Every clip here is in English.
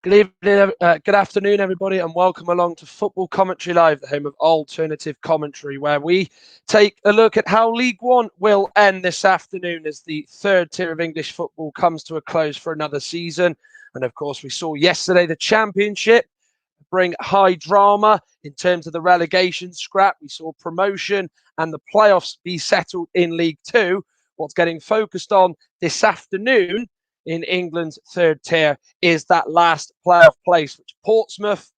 Good evening, good afternoon, everybody, and welcome along to Football Commentary Live, the home of alternative commentary, where we take a look at how League One will end this afternoon as the third tier of English football comes to a close for another season. And of course, we saw yesterday the Championship bring high drama in terms of the relegation scrap. We saw promotion and the playoffs be settled in League Two. What's getting focused on this afternoon in England's third tier is that last playoff place, which Portsmouth,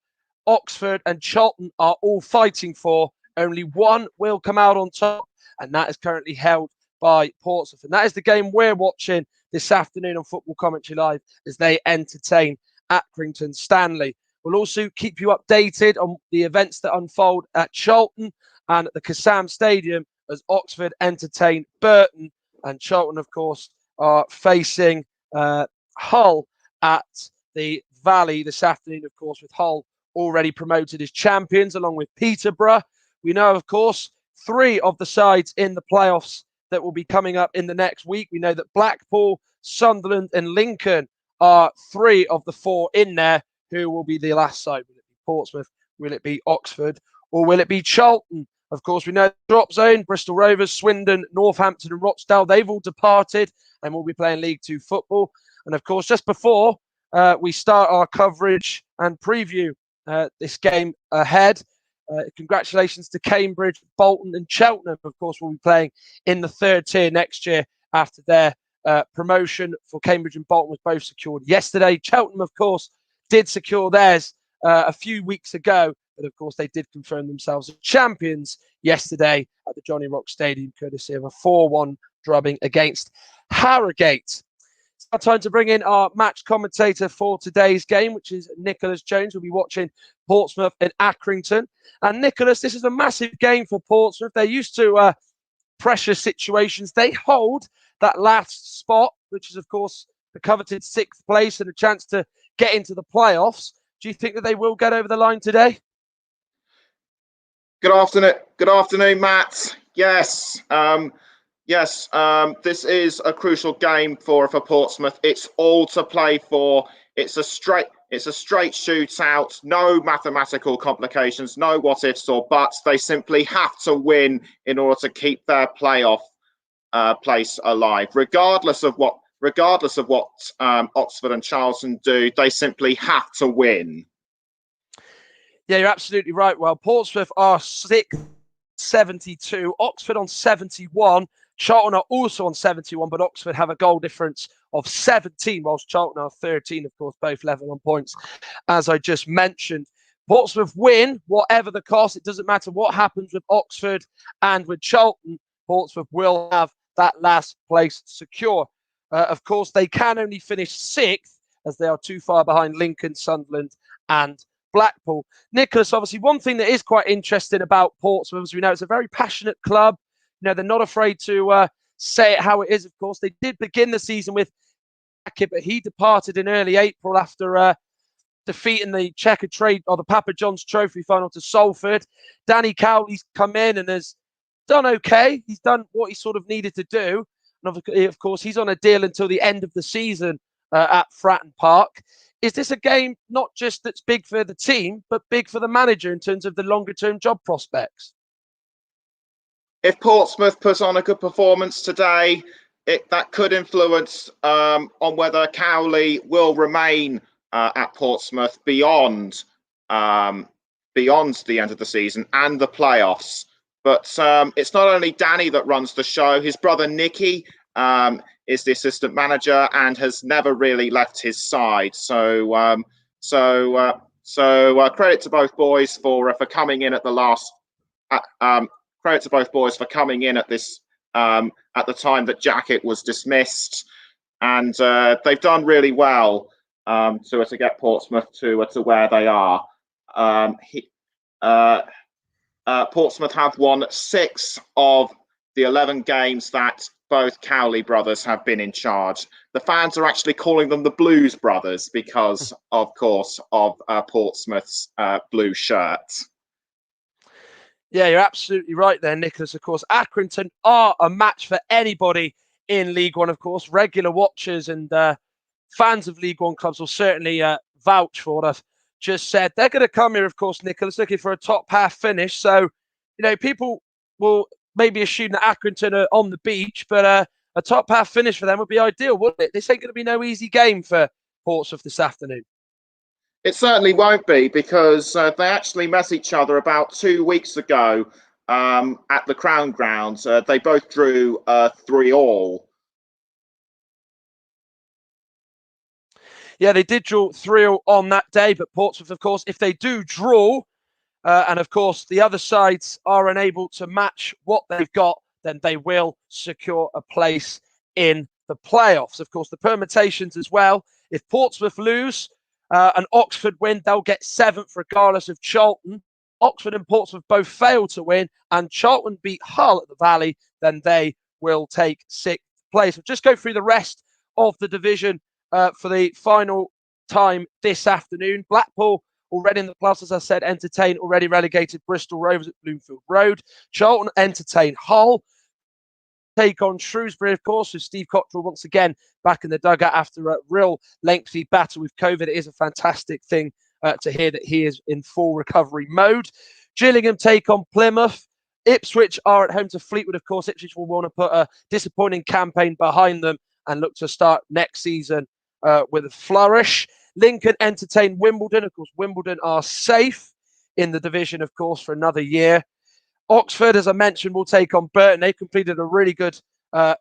Oxford and Charlton are all fighting for. Only one will come out on top, and that is currently held by Portsmouth. And that is the game we're watching this afternoon on Football Commentary Live as they entertain Accrington Stanley. We'll also keep you updated on the events that unfold at Charlton and at the Kassam Stadium as Oxford entertain Burton, and Charlton, of course, are facing Hull at the Valley this afternoon, of course, with Hull already promoted as champions along with Peterborough. We know, of course, three of the sides in the playoffs that will be coming up in the next week. We know that Blackpool, Sunderland and Lincoln are three of the four in there. Who will be the last side? Will it be Portsmouth? Will it be Oxford? Or will it be Charlton? Of course, we know the drop zone, Bristol Rovers, Swindon, Northampton and Rochdale, they've all departed and will be playing League Two football. And of course, just before we start our coverage and preview this game ahead, congratulations to Cambridge, Bolton and Cheltenham. Of course, will be playing in the third tier next year after their promotion for Cambridge and Bolton was both secured yesterday. Cheltenham, of course, did secure theirs a few weeks ago, but of course they did confirm themselves as champions yesterday at the Johnny Rock Stadium, courtesy of a 4-1 drubbing against Harrogate. It's now time to bring in our match commentator for today's game, which is Nicholas Jones. We'll be watching Portsmouth and Accrington. And Nicholas, this is a massive game for Portsmouth. They're used to pressure situations. They hold that last spot, which is, of course, the coveted sixth place and a chance to get into the playoffs. Do you think that they will get over the line today? Good afternoon, Matt. Yes. This is a crucial game for Portsmouth. It's all to play for. It's a straight shootout. No mathematical complications. No what ifs or buts. They simply have to win in order to keep their playoff place alive, regardless of what Oxford and Charlton do. They simply have to win. Yeah, you're absolutely right. Well, Portsmouth are 72, Oxford on 71. Charlton are also on 71, but Oxford have a goal difference of 17, whilst Charlton are 13, of course, both level on points, as I just mentioned. Portsmouth win, whatever the cost. It doesn't matter what happens with Oxford and with Charlton. Portsmouth will have that last place secure. Of course, they can only finish sixth as they are too far behind Lincoln, Sunderland and Blackpool. Nicholas, obviously, one thing that is quite interesting about Portsmouth, as we know, it's a very passionate club. You know, they're not afraid to say it how it is, of course. They did begin the season with Hackett, but he departed in early April after defeating the Checker Trade or the Papa John's Trophy final to Salford. Danny Cowley's come in and has done okay. He's done what he sort of needed to do. And of course, he's on a deal until the end of the season at Fratton Park. Is this a game not just that's big for the team, but big for the manager in terms of the longer-term job prospects? If Portsmouth puts on a good performance today, that could influence on whether Cowley will remain at Portsmouth beyond the end of the season and the playoffs. But it's not only Danny that runs the show. His brother Nicky is the assistant manager and has never really left his side. So credit to both boys for coming in at the last. Credit to both boys for coming in at this at the time that Jacket was dismissed, and they've done really well to get Portsmouth to where they are. Portsmouth have won 6 of the 11 games that both Cowley brothers have been in charge. The fans are actually calling them the Blues Brothers because, of course, of Portsmouth's blue shirt. Yeah, you're absolutely right there, Nicholas. Of course, Accrington are a match for anybody in League One. Of course, regular watchers and fans of League One clubs will certainly vouch for what I've just said. They're going to come here, of course, Nicholas, looking for a top half finish. So, people will maybe assume that Accrington are on the beach, but a top half finish for them would be ideal, wouldn't it? This ain't going to be no easy game for Portsmouth this afternoon. It certainly won't be, because they actually met each other about 2 weeks ago at the Crown Grounds. They both drew 3-3. Yeah, they did draw 3-3 on that day, but Portsmouth, of course, if they do draw, and of course the other sides are unable to match what they've got, then they will secure a place in the playoffs. Of course, the permutations as well. If Portsmouth lose and Oxford win, they'll get 7th regardless of Charlton. Oxford and Portsmouth both fail to win, and Charlton beat Hull at the Valley, then they will take 6th place. We'll just go through the rest of the division for the final time this afternoon. Blackpool already in the plus, as I said. Entertain already relegated Bristol Rovers at Bloomfield Road. Charlton entertain Hull. Take on Shrewsbury, of course, with Steve Cottrell once again back in the dugout after a real lengthy battle with COVID. It is a fantastic thing to hear that he is in full recovery mode. Gillingham take on Plymouth. Ipswich are at home to Fleetwood, of course. Ipswich will want to put a disappointing campaign behind them and look to start next season with a flourish. Lincoln entertain Wimbledon. Of course, Wimbledon are safe in the division, of course, for another year. Oxford, as I mentioned, will take on Burton. They've completed a really good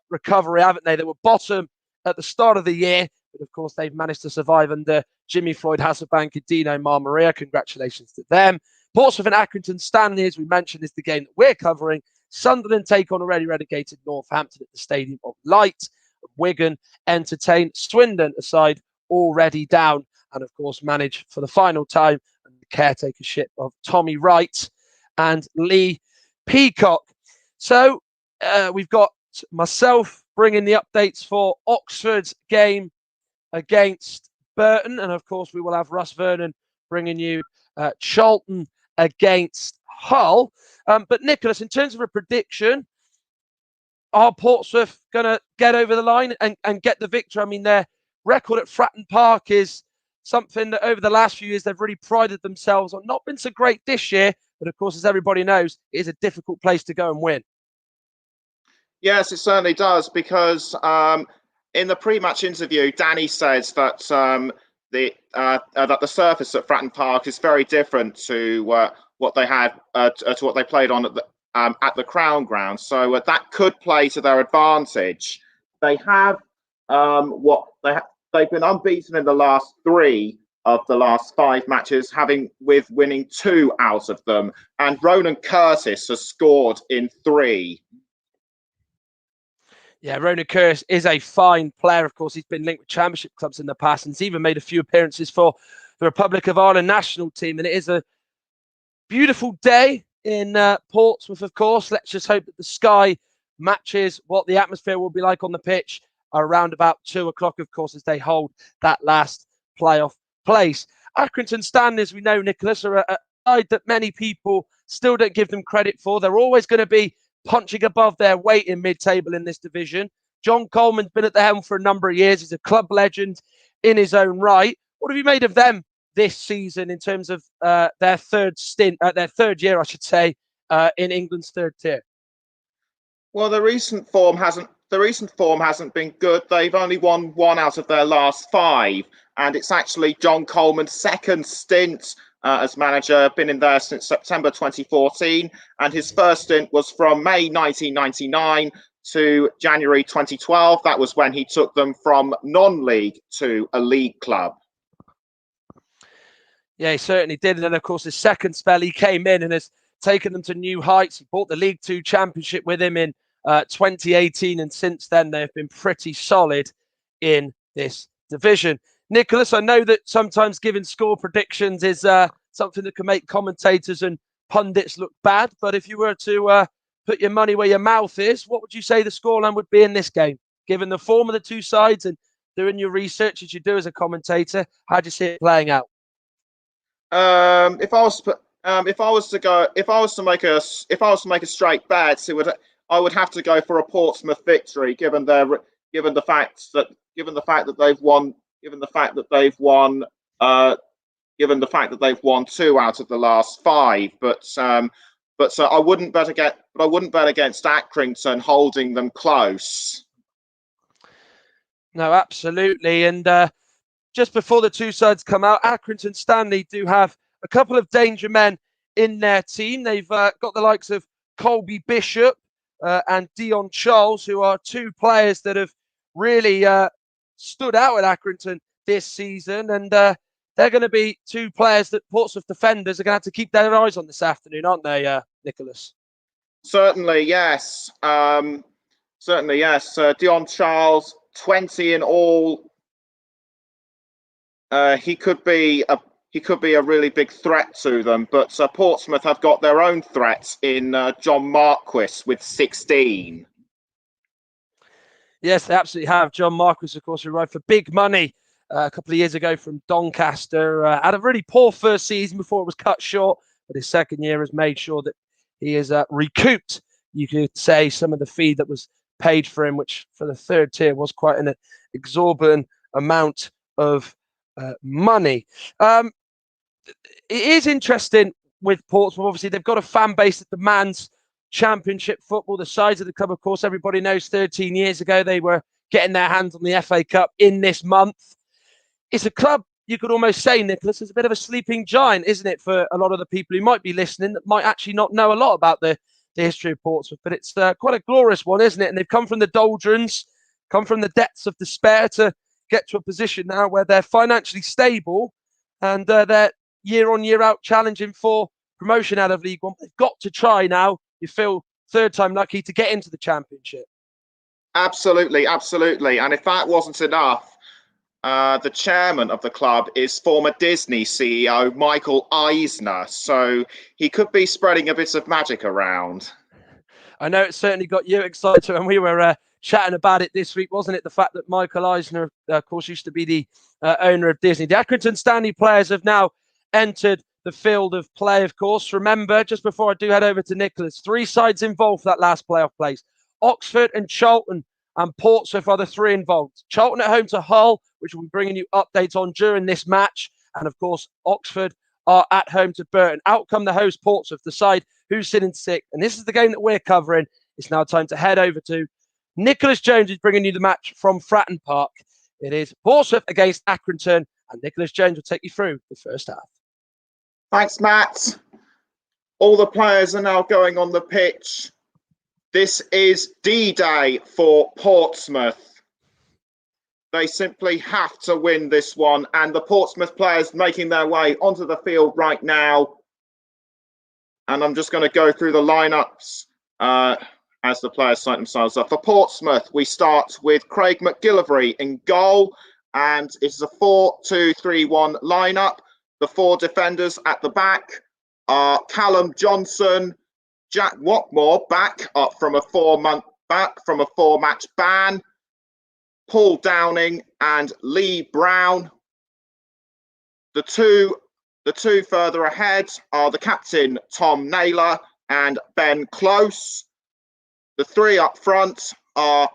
recovery, haven't they? They were bottom at the start of the year, but of course, they've managed to survive under Jimmy Floyd, Hasselbank, and Dino Marmaria. Congratulations to them. Portsmouth and Accrington Stanley, as we mentioned, is the game that we're covering. Sunderland take on already relegated Northampton at the Stadium of Light. Wigan entertain Swindon, a side already down, and of course manage for the final time the caretakership of Tommy Wright and Lee Peacock. So we've got myself bringing the updates for Oxford's game against Burton, and of course we will have Russ Vernon bringing you Charlton against Hull. But Nicholas, in terms of a prediction, are Portsmouth going to get over the line and get the victory? I mean, their record at Fratton Park is something that over the last few years they've really prided themselves on. Not been so great this year, but of course, as everybody knows, it is a difficult place to go and win. Yes, it certainly does, because in the pre-match interview, Danny says that that the surface at Fratton Park is very different to what they had to what they played on at the Crown Ground. So that could play to their advantage. They have they've been unbeaten in the last 3 of the last 5 matches, winning 2 out of them, and Ronan Curtis has scored in 3. Yeah, Ronan Curtis is a fine player. Of course, he's been linked with championship clubs in the past, and he's even made a few appearances for the Republic of Ireland national team. And it is a beautiful day in Portsmouth, of course. Let's just hope that the sky matches what the atmosphere will be like on the pitch around about 2 o'clock, of course, as they hold that last playoff place. Accrington Stanley, as we know, Nicholas, are a side that many people still don't give them credit for. They're always going to be punching above their weight in mid-table in this division. John Coleman's been at the helm for a number of years. He's a club legend in his own right. What have you made of them this season in terms of their third year, I should say, in England's third tier? Well, the recent form hasn't been good. They've only won 1 out of their last 5, and it's actually John Coleman's second stint as manager. Been in there since September 2014, and his first stint was from May 1999 to January 2012. That was when he took them from non-league to a league club. Yeah, he certainly did. And then, of course, his second spell, he came in and has taken them to new heights. He brought the League Two Championship with him in 2018, and since then they've been pretty solid in this division. Nicholas, I know that sometimes giving score predictions is something that can make commentators and pundits look bad, but if you were to put your money where your mouth is, what would you say the scoreline would be in this game? Given the form of the two sides and doing your research as you do as a commentator, how do you see it playing out? If I was to make a straight bet, I would have to go for a Portsmouth victory, given the fact that they've won given the fact that they've won 2 out of the last 5. But I wouldn't bet against Accrington holding them close. No, absolutely. And just before the two sides come out, Accrington Stanley do have a couple of danger men in their team. They've got the likes of Colby Bishop and Dion Charles, who are 2 players that have really stood out at Accrington this season. And they're going to be 2 players that Portsmouth defenders are going to have to keep their eyes on this afternoon, aren't they, Nicholas? Certainly, yes. Certainly, yes. Dion Charles, 20 in all. He could be a really big threat to them, but Portsmouth have got their own threats in John Marquis with 16. Yes, they absolutely have. John Marquis, of course, who arrived for big money a couple of years ago from Doncaster. Had a really poor first season before it was cut short, but his second year has made sure that he has recouped, you could say, some of the fee that was paid for him, which for the 3rd tier was quite an exorbitant amount of money. It is interesting with Portsmouth. Obviously, they've got a fan base that demands Championship football. The size of the club, of course, everybody knows 13 years ago they were getting their hands on the FA Cup in this month. It's a club, you could almost say, Nicholas, is a bit of a sleeping giant, isn't it, for a lot of the people who might be listening that might actually not know a lot about the history of Portsmouth. But it's quite a glorious one, isn't it? And they've come from the doldrums, come from the depths of despair to get to a position now where they're financially stable and they're year on, year out challenging for promotion out of League One. They've got to try now. You feel 3rd time lucky to get into the Championship. Absolutely, absolutely. And if that wasn't enough, the chairman of the club is former Disney CEO Michael Eisner. So he could be spreading a bit of magic around. I know it certainly got you excited when we were chatting about it this week, wasn't it? The fact that Michael Eisner, of course, used to be the owner of Disney. The Accrington Stanley players have now entered the field of play, of course. Remember, just before I do head over to Nicholas, 3 sides involved for that last playoff place. Oxford and Charlton and Portsmouth are the 3 involved. Charlton at home to Hull, which we'll be bringing you updates on during this match. And, of course, Oxford are at home to Burton. Out come the host Portsmouth, the side who's sitting 6th. And this is the game that we're covering. It's now time to head over to Nicholas Jones, who's bringing you the match from Fratton Park. It is Portsmouth against Accrington, and Nicholas Jones will take you through the first half. Thanks, Matt. All the players are now going on the pitch. This is D-Day for Portsmouth. They simply have to win this one, and the Portsmouth players making their way onto the field right now. And I'm just going to go through the lineups as the players sign themselves up. For Portsmouth, we start with Craig McGillivray in goal, and it's a 4-2-3-1 lineup. The 4 defenders at the back are Callum Johnson, Jack Watmore back from a 4-match ban, Paul Downing and Lee Brown. The two further ahead are the captain Tom Naylor and Ben Close. The 3 up front are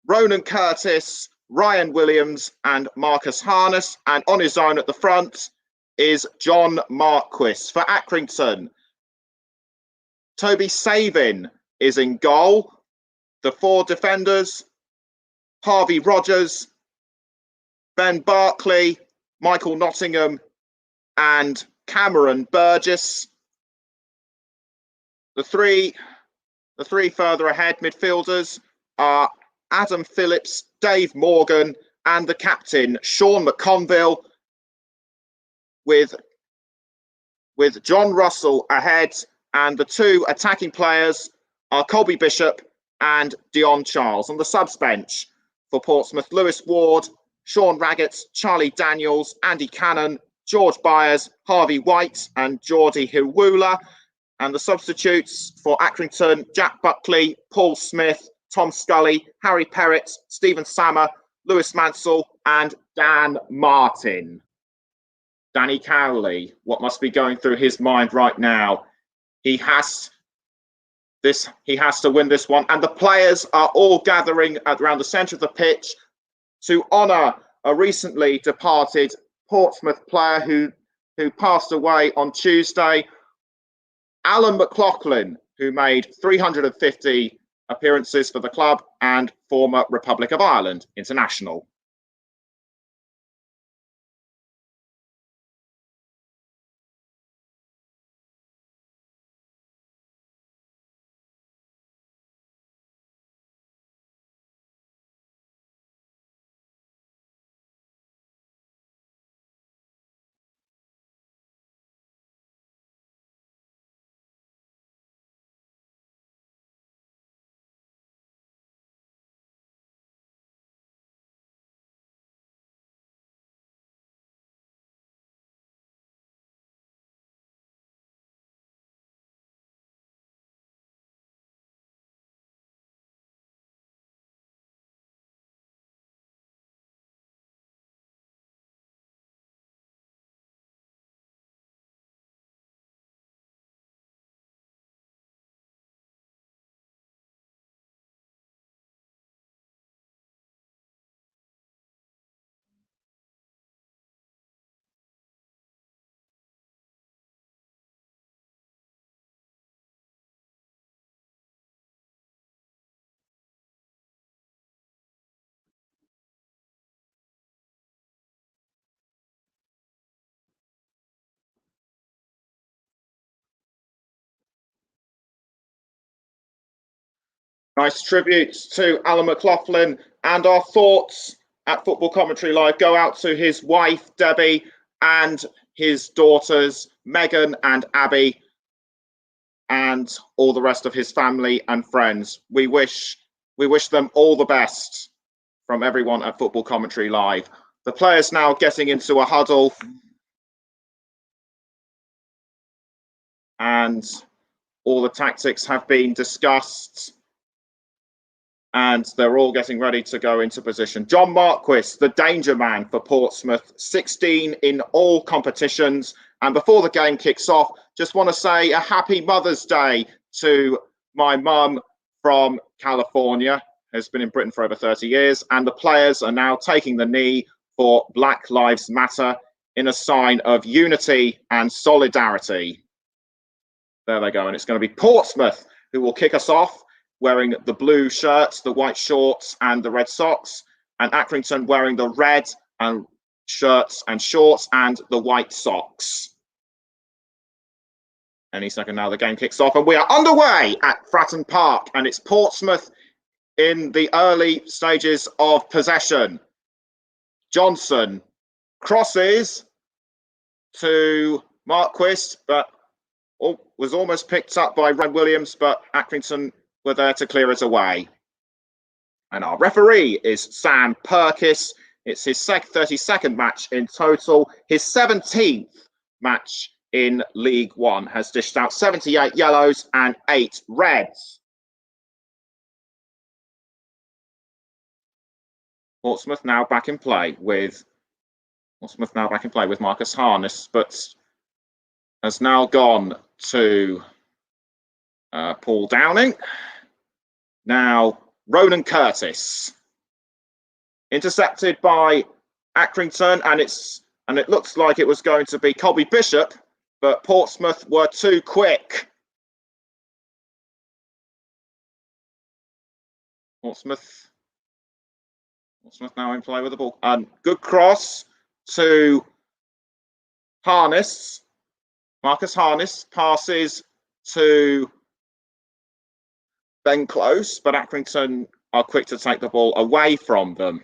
Ronan Curtis, Ryan Williams and Marcus Harness, and on his own at the front is John Marquis. For Accrington, Toby Savin is in goal. The 4 defenders, Harvey Rogers, Ben Barkley, Michael Nottingham and Cameron Burgess. The three further ahead midfielders are Adam Phillips, Dave Morgan and the captain Sean McConville, with John Russell ahead, and the 2 attacking players are Colby Bishop and Dion Charles. On the subs bench for Portsmouth, Lewis Ward, Sean Raggett, Charlie Daniels, Andy Cannon, George Byers, Harvey White and Geordie Hiwula. And the substitutes for Accrington, Jack Buckley, Paul Smith, Tom Scully, Harry Perrett, Stephen Sammer, Lewis Mansell and Dan Martin. Danny Cowley, what must be going through his mind right now? He has to win this one, and the players are all gathering around the centre of the pitch to honour a recently departed Portsmouth player who passed away on Tuesday, Alan McLaughlin, who made 350 appearances for the club and former Republic of Ireland international. Nice tributes to Alan McLaughlin, and our thoughts at Football Commentary Live go out to his wife, Debbie, and his daughters, Megan and Abby, and all the rest of his family and friends. We wish them all the best from everyone at Football Commentary Live. The players now getting into a huddle, and all the tactics have been discussed, and they're all getting ready to go into position. John Marquis, the danger man for Portsmouth, 16 in all competitions. And before the game kicks off, just want to say a happy Mother's Day to my mum from California, has been in Britain for over 30 years. And the players are now taking the knee for Black Lives Matter in a sign of unity and solidarity. There they go. And it's going to be Portsmouth who will kick us off, wearing the blue shirts, the white shorts, and the red socks, and Accrington wearing the red and shirts and shorts and the white socks. Any second now, the game kicks off, and we are underway at Fratton Park, and it's Portsmouth in the early stages of possession. Johnson crosses to Marquis, but was almost picked up by Ryan Williams, but Accrington were there to clear it away. And our referee is Sam Perkis. It's his 32nd match in total, his 17th match in League One. Has dished out 78 yellows and 8 reds. Portsmouth now back in play with Marcus Harness, but has now gone to Paul Downing. Now Ronan Curtis, intercepted by Accrington, and it looks like it was going to be Colby Bishop, but Portsmouth were too quick. Portsmouth now in play with the ball. And good cross to Harness. Marcus Harness passes to Ben Close, but Accrington are quick to take the ball away from them.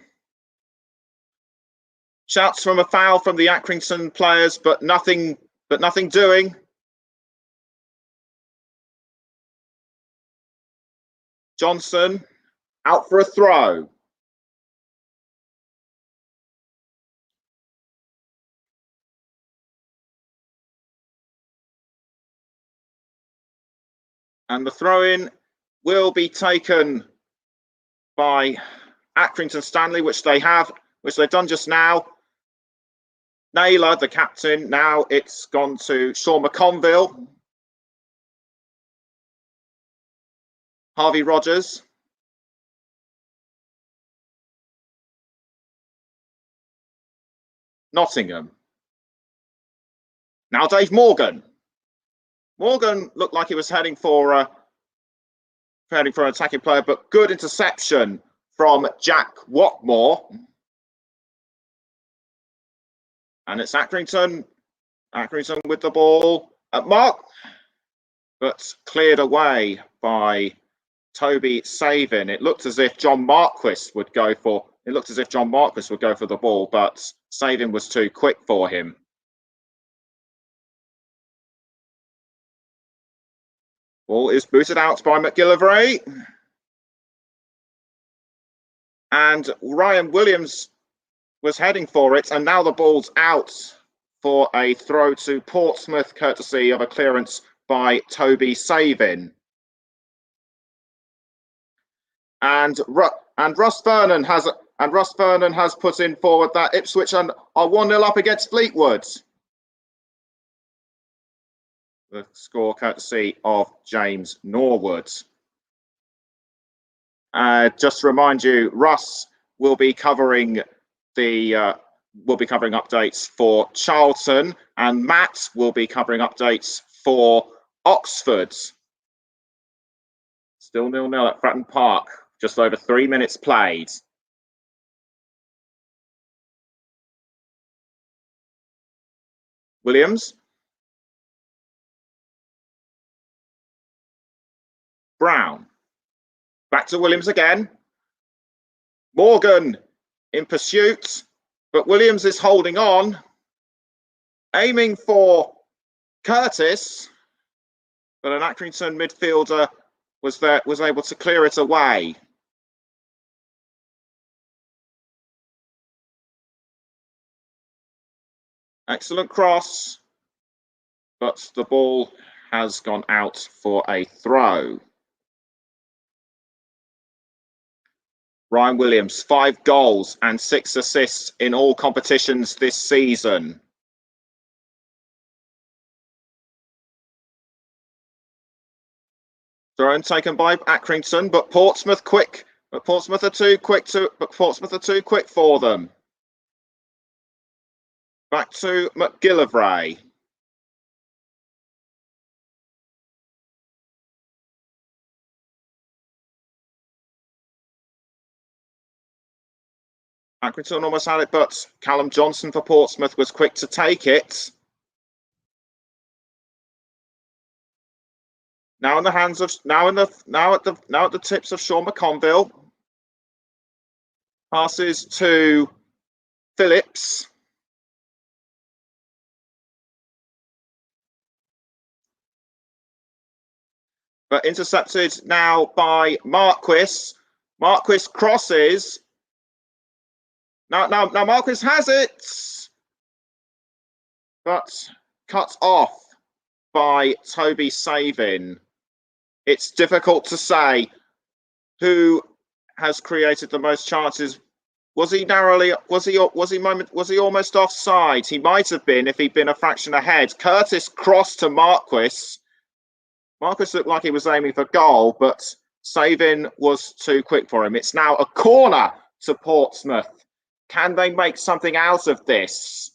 Shouts from a foul from the Accrington players, but nothing doing. Johnson out for a throw. And the throw-in will be taken by Accrington Stanley, which they've done just now. Naylor, the captain, now it's gone to Sean McConville. Harvey Rogers. Nottingham. Now Dave Morgan. Morgan looked like he was heading for an attacking player, but good interception from Jack Watmore. And it's Accrington. Accrington with the ball at mark, but cleared away by Toby Savin. It looked as if John Marquis would go for the ball, but Savin was too quick for him. Ball is booted out by McGillivray. And Ryan Williams was heading for it, and now the ball's out for a throw to Portsmouth, courtesy of a clearance by Toby Savin. And Russ Vernon has put in forward that Ipswich are 1-0 up against Fleetwood. The score courtesy of James Norwood. Just to remind you, Russ will be covering updates for Charlton, and Matt will be covering updates for Oxford. Still 0-0 at Fratton Park. Just over 3 minutes played. Williams. Brown. Back to Williams again. Morgan in pursuit, but Williams is holding on, aiming for Curtis, but an Accrington midfielder was able to clear it away. Excellent cross, but the ball has gone out for a throw. Ryan Williams, 5 goals and 6 assists in all competitions this season. Throw taken by Accrington, but Portsmouth are too quick for them. Back to McGillivray. Accrington almost had it, but Callum Johnson for Portsmouth was quick to take it. Now at the tips of Sean McConville. Passes to Phillips. But intercepted now by Marquis. Marquis crosses. Now Marquis has it, but cut off by Toby Savin. It's difficult to say who has created the most chances. Was he almost offside? He might have been if he'd been a fraction ahead. Curtis crossed to Marquis. Marquis looked like he was aiming for goal, but Savin was too quick for him. It's now a corner to Portsmouth. Can they make something out of this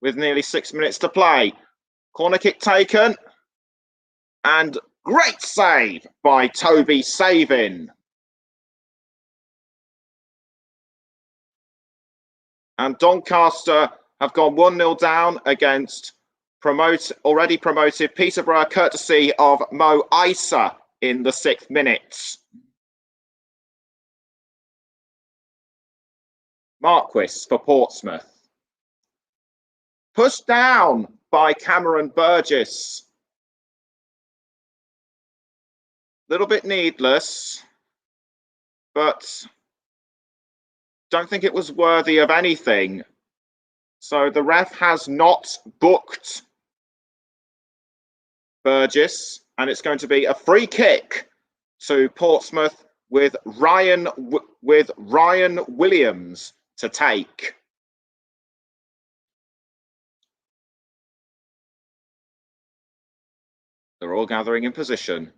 with nearly 6 minutes to play? Corner kick taken, and great save by Toby Savin. And Doncaster have gone 1-0 down against already promoted Peterborough, courtesy of Mo Isa in the 6th minute. Marquis for Portsmouth. Pushed down by Cameron Burgess. Little bit needless, but don't think it was worthy of anything. So the ref has not booked Burgess, and it's going to be a free kick to Portsmouth with Ryan Williams to take. They're all gathering in position.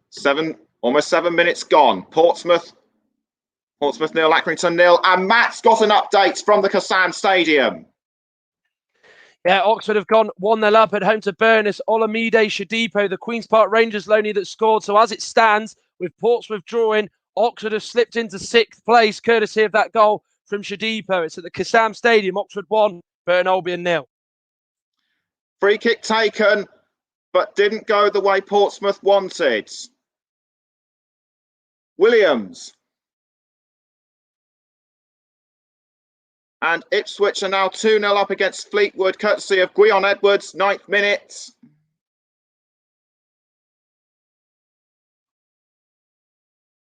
Almost 7 minutes gone. Portsmouth 0, Accrington 0, and Matt's got an update from the Kassam Stadium. Yeah, Oxford have gone 1-0 up at home to Burness. Olamide Shadipo, the Queen's Park Rangers loanee that scored. So as it stands, with Portsmouth drawing, Oxford have slipped into 6th place, courtesy of that goal from Shadipo. It's at the Kassam Stadium. Oxford 1, Burton Albion 0. Free kick taken, but didn't go the way Portsmouth wanted. Williams. And Ipswich are now 2-0 up against Fleetwood, courtesy of Guion Edwards, 9th minute.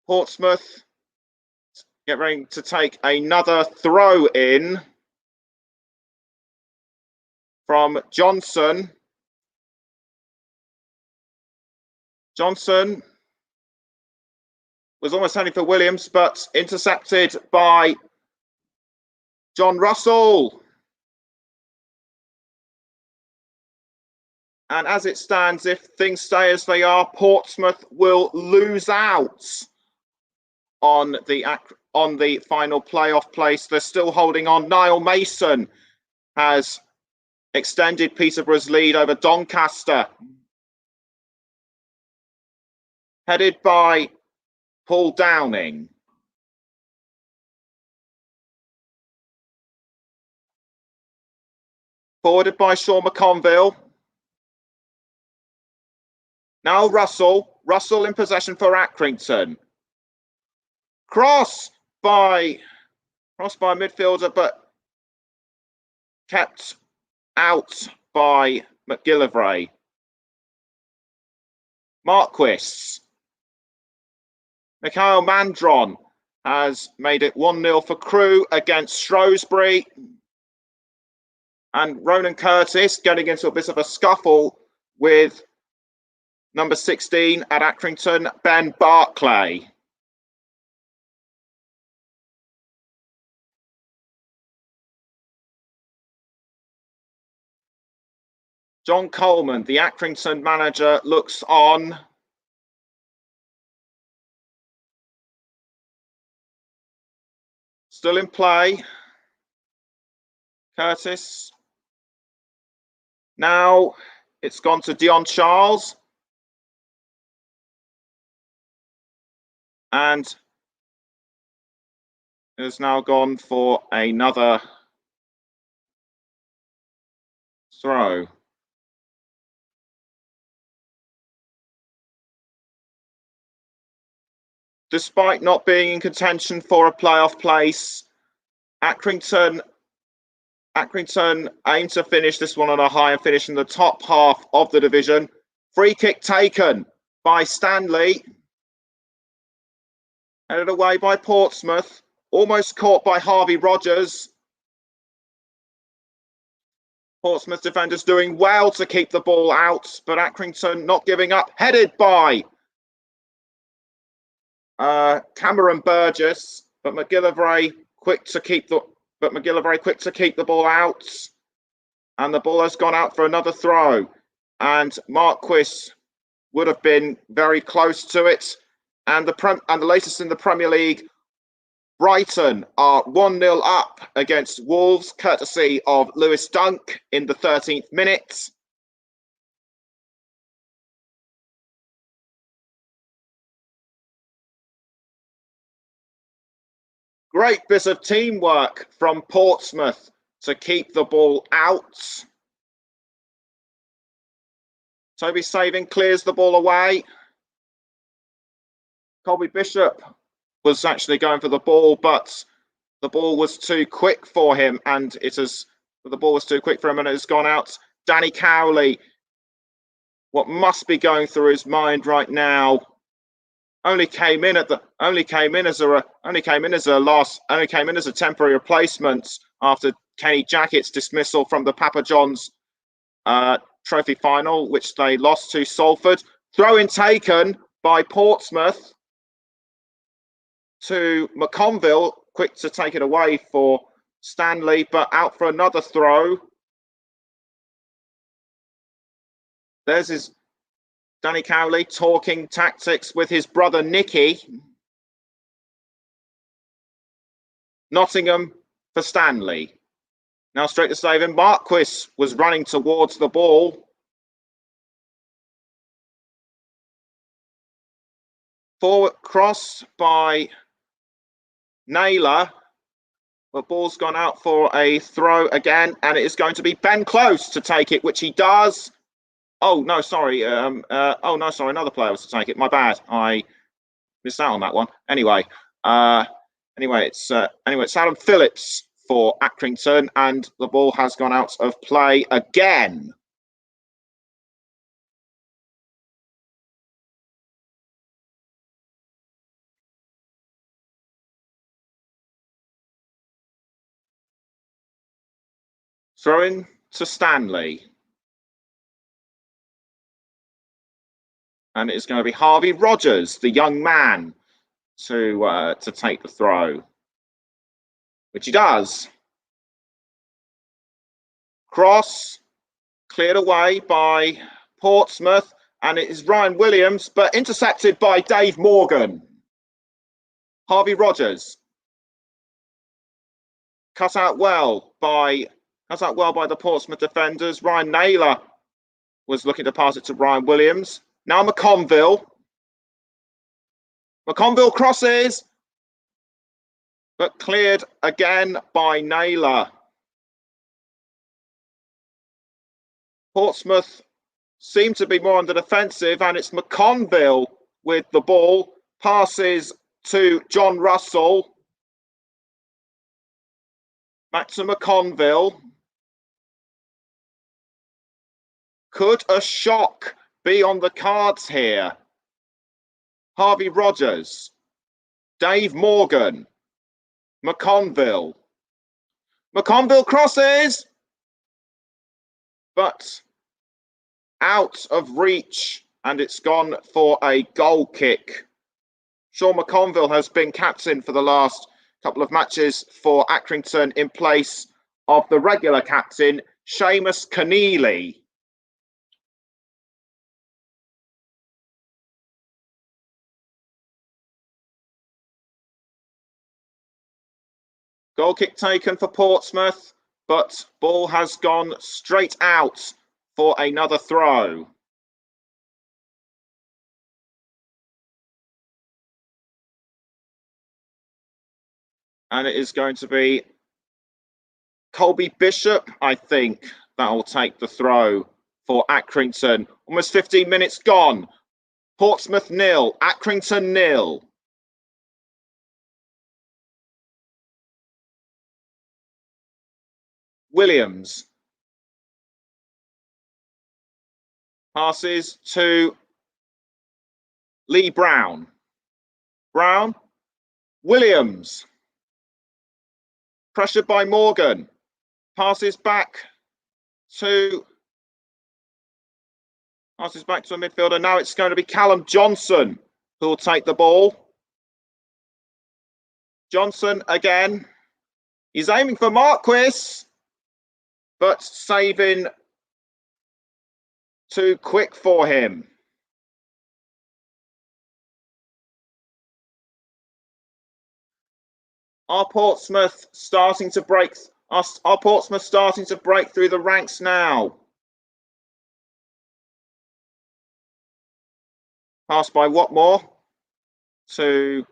Portsmouth get ready to take another throw in from Johnson. Johnson was almost heading for Williams, but intercepted by John Russell. And as it stands, if things stay as they are, Portsmouth will lose out on the final playoff place. They're still holding on. Niall Mason has extended Peterborough's lead over Doncaster. Headed by Paul Downing. Forwarded by Sean McConville. Now Russell. Russell in possession for Accrington. Cross by midfielder, but kept out by McGillivray. Marquis. Mikhail Mandron has made it 1-0 for Crewe against Shrewsbury. And Ronan Curtis getting into a bit of a scuffle with number 16 at Accrington, Ben Barclay. John Coleman, the Accrington manager, looks on. Still in play. Curtis. Now it's gone to Dion Charles. And it has now gone for another throw. Despite not being in contention for a playoff place, Accrington aim to finish this one on a high and finish in the top half of the division. Free kick taken by Stanley. Headed away by Portsmouth. Almost caught by Harvey Rogers. Portsmouth defenders doing well to keep the ball out, but Accrington not giving up. Headed by Cameron Burgess, but McGillivray quick to keep the ball out, and the ball has gone out for another throw. And Marquis would have been very close to it. And the latest in the Premier League, Brighton are 1-0 up against Wolves, courtesy of Lewis Dunk in the 13th minute. Great bit of teamwork from Portsmouth to keep the ball out. Toby Saving clears the ball away. Colby Bishop was actually going for the ball, but the ball was too quick for him, and the ball was too quick for him, and it has gone out. Danny Cowley, what must be going through his mind right now? Only came in as a temporary replacement after Kenny Jackett's dismissal from the Papa John's trophy final, which they lost to Salford. Throw-in taken by Portsmouth to McConville, quick to take it away for Stanley, but out for another throw. There's his Danny Cowley talking tactics with his brother Nicky. Nottingham for Stanley. Now straight to saving. Marquis was running towards the ball. Forward cross by Naylor. The ball's gone out for a throw again, and it is going to be Ben Close to take it, which he does. Oh no, sorry. Another player was to take it. My bad. I missed out on that one. Anyway, it's Adam Phillips for Accrington, and the ball has gone out of play again. Throw-in to Stanley. And it's going to be Harvey Rogers, the young man, to take the throw, which he does. Cross cleared away by Portsmouth, and it is Ryan Williams, but intercepted by Dave Morgan. Harvey Rogers cut out well by the Portsmouth defenders. Ryan Naylor was looking to pass it to Ryan Williams. Now McConville. McConville crosses, but cleared again by Naylor. Portsmouth seem to be more on the defensive, and it's McConville with the ball. Passes to John Russell. Back to McConville. Could a shock be on the cards here? Harvey Rogers, Dave Morgan, McConville. McConville crosses, but out of reach, and it's gone for a goal kick. Sean McConville has been captain for the last couple of matches for Accrington in place of the regular captain, Seamus Keneally. Goal kick taken for Portsmouth, but ball has gone straight out for another throw. And it is going to be Colby Bishop, I think, that will take the throw for Accrington. Almost 15 minutes gone. Portsmouth 0, Accrington 0. Williams passes to Lee Brown. Brown, Williams, pressured by Morgan, passes back to a midfielder. Now it's going to be Callum Johnson who will take the ball. Johnson again. He's aiming for Marquis, but saving too quick for him. Are Portsmouth starting to break through the ranks now? Pass by Watmore to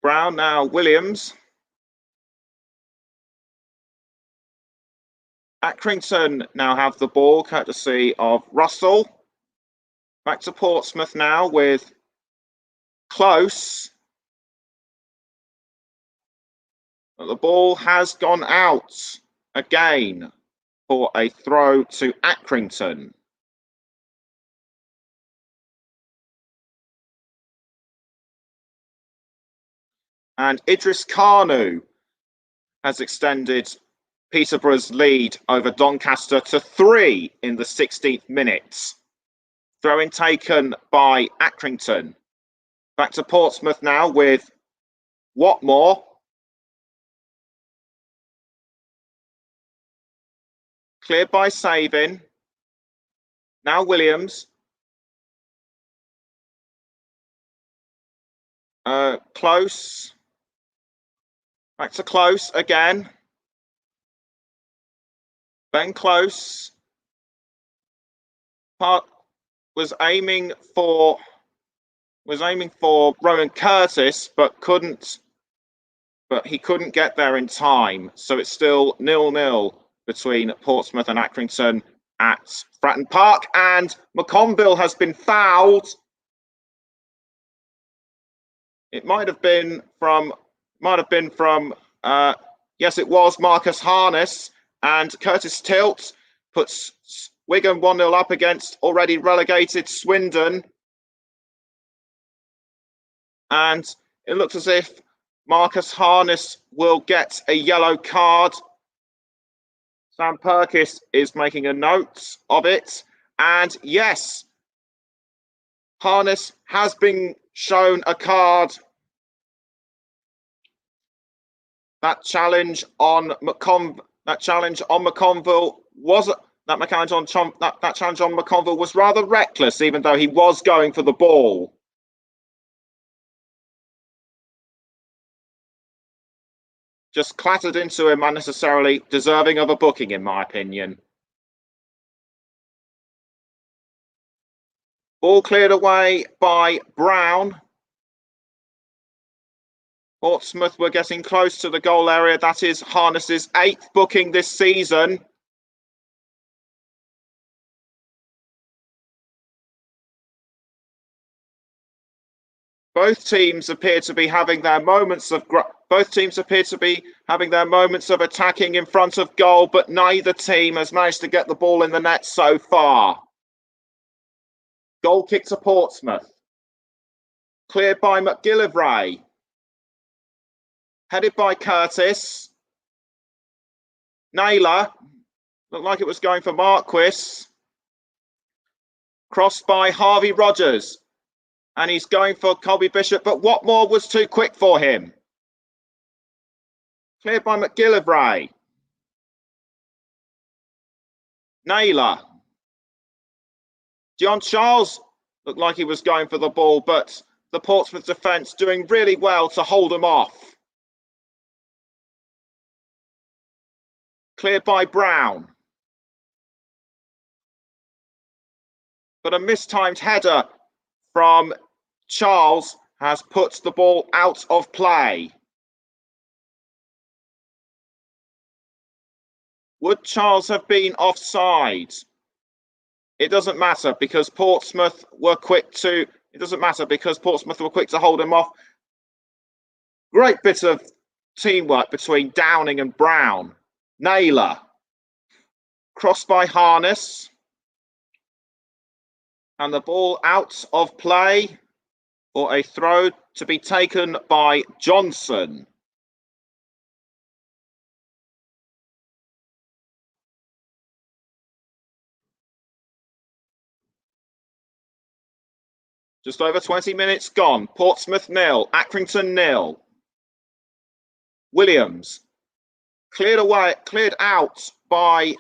Brown. Now Williams. Accrington now have the ball, courtesy of Russell. Back to Portsmouth now with Close. But the ball has gone out again for a throw to Accrington. And Idris Kanu has extended Peterborough's lead over Doncaster to 3 in the 16th minute. Throw-in taken by Accrington. Back to Portsmouth now with Watmore. Cleared by Savin. Now Williams. Close. Back to Close again. Ben Close was aiming for Rowan Curtis, but he couldn't get there in time. So it's still 0-0 between Portsmouth and Accrington at Fratton Park, and McConville has been fouled. It might have been from yes, it was Marcus Harness, and Curtis Tilt puts Wigan 1-0 up against already relegated Swindon. And it looks as if Marcus Harness will get a yellow card. Sam Perkis is making a note of it. And yes, Harness has been shown a card. That challenge on McConville was rather reckless, even though he was going for the ball. Just clattered into him unnecessarily, deserving of a booking, in my opinion. Ball cleared away by Brown. Portsmouth were getting close to the goal area. That is Harness's 8th booking this season. Both teams appear to be having their moments of attacking in front of goal, but neither team has managed to get the ball in the net so far. Goal kick to Portsmouth. Cleared by McGillivray. Headed by Curtis. Naylor. Looked like it was going for Marquis. Crossed by Harvey Rogers. And he's going for Colby Bishop, but Watmore was too quick for him. Cleared by McGillivray. Naylor. John Charles looked like he was going for the ball, but the Portsmouth defence doing really well to hold him off. Cleared by Brown. But a mistimed header from Charles has put the ball out of play. Would Charles have been offside? It doesn't matter because Portsmouth were quick to hold him off. Great bit of teamwork between Downing and Brown. Naylor. Crossed by Harness. And the ball out of play for a throw to be taken by Johnson. Just over 20 minutes gone. Portsmouth 0, Accrington 0. Williams cleared out by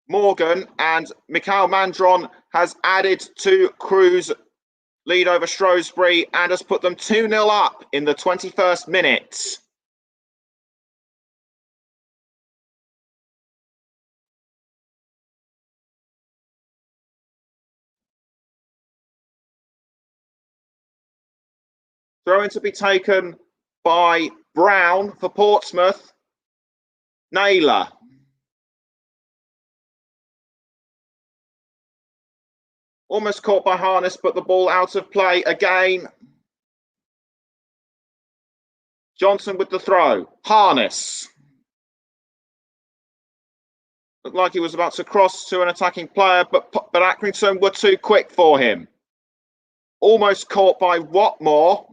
Morgan, and Mikhail Mandron has added to Crew's lead over Shrewsbury and has put them 2-0 up in the 21st minute. Throw-in to be taken by Brown for Portsmouth. Naylor. Almost caught by Harness, but the ball out of play again. Johnson with the throw. Harness. Looked like he was about to cross to an attacking player, but Accrington were too quick for him. Almost caught by Watmore.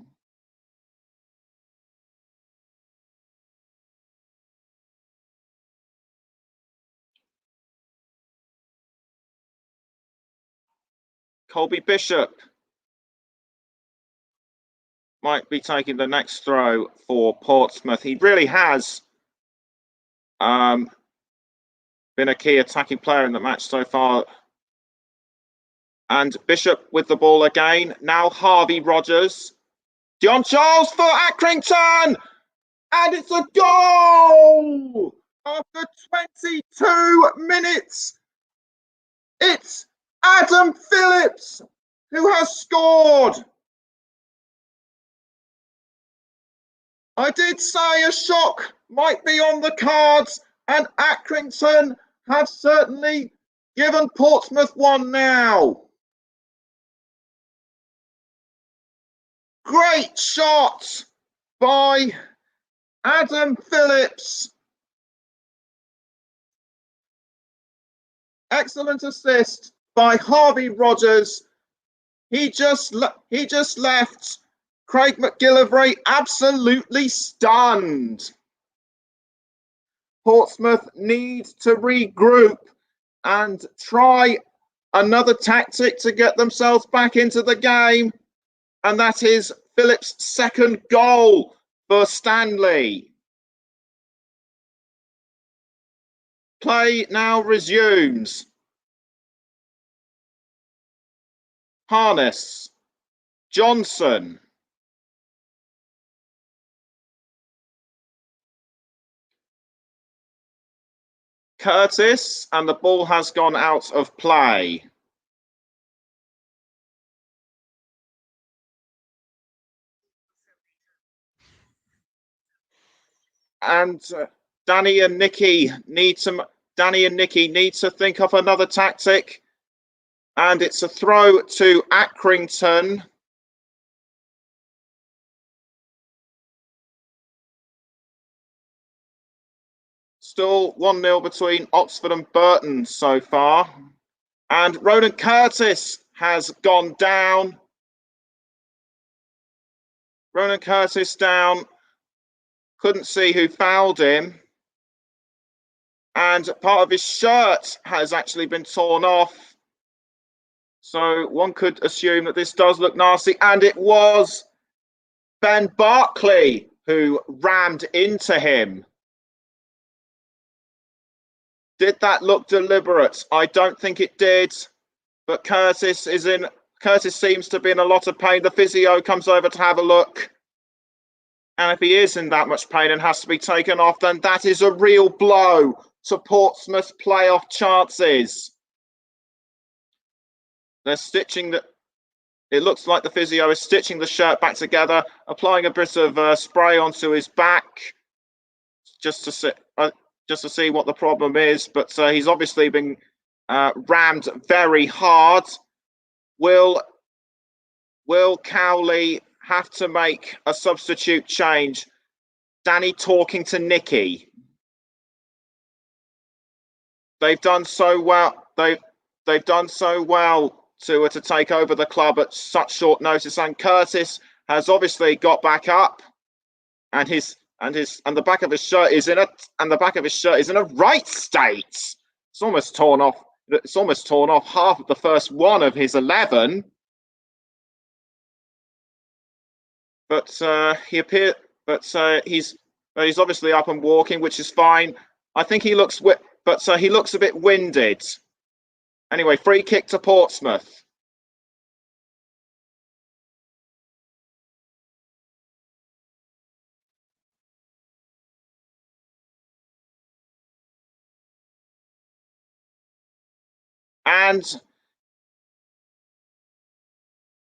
Colby Bishop might be taking the next throw for Portsmouth. He really has been a key attacking player in the match so far. And Bishop with the ball again. Now Harvey Rogers. John Charles for Accrington! And it's a goal! After 22 minutes, it's Adam Phillips who has scored. I did say a shock might be on the cards, and Accrington have certainly given Portsmouth one now. Great shot by Adam Phillips. Excellent assist by Harvey Rogers. He just left Craig McGillivray absolutely stunned. Portsmouth need to regroup and try another tactic to get themselves back into the game, and that is Phillips' second goal for Stanley. Play now resumes. Harness, Johnson, Curtis, and the ball has gone out of play. And Danny and Nicky need to think of another tactic. And it's a throw to Accrington. Still 1-0 between Oxford and Burton so far. And Ronan Curtis has gone down. Ronan Curtis down. Couldn't see who fouled him. And part of his shirt has actually been torn off. So one could assume that this does look nasty. And it was Ben Barkley who rammed into him. Did that look deliberate? I don't think it did. But Curtis seems to be in a lot of pain. The physio comes over to have a look. And if he is in that much pain and has to be taken off, then that is a real blow to Portsmouth's playoff chances. They're stitching the... It looks like the physio is stitching the shirt back together, applying a bit of spray onto his back, just to see what the problem is. But he's obviously been rammed very hard. Will Cowley have to make a substitute change? Danny talking to Nicky. They've done so well. They've done so well to take over the club at such short notice. And Curtis has obviously got back up, and the back of his shirt is in a right state. It's almost torn off. It's almost torn off half of the first one of his 11. But he's obviously up and walking, which is fine. I think he looks he looks a bit winded. Anyway, free kick to Portsmouth. And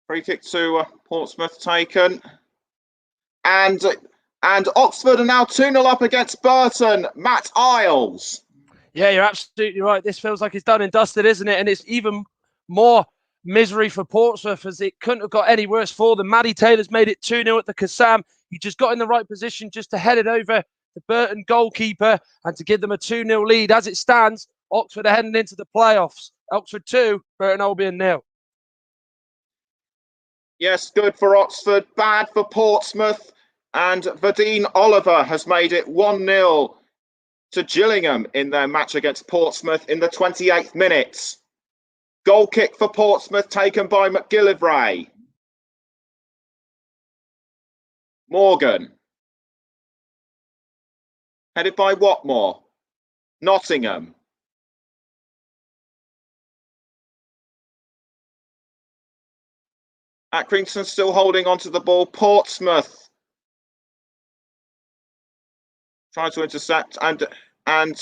free kick to Portsmouth taken. And Oxford are now 2-0 up against Burton. Matt Isles. Yeah, you're absolutely right. This feels like it's done and dusted, isn't it? And it's even more misery for Portsmouth, as it couldn't have got any worse for them. Maddie Taylor's made it 2-0 at the Kassam. He just got in the right position just to head it over the Burton goalkeeper and to give them a 2-0 lead. As it stands, Oxford are heading into the playoffs. Oxford 2, Burton Albion 0. Yes, good for Oxford, bad for Portsmouth. And Vadine Oliver has made it 1-0 to Gillingham in their match against Portsmouth in the 28th minute. Goal kick for Portsmouth taken by McGillivray. Morgan. Headed by Watmore. Nottingham. Accrington still holding onto the ball. Portsmouth trying to intercept, and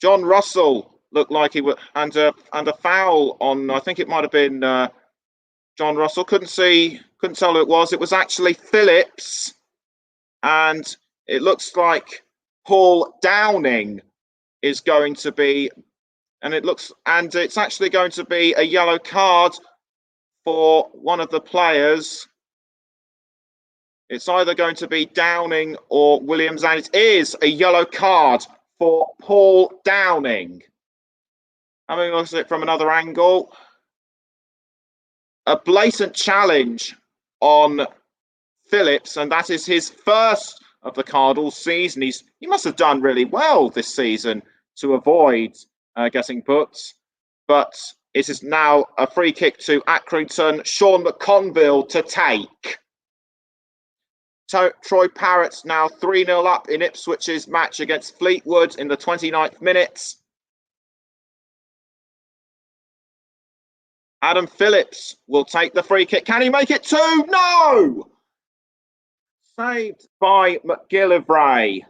John Russell looked like he was, and a foul on. I think it might have been John Russell. Couldn't tell who it was. It was actually Phillips, and it looks like Paul Downing is going to be, and it's actually going to be a yellow card for one of the players. It's either going to be Downing or Williams, and it is a yellow card for Paul Downing. Having a look at it from another angle, a blatant challenge on Phillips, and that is his first of the card all season. He must have done really well this season to avoid getting booked, but it is now a free kick to Accrington. Sean McConville to take. Troy Parrott's now 3-0 up in Ipswich's match against Fleetwood in the 29th minute. Adam Phillips will take the free kick. Can he make it 2? No! Saved by McGillivray.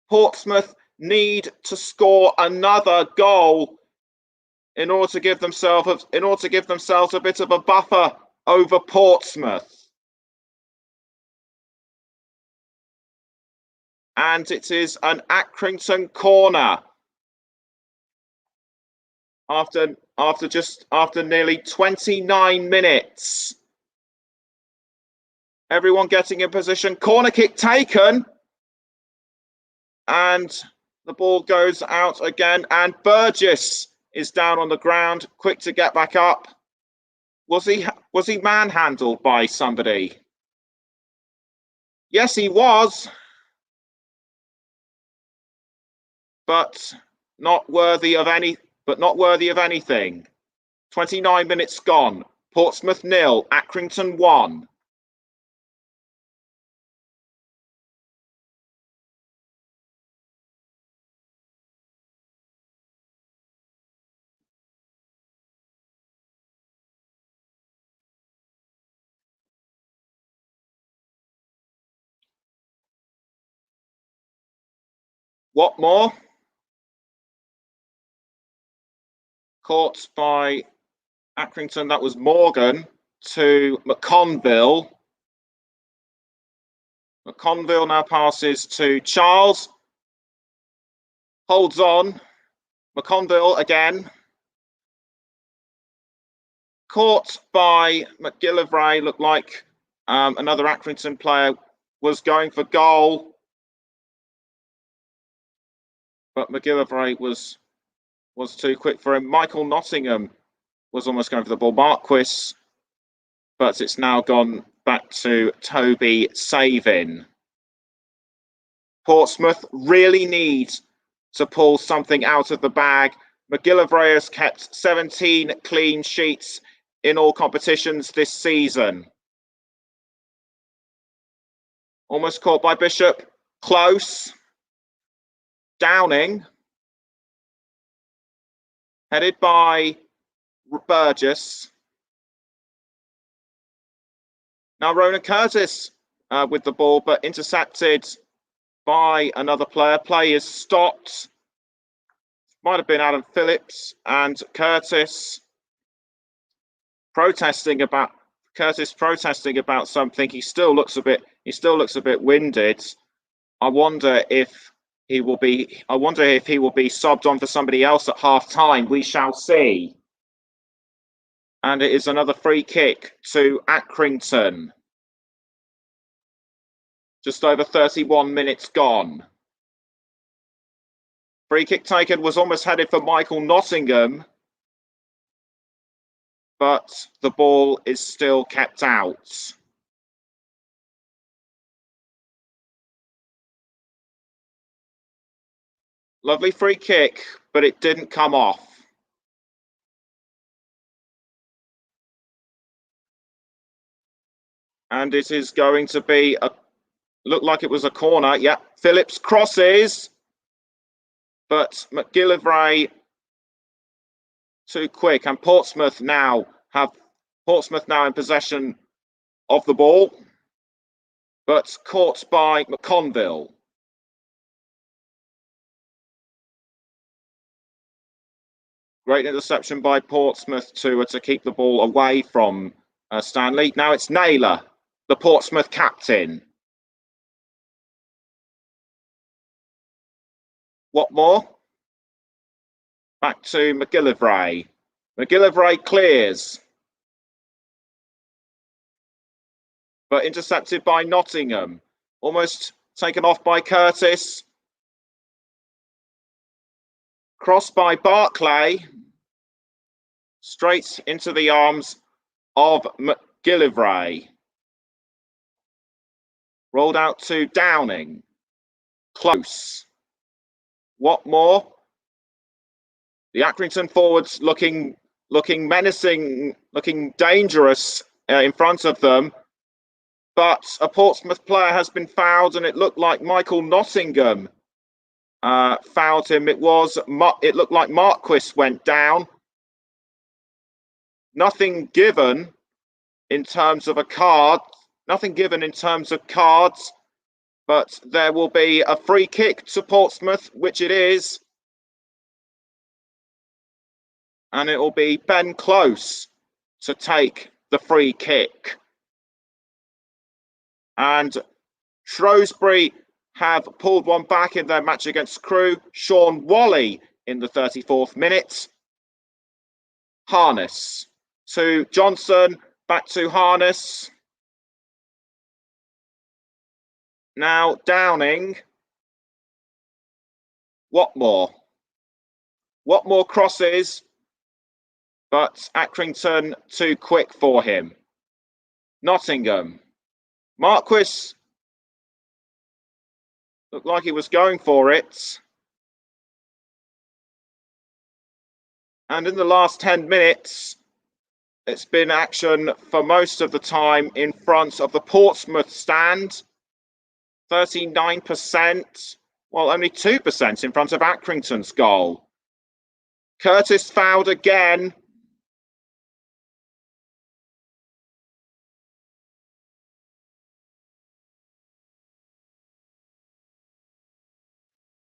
Portsmouth need to score another goal in order to give themselves a bit of a buffer over Portsmouth. And it is an Accrington corner after nearly 29 minutes. Everyone getting in position. Corner kick taken. And the ball goes out again. And Burgess is down on the ground, quick to get back up. Was he manhandled by somebody? Yes, he was. But not worthy of anything. 29 minutes gone. Portsmouth 0, Accrington 1. What more? Caught by Accrington, that was Morgan to McConville. McConville now passes to Charles. Holds on. McConville again. Caught by McGillivray. Looked like another Accrington player was going for goal. But McGillivray was too quick for him. Michael Nottingham was almost going for the ball. Marquis, but it's now gone back to Toby Savin. Portsmouth really need to pull something out of the bag. McGillivray has kept 17 clean sheets in all competitions this season. Almost caught by Bishop. Close. Downing. Headed by Burgess. Now Ronan Curtis with the ball, but intercepted by another player. Play is stopped. Might have been Adam Phillips, and Curtis protesting about something. He still looks a bit winded. I wonder if he will be subbed on for somebody else at half time. We shall see. And it is another free kick to Accrington. Just over 31 minutes gone. Free kick taken, was almost headed for Michael Nottingham, but the ball is still kept out. Lovely free kick, but it didn't come off. And it is going to be looked like it was a corner. Yeah, Phillips crosses, but McGillivray too quick, and Portsmouth now in possession of the ball, but caught by McConville. Great interception by Portsmouth to keep the ball away from Stanley. Now it's Naylor, the Portsmouth captain. What more? Back to McGillivray. McGillivray clears. But intercepted by Nottingham. Almost taken off by Curtis. Crossed by Barclay. Straight into the arms of McGillivray. Rolled out to Downing. Close. What more? The Accrington forwards looking menacing, looking dangerous in front of them. But a Portsmouth player has been fouled, and it looked like Michael Nottingham fouled him. It looked like Marquis went down. Nothing given in terms of a card. Nothing given in terms of cards. But there will be a free kick to Portsmouth, which it is. And it will be Ben Close to take the free kick. And Shrewsbury have pulled one back in their match against Crewe. Sean Whalley in the 34th minute. Harness to Johnson, back to Harness. Now Downing. Watmore crosses, but Accrington too quick for him. Nottingham. Marquis looked like he was going for it. And in the last 10 minutes, it's been action for most of the time in front of the Portsmouth stand. 39%, well, only 2% in front of Accrington's goal. Curtis fouled again.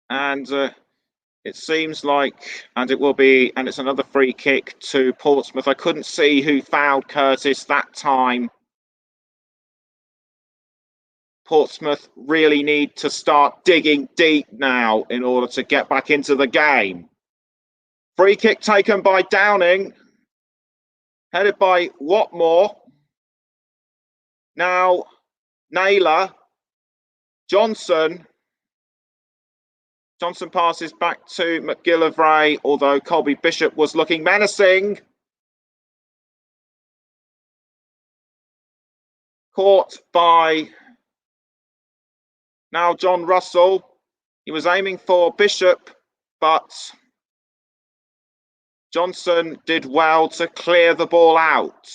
And it seems like, and it will be, and it's another free kick to Portsmouth. I couldn't see who fouled Curtis that time. Portsmouth really need to start digging deep now in order to get back into the game. Free kick taken by Downing, headed by Watmore. Now Naylor, Johnson passes back to McGillivray, although Colby Bishop was looking menacing. Caught by now John Russell. He was aiming for Bishop, but Johnson did well to clear the ball out.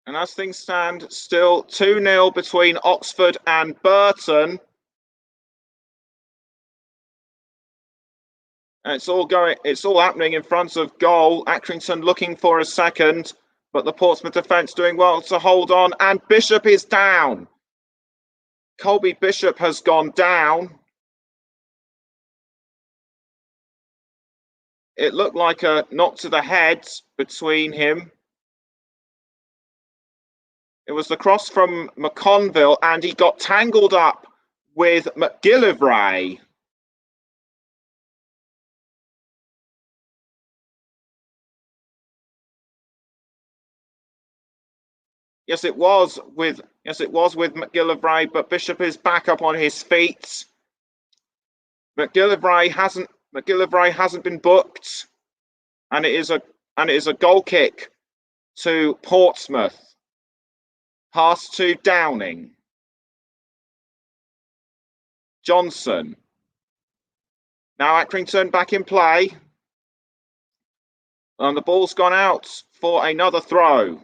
And as things stand, still 2-0 between Oxford and Burton. And it's all happening in front of goal. Accrington looking for a second, but the Portsmouth defence doing well to hold on. And Bishop is down. Colby Bishop has gone down. It looked like a knock to the head between him. It was the cross from McConville, and he got tangled up with McGillivray. Yes, it was with McGillivray, but Bishop is back up on his feet. McGillivray hasn't been booked, and it is a goal kick to Portsmouth. Pass to Downing. Johnson. Now Accrington back in play. And the ball's gone out for another throw.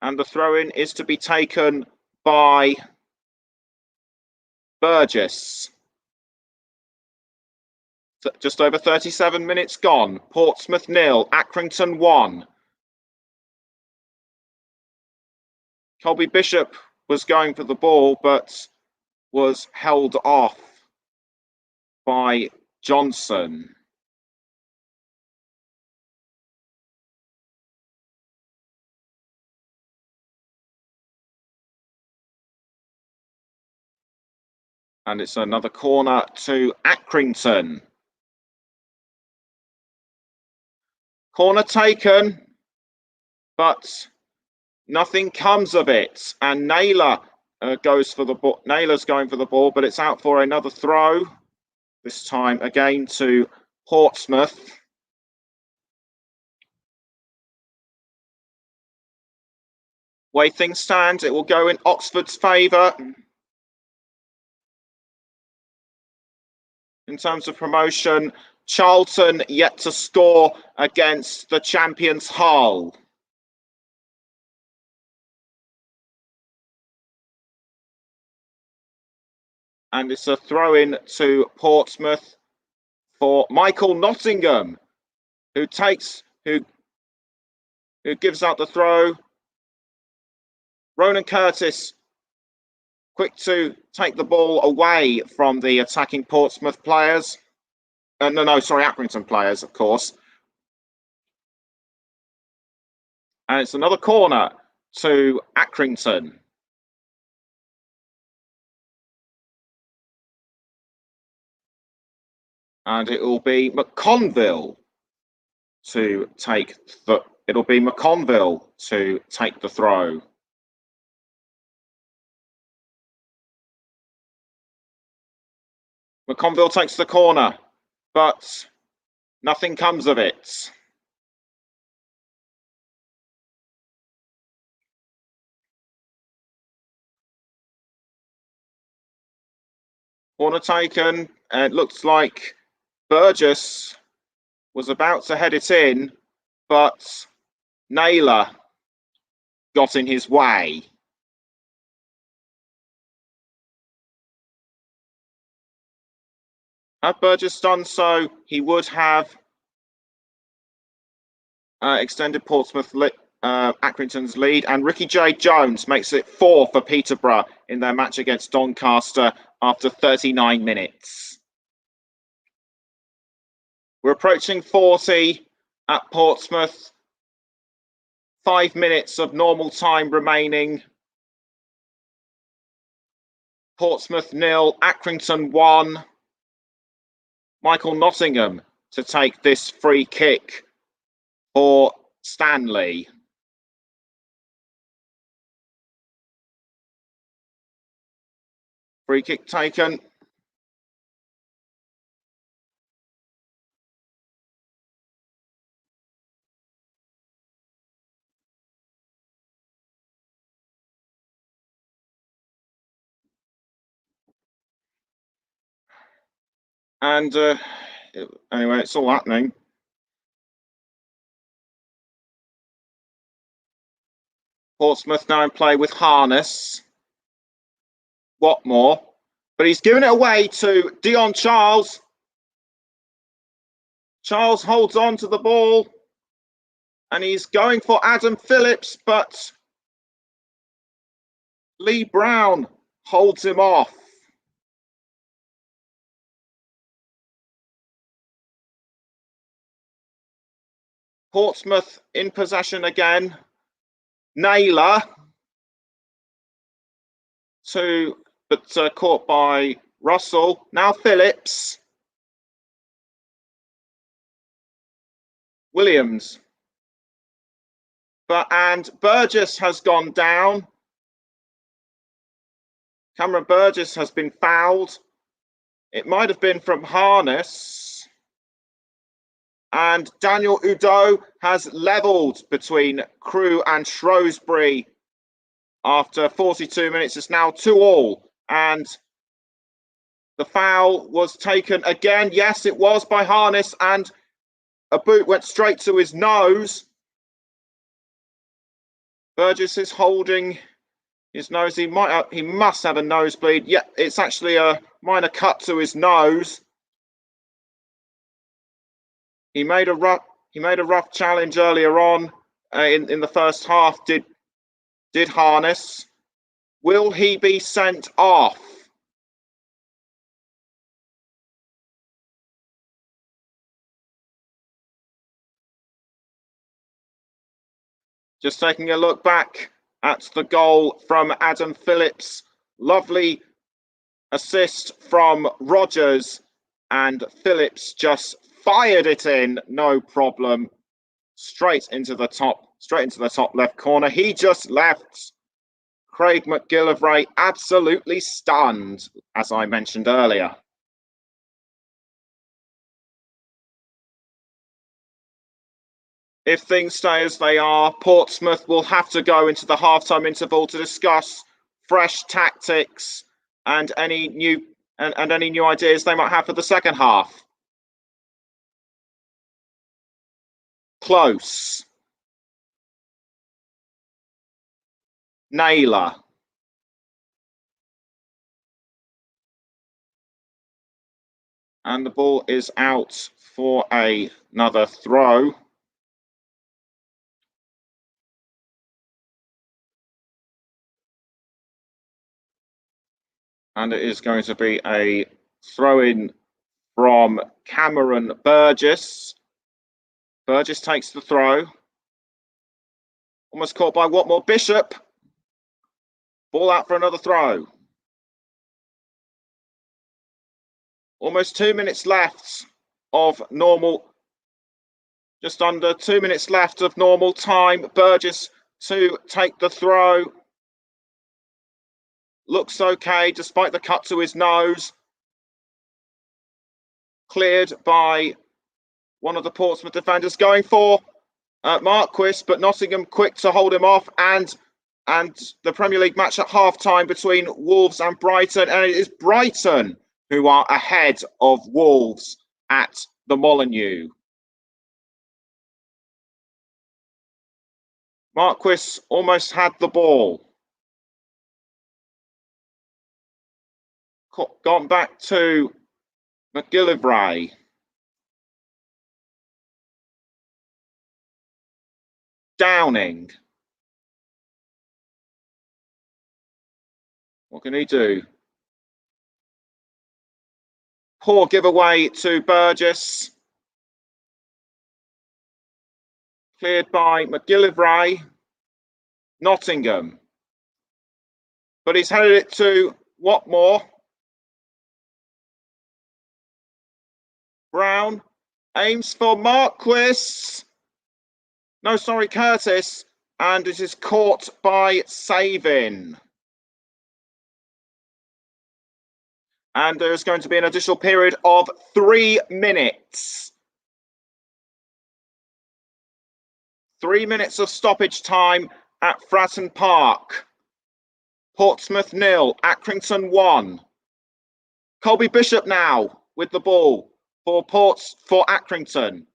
And the throw-in is to be taken by Burgess. Just over 37 minutes gone. Portsmouth 0, Accrington 1. Colby Bishop was going for the ball, but was held off by Johnson. And it's another corner to Accrington. Corner taken, but nothing comes of it. And Naylor goes for the ball. Naylor's going for the ball, but it's out for another throw. This time again to Portsmouth. Way things stand, it will go in Oxford's favour. In terms of promotion, Charlton yet to score against the champions Hull. And it's a throw in to Portsmouth for Michael Nottingham, who gives out the throw. Ronan Curtis, quick to take the ball away from the attacking Portsmouth players. Accrington players, of course. And it's another corner to Accrington. And it will be McConville to take the throw. McConville takes the corner, but nothing comes of it. Corner taken, and it looks like Burgess was about to head it in, but Naylor got in his way. Had Burgess done so, he would have extended Portsmouth Accrington's lead, and Ricky J. Jones makes it 4 for Peterborough in their match against Doncaster after 39 minutes. We're approaching 40 at Portsmouth. 5 minutes of normal time remaining. Portsmouth 0, Accrington 1. Michael Nottingham to take this free kick for Stanley. Free kick taken. And anyway, it's all happening. Portsmouth now in play with Harness. Watmore. But he's given it away to Dion Charles. Charles holds on to the ball. And he's going for Adam Phillips, but Lee Brown holds him off. Portsmouth in possession again. Naylor but caught by Russell. Now Phillips. Williams. And Burgess has gone down. Cameron Burgess has been fouled. It might have been from Harness. And Daniel Udo has levelled between Crewe and Shrewsbury after 42 minutes. It's now 2-2. And the foul was taken again. Yes, it was by Harness, and a boot went straight to his nose. Burgess is holding his nose. He must have a nosebleed. Yeah, it's actually a minor cut to his nose. He made a rough challenge earlier on in the first half. Did did harness. Will he be sent off? Just taking a look back at the goal from Adam Phillips. Lovely assist from Rogers, and Phillips just fired it in, no problem. Straight into the top left corner. He just left Craig McGillivray absolutely stunned, as I mentioned earlier. If things stay as they are, Portsmouth will have to go into the halftime interval to discuss fresh tactics and any new ideas they might have for the second half. Close. Naylor. And the ball is out for another throw. And it is going to be a throw-in from Cameron Burgess. Burgess takes the throw. Almost caught by Watmore. Bishop. Ball out for another throw. Almost 2 minutes left of normal. Just under 2 minutes left of normal time. Burgess to take the throw. Looks okay despite the cut to his nose. Cleared by one of the Portsmouth defenders, going for Marquis, but Nottingham quick to hold him off. And the Premier League match at half-time between Wolves and Brighton. And it is Brighton who are ahead of Wolves at the Molineux. Marquis almost had the ball. Gone back to McGillivray. Downing. What can he do? Poor giveaway to Burgess. Cleared by McGillivray. Nottingham. But he's headed it to Watmore. Brown aims for Marquis. No, sorry, Curtis. And it is caught by Savin. And there's going to be an additional period of 3 minutes. 3 minutes of stoppage time at Fratton Park. Portsmouth 0, Accrington 1. Colby Bishop now with the ball for Accrington.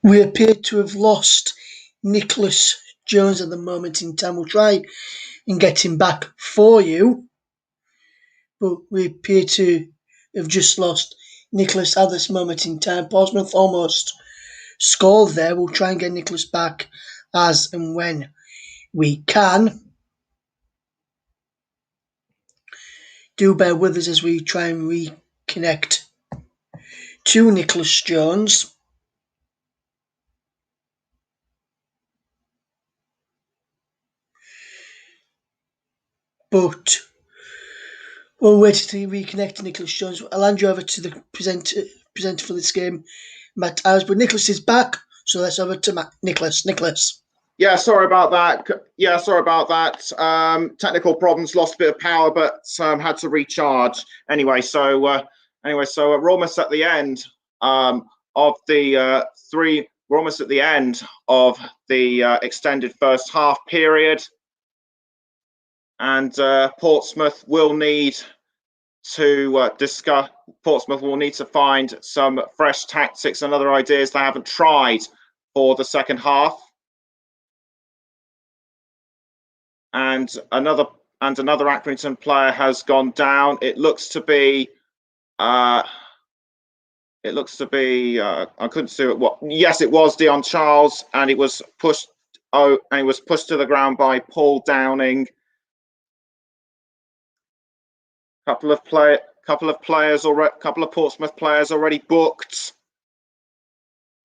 We appear to have lost Nicholas Jones at the moment in time. We'll try and get him back for you, but we appear to have just lost Nicholas at this moment in time. Portsmouth almost scored there. We'll try and get Nicholas back as and when we can. Do bear with us as we try and reconnect to Nicholas Jones. But We'll wait to reconnect to Nicholas Jones. I'll hand you over to the presenter for this game, Matt Owers. But Nicholas is back, so let's over to Nicholas. Nicholas. Yeah, sorry about that. Technical problems, lost a bit of power, but had to recharge. Anyway, so we're almost at the end of the three. We're almost at the end of the extended first half period, and Portsmouth will need to Portsmouth will need to find some fresh tactics and other ideas they haven't tried for the second half. And another Accrington player has gone down. It looks to be I couldn't see it. What? Yes, it was Dion Charles, and it was pushed. And he was pushed to the ground by Paul Downing. Couple of Portsmouth players already booked,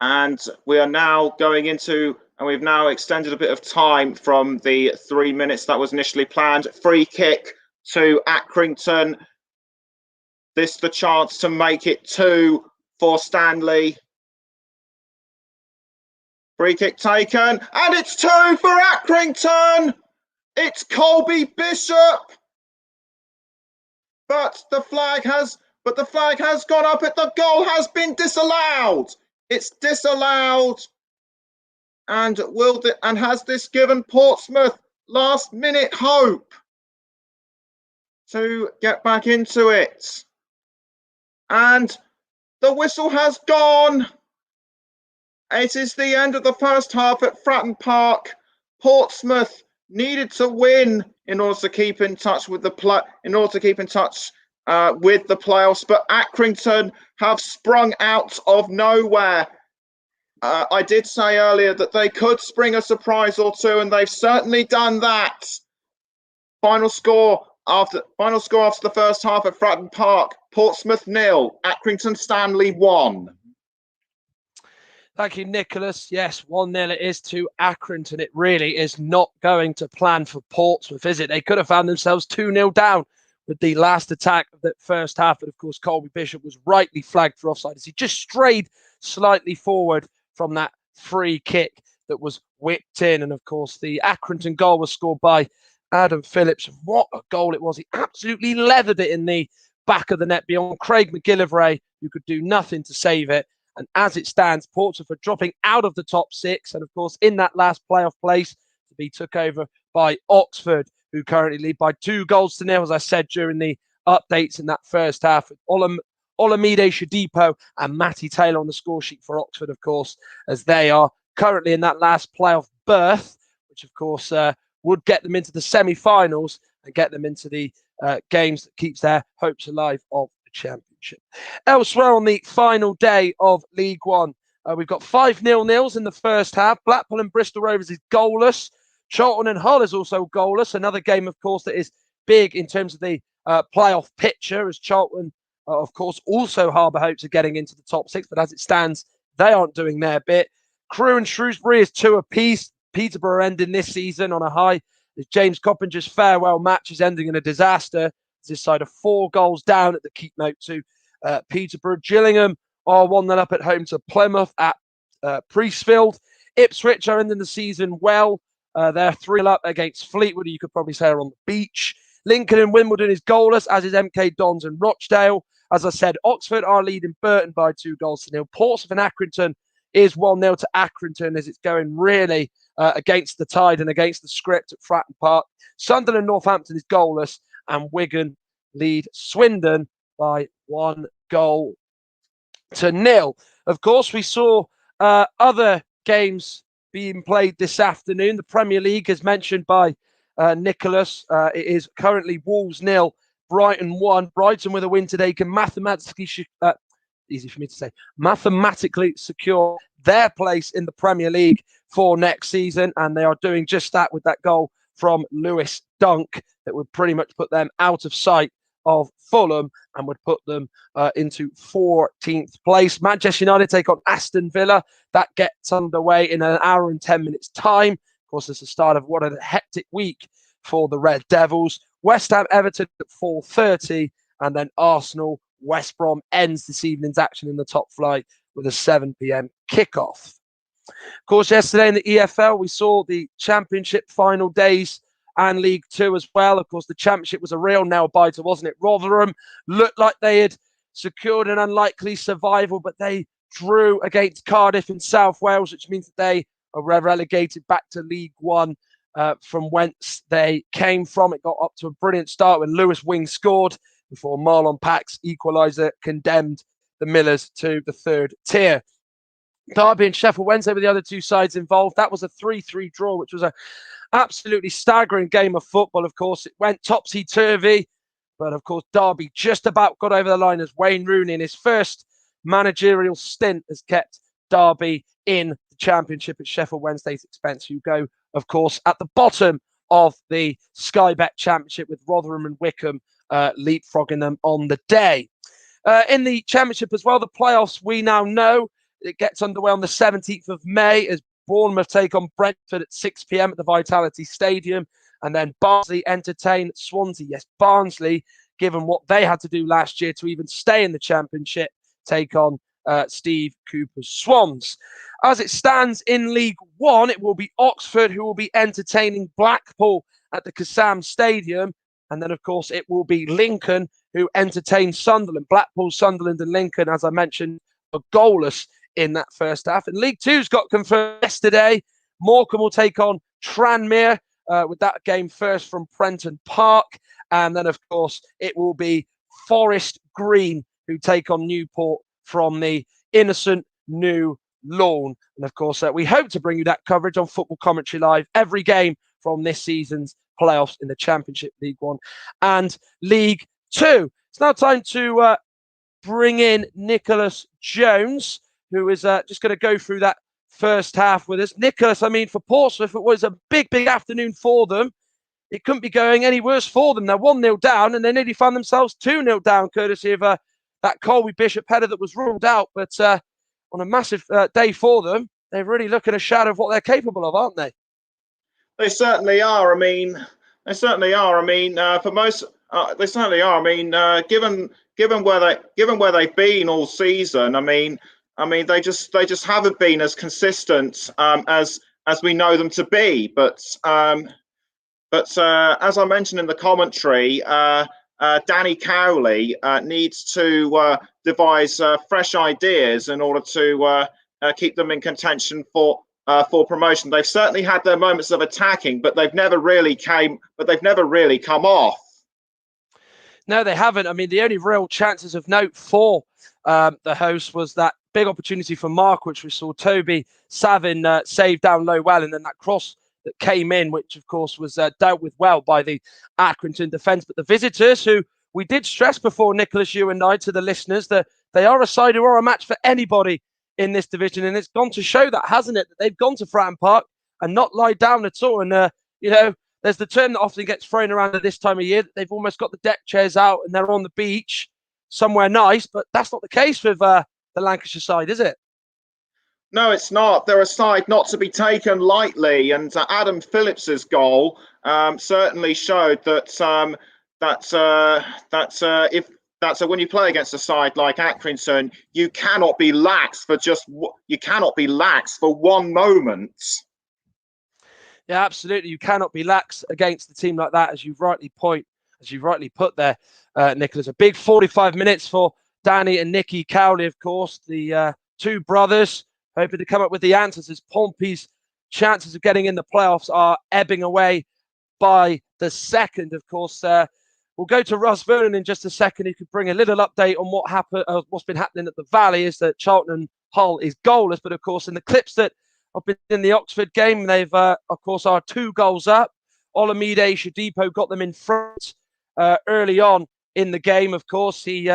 and we are now going into. And we've now extended a bit of time from the 3 minutes that was initially planned. Free kick to Accrington. This the chance to make it 2 for Stanley. Free kick taken, and it's 2 for Accrington. It's Colby Bishop. But the flag has gone up. The goal has been disallowed. It's disallowed. And has this given Portsmouth last-minute hope to get back into it? And the whistle has gone. It is the end of the first half at Fratton Park. Portsmouth needed to win in order to keep in touch with the playoffs, but Accrington have sprung out of nowhere. I did say earlier that they could spring a surprise or two, and they've certainly done that. Final score after the first half at Fratton Park: Portsmouth 0, Accrington Stanley 1. Thank you, Nicholas. Yes, 1-0 it is to Accrington. It really is not going to plan for Portsmouth, is it? They could have found themselves 2-0 down with the last attack of the first half, but of course Colby Bishop was rightly flagged for offside as he just strayed slightly forward from that free kick that was whipped in. And of course the Accrington goal was scored by Adam Phillips. What a goal it was. He absolutely leathered it in the back of the net beyond Craig McGillivray, who could do nothing to save it. And as it stands, Portsmouth are dropping out of the top 6. And of course, in that last playoff place, to be took over by Oxford, who currently lead by 2-0, as I said during the updates in that first half. Olamide Shadipo and Matty Taylor on the score sheet for Oxford, of course, as they are currently in that last playoff berth, which, of course, would get them into the semi-finals and get them into the games that keeps their hopes alive of the Championship. Elsewhere on the final day of League One, we've got 5 0-0s in the first half. Blackpool and Bristol Rovers is goalless. Charlton and Hull is also goalless. Another game, of course, that is big in terms of the playoff picture, as Charlton of course, also harbour hopes of getting into the top 6, but as it stands, they aren't doing their bit. Crewe and Shrewsbury is 2 apiece. Peterborough ending this season on a high. James Coppinger's farewell match is ending in a disaster. This side of 4 goals down at the keep note to Peterborough. Gillingham are 1-0 up at home to Plymouth at Priestfield. Ipswich are ending the season well. They're 3-0 up against Fleetwood, who you could probably say are on the beach. Lincoln and Wimbledon is goalless, as is MK Dons and Rochdale. As I said, Oxford are leading Burton by 2-0. Portsmouth and Accrington is 1-0 to Accrington, as it's going really against the tide and against the script at Fratton Park. Sunderland and Northampton is goalless, and Wigan lead Swindon by 1-0. Of course, we saw other games being played this afternoon. The Premier League, as mentioned by Nicholas, it is currently Wolves 0, Brighton 1. Brighton with a win today can mathematically secure their place in the Premier League for next season, and they are doing just that with that goal from Lewis Dunk that would pretty much put them out of sight of Fulham and would put them into 14th place. Manchester United take on Aston Villa. That gets underway in an hour and 10 minutes time. Of course, it's the start of what a hectic week for the Red Devils. West Ham Everton at 4:30, and then Arsenal West Brom ends this evening's action in the top flight with a 7 p.m. kickoff. Of course, yesterday in the EFL, we saw the Championship final days and League Two as well. Of course, the Championship was a real nail-biter, wasn't it? Rotherham looked like they had secured an unlikely survival, but they drew against Cardiff in South Wales, which means that they are relegated back to League One from whence they came from. It got up to a brilliant start when Lewis Wing scored before Marlon Pack's equaliser condemned the Millers to the third tier. Derby and Sheffield Wednesday were the other two sides involved. That was a 3-3 draw, which was an absolutely staggering game of football. Of course, it went topsy-turvy, but of course, Derby just about got over the line as Wayne Rooney, in his first managerial stint, has kept Derby in the Championship at Sheffield Wednesday's expense, who go, of course, at the bottom of the Sky Bet Championship, with Rotherham and Wickham leapfrogging them on the day. In the Championship as well, the playoffs, we now know it gets underway on the 17th of May as Bournemouth take on Brentford at 6 p.m. at the Vitality Stadium, and then Barnsley entertain Swansea. Yes, Barnsley, given what they had to do last year to even stay in the Championship, take on Steve Cooper's Swans. As it stands in League One, it will be Oxford who will be entertaining Blackpool at the Kassam Stadium. And then, of course, it will be Lincoln who entertain Sunderland. Blackpool, Sunderland and Lincoln, as I mentioned, are goalless in that first half. And League Two's got confirmed yesterday. Morecambe will take on Tranmere with that game first from Prenton Park. And then, of course, it will be Forest Green who take on Newport from the innocent new lawn. And, of course, we hope to bring you that coverage on Football Commentary Live, every game from this season's playoffs in the Championship, League One and League Two. It's now time to bring in Nicholas Jones, who is just going to go through that first half with us. Nicholas, I mean, for Portsmouth, it was a big, big afternoon for them. It couldn't be going any worse for them. They're 1-0 down, and they nearly found themselves 2-0 down, courtesy of that Colby Bishop header that was ruled out. But on a massive day for them, they're really looking a shadow of what they're capable of, aren't they? They certainly are. I mean, they certainly are. I mean, for most, they certainly are. I mean, given where they've been all season, I mean, they just haven't been as consistent as we know them to be. But as I mentioned in the commentary, Danny Cowley needs to devise fresh ideas in order to keep them in contention for promotion. They've certainly had their moments of attacking, but they've never really come off. No, they haven't. I mean, the only real chances of note for the host was that big opportunity for Mark, which we saw Toby Savin save down low well, and then that cross that came in, which of course was dealt with well by the Accrington defence. But the visitors, who we did stress before, Nicholas, you and I, to the listeners, that they are a side who are a match for anybody in this division, and it's gone to show that, hasn't it, that they've gone to Fratton Park and not lied down at all. And you know, there's the term that often gets thrown around at this time of year, that they've almost got the deck chairs out and they're on the beach somewhere nice, but that's not the case with the Lancashire side, is it? No, it's not. They're a side not to be taken lightly, and Adam Phillips's goal certainly showed that when you play against a side like Accrington, you cannot be lax for one moment. Yeah, absolutely. You cannot be lax against a team like that, as you've rightly put there, Nicholas. A big 45 minutes for Danny and Nicky Cowley, of course, the two brothers, hoping to come up with the answers as Pompey's chances of getting in the playoffs are ebbing away by the second. Of course, we'll go to Russ Vernon in just a second. He could bring a little update on what's been happening at the Valley, is that Charlton and Hull is goalless. But of course, in the clips that have been in the Oxford game, they've, of course, are 2 goals up. Olamide Shadipo got them in front early on in the game. Of course, he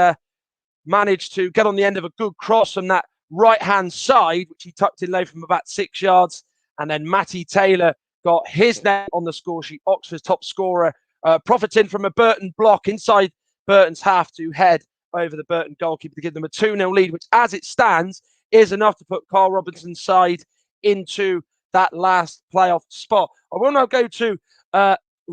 managed to get on the end of a good cross from that right-hand side, which he tucked in low from about 6 yards. And then Matty Taylor got his name on the score sheet, Oxford's top scorer, profiting from a Burton block inside Burton's half to head over the Burton goalkeeper to give them a 2-0 lead, which, as it stands, is enough to put Carl Robinson's side into that last playoff spot. I will now go to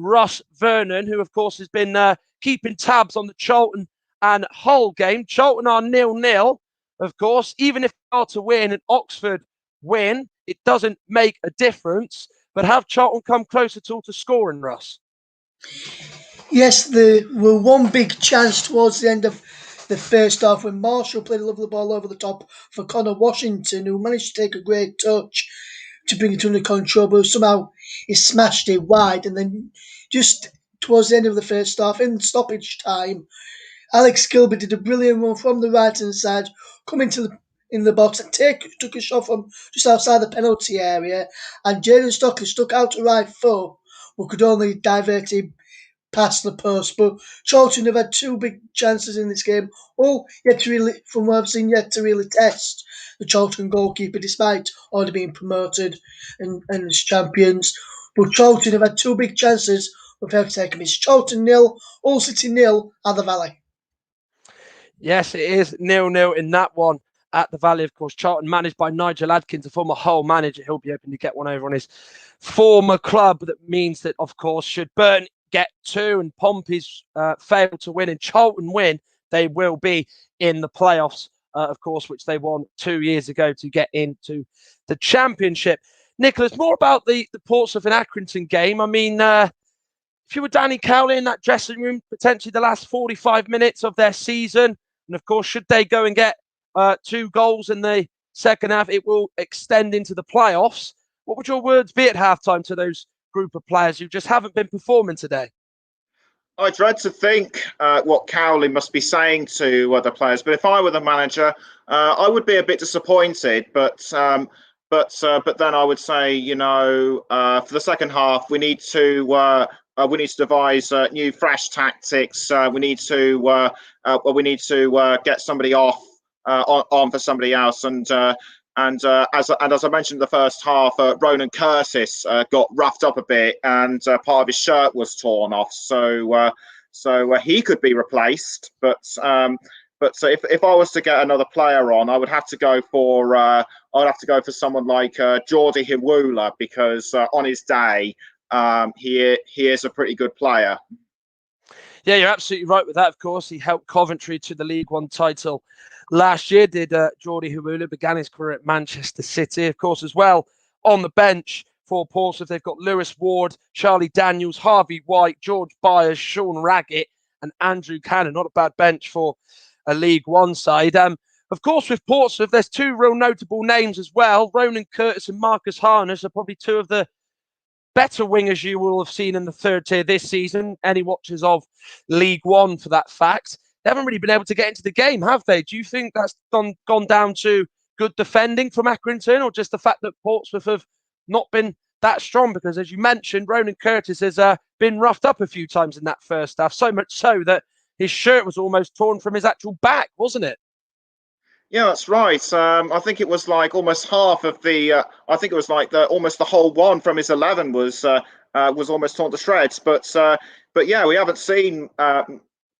Russ Vernon, who, of course, has been keeping tabs on the Charlton and Hull game. Charlton are 0-0, of course. Even if they are to win and Oxford win, it doesn't make a difference. But have Charlton come close at all to scoring, Russ? Yes, there were one big chance towards the end of the first half when Marshall played a lovely ball over the top for Connor Washington, who managed to take a great touch to bring it under control, but somehow he smashed it wide. And then just towards the end of the first half, in stoppage time, Alex Gilbert did a brilliant run from the right-hand side, come in the box and took a shot from just outside the penalty area, and Jaden Stockley stuck out to right foot, but could only divert him past the post. But Charlton have had two big chances in this game, all yet to really, from what I've seen, yet to really test the Charlton goalkeeper, despite already being promoted and as champions. But Charlton have had two big chances, but failed to take them. It's Charlton 0, Hull City 0 at the Valley. Yes, it is 0-0 in that one at the Valley, of course. Charlton managed by Nigel Adkins, a former Hull manager. He'll be hoping to get one over on his former club. That means that, of course, should Burn get two and Pompey's fail to win and Charlton win, they will be in the playoffs, of course, which they won 2 years ago to get into the Championship. Nicholas, more about the Portsmouth and Accrington game. I mean, if you were Danny Cowley in that dressing room, potentially the last 45 minutes of their season, and of course, should they go and get 2 goals in the second half, it will extend into the playoffs. What would your words be at halftime to those group of players who just haven't been performing today? I dread to think what Cowley must be saying to other players. But if I were the manager, I would be a bit disappointed. But then I would say, for the second half, we need to devise new, fresh tactics. We need to get somebody off on for somebody else. And as I mentioned in the first half, Ronan Curtis got roughed up a bit, and part of his shirt was torn off. So he could be replaced. But if I was to get another player on, I would have to go for someone like Jordi Hiwula, because on his day, he is a pretty good player. Yeah, you're absolutely right with that. Of course, he helped Coventry to the League One title last year. Did Jordi Hiwula, began his career at Manchester City, of course, as well. On the bench for Portsmouth, they've got Lewis Ward, Charlie Daniels, Harvey White, George Byers, Sean Raggett, and Andrew Cannon. Not a bad bench for a League One side. Of course, with Portsmouth, there's 2 real notable names as well. Ronan Curtis and Marcus Harness are probably 2 of the better wingers you will have seen in the third tier this season. Any watchers of League One, for that fact. They haven't really been able to get into the game, have they? Do you think that's gone down to good defending from Accrington, or just the fact that Portsmouth have not been that strong? Because, as you mentioned, Ronan Curtis has been roughed up a few times in that first half, so much so that his shirt was almost torn from his actual back, wasn't it? Yeah, that's right. I think it was like almost half of the. I think it was like almost the whole one from his 11 was almost torn to shreds. But yeah, we haven't seen.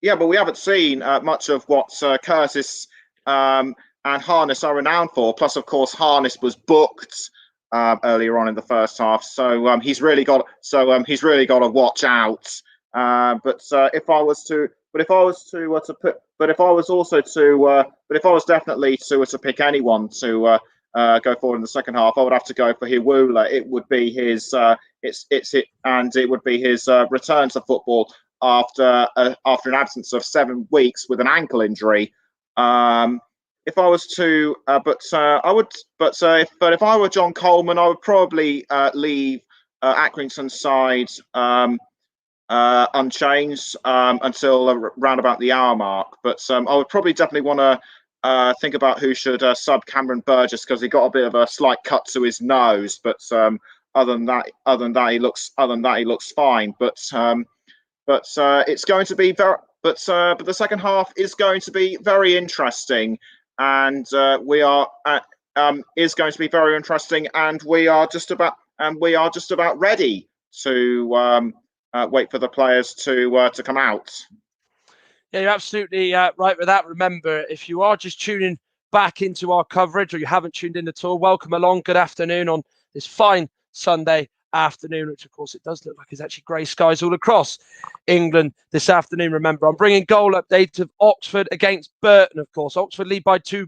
We haven't seen much of what Curtis and Harness are renowned for. Plus, of course, Harness was booked earlier on in the first half, so he's really got to watch out. But if I was definitely to pick anyone to go forward in the second half, I would have to go for Hiwula. It would be his it would be his return to football after an absence of 7 weeks with an ankle injury. If I was to, if I were John Coleman, I would probably leave Accrington's side unchanged until around about the hour mark. But I would probably definitely want to think about who should sub Cameron Burgess, because he got a bit of a slight cut to his nose. But other than that, he looks fine. But it's going to be very. But the second half is going to be very interesting, and is going to be very interesting, and we are just about ready to wait for the players to come out. Yeah, you're absolutely right with that. Remember, if you are just tuning back into our coverage, or you haven't tuned in at all, welcome along. Good afternoon on this fine Sunday afternoon, which of course it does look like is actually grey skies all across England this afternoon. Remember, I'm bringing goal updates of Oxford against Burton, of course. Oxford lead by 2-0.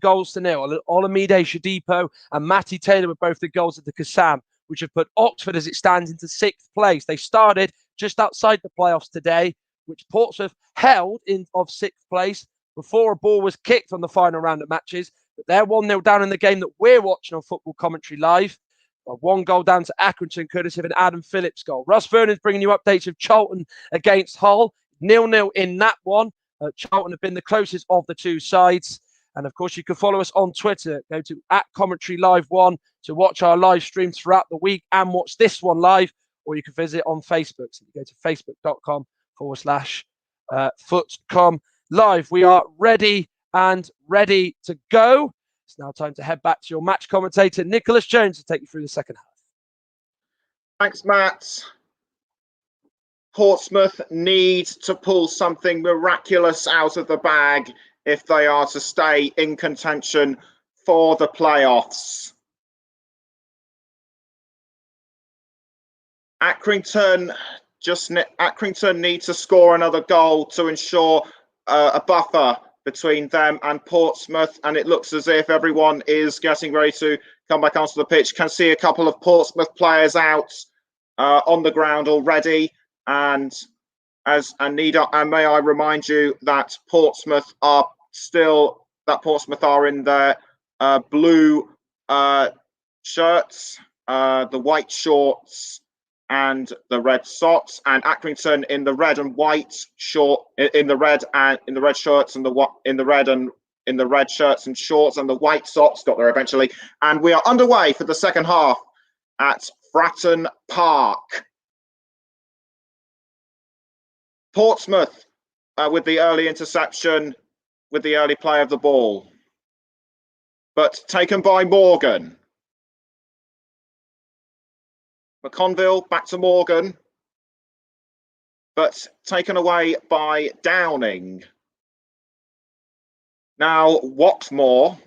Olamide Shadipo and Matty Taylor were both the goals of the Kassam, which have put Oxford as it stands into 6th place. They started just outside the playoffs today, which Portsmouth held in of 6th place before a ball was kicked on the final round of matches. But they're 1-0 down in the game that we're watching on Football Commentary Live. 1 goal down to Accrington, courtesy of an Adam Phillips goal. Russ Vernon's bringing you updates of Charlton against Hull. 0-0 in that one. Charlton have been the closest of the two sides. And of course, you can follow us on Twitter. Go to @CommentaryLive1 to watch our live streams throughout the week and watch this one live. Or you can visit on Facebook. So you go to facebook.com/FootCom Live. We are ready to go. It's now time to head back to your match commentator, Nicholas Jones, to take you through the second half. Thanks, Matt. Portsmouth need to pull something miraculous out of the bag if they are to stay in contention for the playoffs. Accrington need to score another goal to ensure a buffer between them and Portsmouth, and it looks as if everyone is getting ready to come back onto the pitch. Can see a couple of Portsmouth players out on the ground already, and may I remind you that Portsmouth are in their blue shirts, the white shorts, and the red socks, and Accrington in the red and white in the red shirts and in the red shirts and shorts and the white socks. Got there eventually, and we are underway for the second half at Fratton Park. Portsmouth with the early interception, with the early play of the ball, but taken by Morgan. McConville back to Morgan, but taken away by Downing. Now Watmore.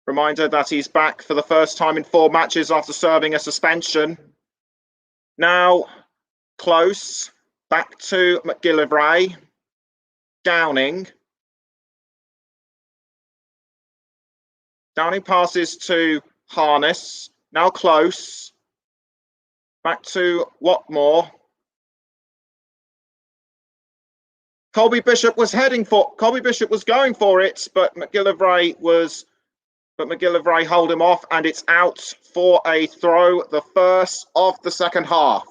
Reminder that he's back for the first time in 4 matches after serving a suspension. Now Close, back to McGillivray. Downing. Downing passes to Harness. Now Close. Back to Watmore. Colby Bishop was going for it, but McGillivray held him off, and it's out for a throw, the first of the second half.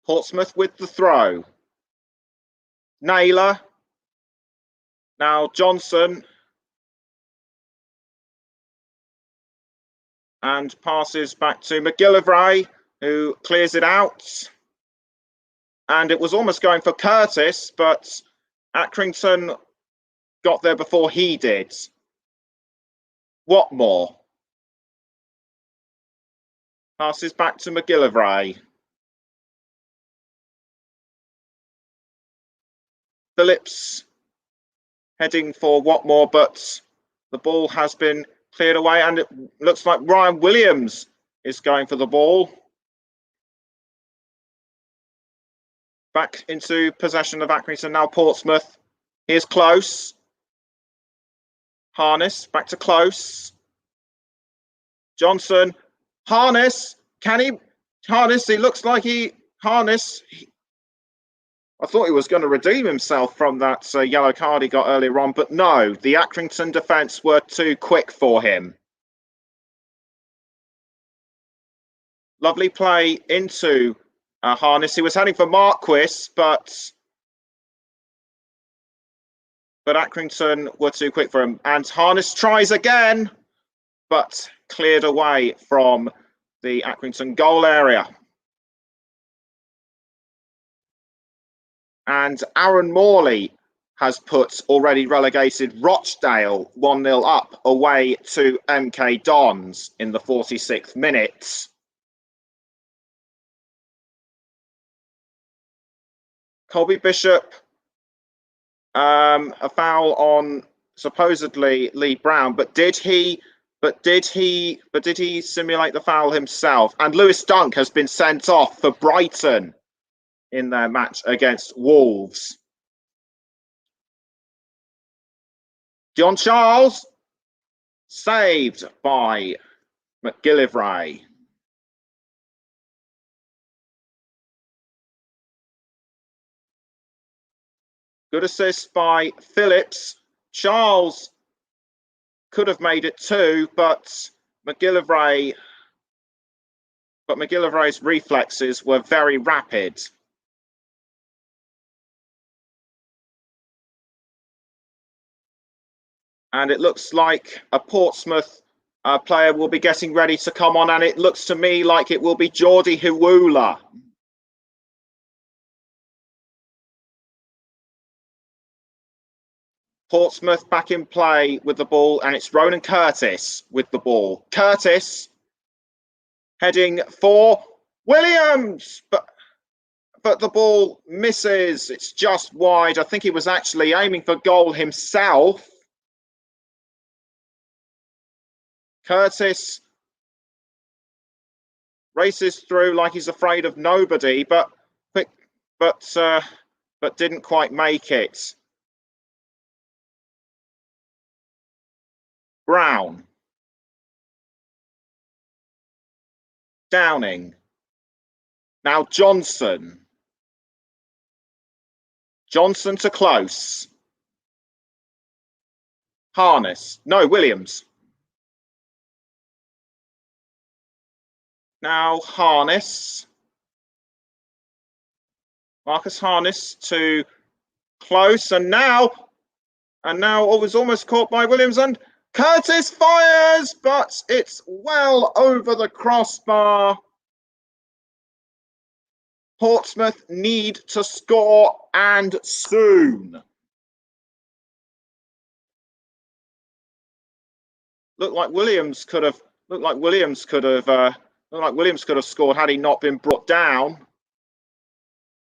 Portsmouth with the throw. Naylor. Now Johnson. And passes back to McGillivray, who clears it out. And it was almost going for Curtis, but Accrington got there before he did. Watmore. Passes back to McGillivray. Phillips heading for Watmore, but the ball has been cleared away, and it looks like Ryan Williams is going for the ball. Back into possession of Accrington, now Portsmouth. Here's Close. Harness, back to Close. Johnson. Harness. Harness, he looks like Harness. I thought he was going to redeem himself from that yellow card he got earlier on, but no, the Accrington defence were too quick for him. Lovely play into Harness. He was heading for Marquis, but Accrington were too quick for him. And Harness tries again, but cleared away from the Accrington goal area. And Aaron Morley has put already relegated Rochdale 1-0 up away to MK Dons in the 46th minute. Colby Bishop, a foul on supposedly Lee Brown, but did he simulate the foul himself? And Lewis Dunk has been sent off for Brighton in their match against Wolves. John Charles saved by McGillivray. Good assist by Phillips. Charles could have made it too, but McGillivray's reflexes were very rapid. And it looks like a Portsmouth player will be getting ready to come on, and it looks to me like it will be Geordie Hiwula. Portsmouth back in play with the ball, and it's Ronan Curtis with the ball. Curtis heading for Williams, but the ball misses. It's just wide. I think he was actually aiming for goal himself. Curtis races through like he's afraid of nobody, but didn't quite make it. Brown. Downing. Now Johnson. Johnson to Close. Harness. No, Williams. Now Harness. Marcus Harness to Close, and now it was almost caught by Williams, and Curtis fires, but it's well over the crossbar. Portsmouth need to score, and soon. Looked like Williams could have scored had he not been brought down.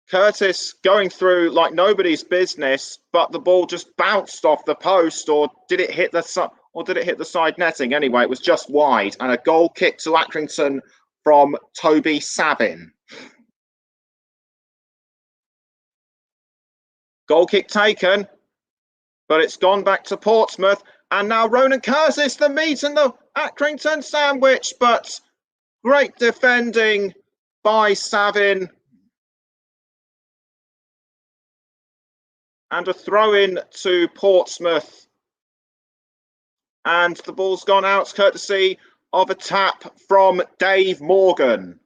Curtis going through like nobody's business, but the ball just bounced off the post, or did it hit the side netting? Anyway, it was just wide, and a goal kick to Accrington from Toby Savin. Goal kick taken, but it's gone back to Portsmouth, and now Ronan Curtis, the meat and the Accrington sandwich, but great defending by Savin. And a throw-in to Portsmouth. And the ball's gone out courtesy of a tap from Dave Morgan.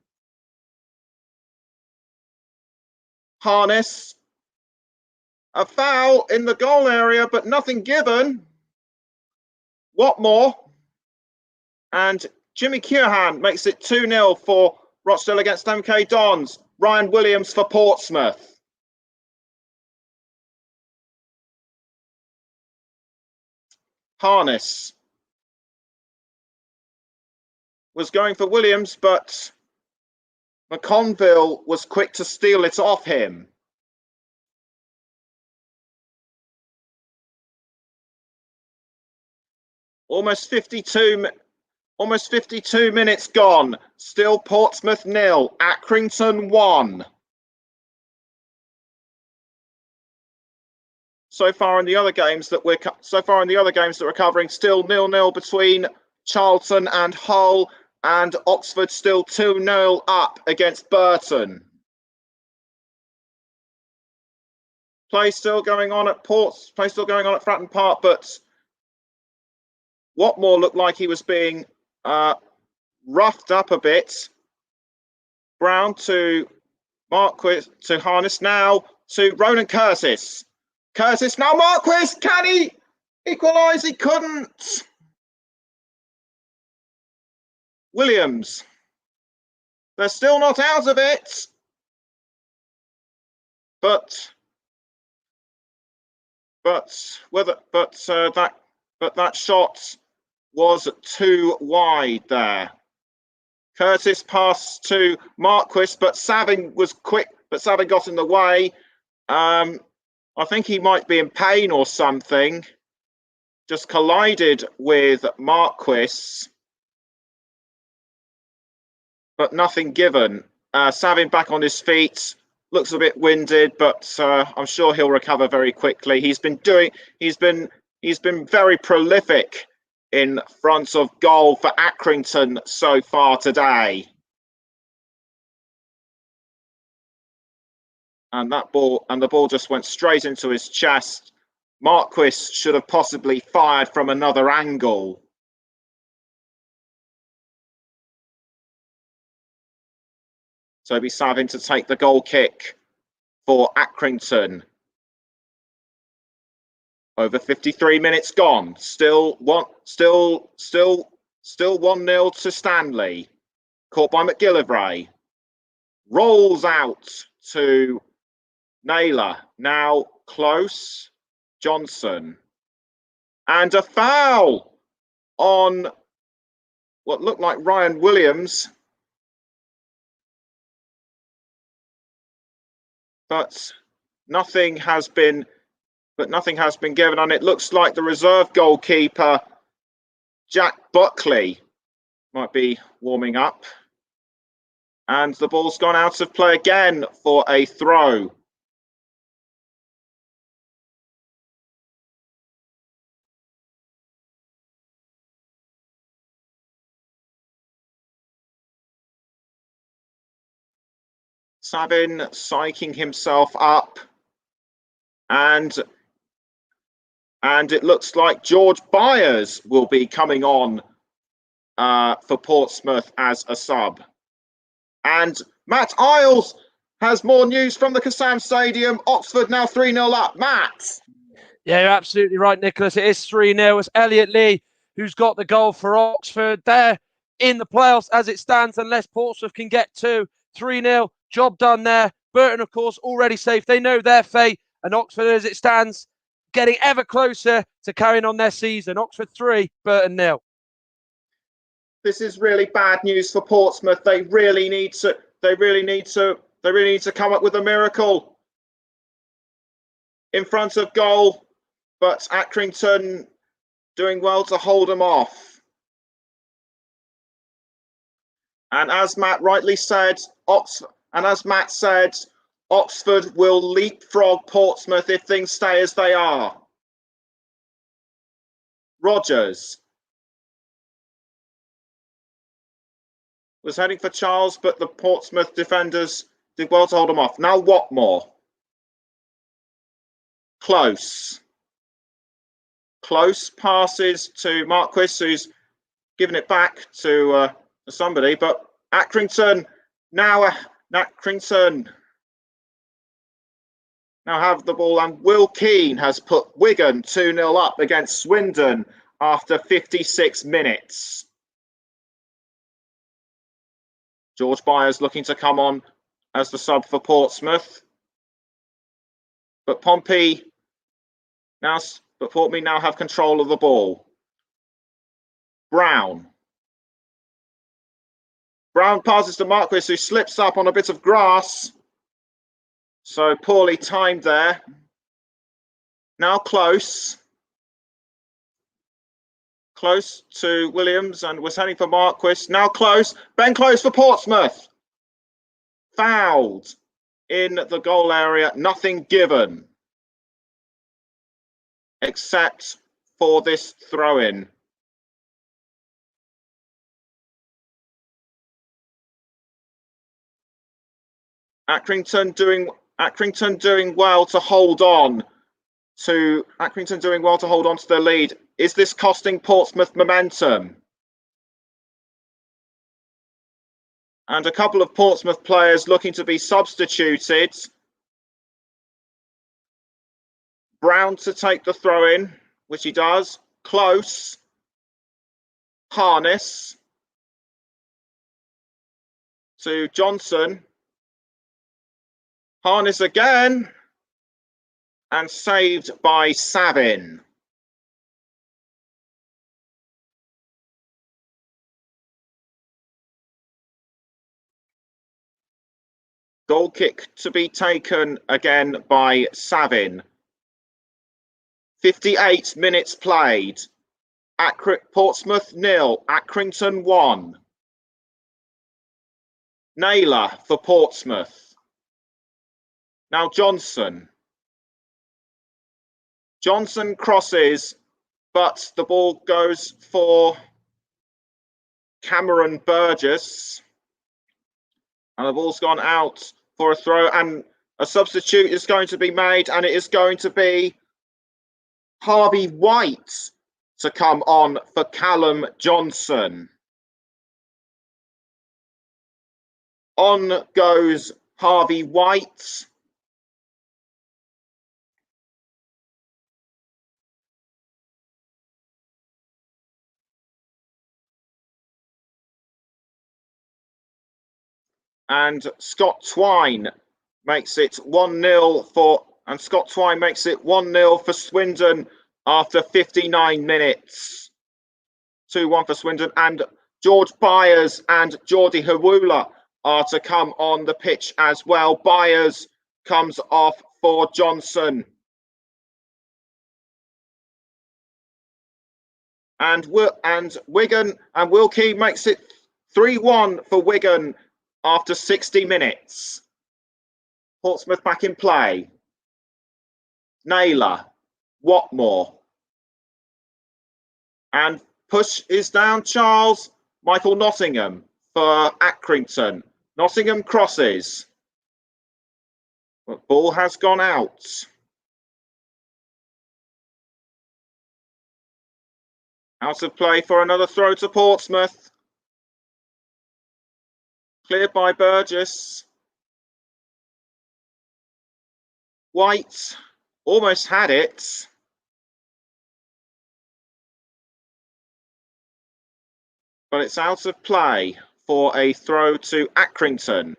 Harness. A foul in the goal area, but nothing given. Watmore. And Jimmy Keohan makes it 2-0 for Rochdale against MK Dons. Ryan Williams for Portsmouth. Harness was going for Williams, but McConville was quick to steal it off him. Almost 52 minutes gone. Still Portsmouth 0, Accrington 1. So far in the other games that we're covering, still 0-0 between Charlton and Hull, and Oxford still 2-0 up against Burton. Play still going on at Fratton Park, but Watmore looked like he was being roughed up a bit. Brown to Marquis, to Harness, now to Ronan Curtis. Curtis, now Marquis, can he equalise? He couldn't. Williams, they're still not out of it, but that shot was too wide there. Curtis passed to Marquis, but Savin was quick, but Savin got in the way. I think he might be in pain or something. just collided with Marquis, but nothing given. Savin back on his feet, looks a bit winded, but I'm sure he'll recover very quickly. He's been very prolific in front of goal for Accrington so far today. And the ball just went straight into his chest. Marquis should have possibly fired from another angle. Toby Savin to take the goal kick for Accrington. Over 53 minutes gone. Still 1-0 to Stanley. Caught by McGillivray. Rolls out to Naylor. Now close. Johnson. And a foul on what looked like Ryan Williams. But nothing has been given, and it looks like the reserve goalkeeper, Jack Buckley, might be warming up. And the ball's gone out of play again for a throw. Savin psyching himself up, and it looks like George Byers will be coming on for Portsmouth as a sub. And Matt Isles has more news from the Kassam Stadium. Oxford now 3-0 up. Matt. Yeah, you're absolutely right, Nicholas. It is 3-0. It's Elliot Lee who's got the goal for Oxford. They're in the playoffs as it stands, unless Portsmouth can get 2. 3-0. Job done there. Burton, of course, already safe. They know their fate. And Oxford, as it stands, getting ever closer to carrying on their season. Oxford 3, Burton 0. This is really bad news for Portsmouth. They really need to come up with a miracle in front of goal. But Accrington doing well to hold them off. And as Matt rightly said, Oxford will leapfrog Portsmouth if things stay as they are. Rogers was heading for Charles, but the Portsmouth defenders did well to hold him off. Now Watmore. Close passes to Marquis, who's given it back to somebody, but Accrington now have the ball, and Will Keane has put Wigan 2-0 up against Swindon after 56 minutes. George Byers looking to come on as the sub for Portsmouth. But Portmead now have control of the ball. Brown passes to Marquis, who slips up on a bit of grass. So poorly timed there. Now close to Williams, and was heading for Marquis. Now close. Ben Close for Portsmouth. Fouled in the goal area. Nothing given except for this throw-in. Accrington doing well to hold on to their lead. Is this costing Portsmouth momentum? And a couple of Portsmouth players looking to be substituted. Brown to take the throw in, which he does. Close. Harness to Johnson. Harness again. And saved by Savin. Goal kick to be taken again by Savin 58 minutes played. Portsmouth 0, Accrington 1. Naylor for Portsmouth. Now Johnson. Johnson crosses, but the ball goes for Cameron Burgess. And the ball's gone out for a throw, and a substitute is going to be made, and it is going to be Harvey White to come on for Callum Johnson. On goes Harvey White. And Scott Twine makes it 1-0 for Swindon after 59 minutes. 2-1 for Swindon, and George Byers and Geordie Hawula are to come on the pitch as well. Byers comes off for Johnson. And Wigan and Wilkie makes it 3-1 for Wigan after 60 minutes. Portsmouth back in play. Naylor, Watmore. And push is down, Charles. Michael Nottingham for Accrington. Nottingham crosses. But ball has gone out. Out of play for another throw to Portsmouth. Cleared by Burgess. White almost had it. But it's out of play for a throw to Accrington.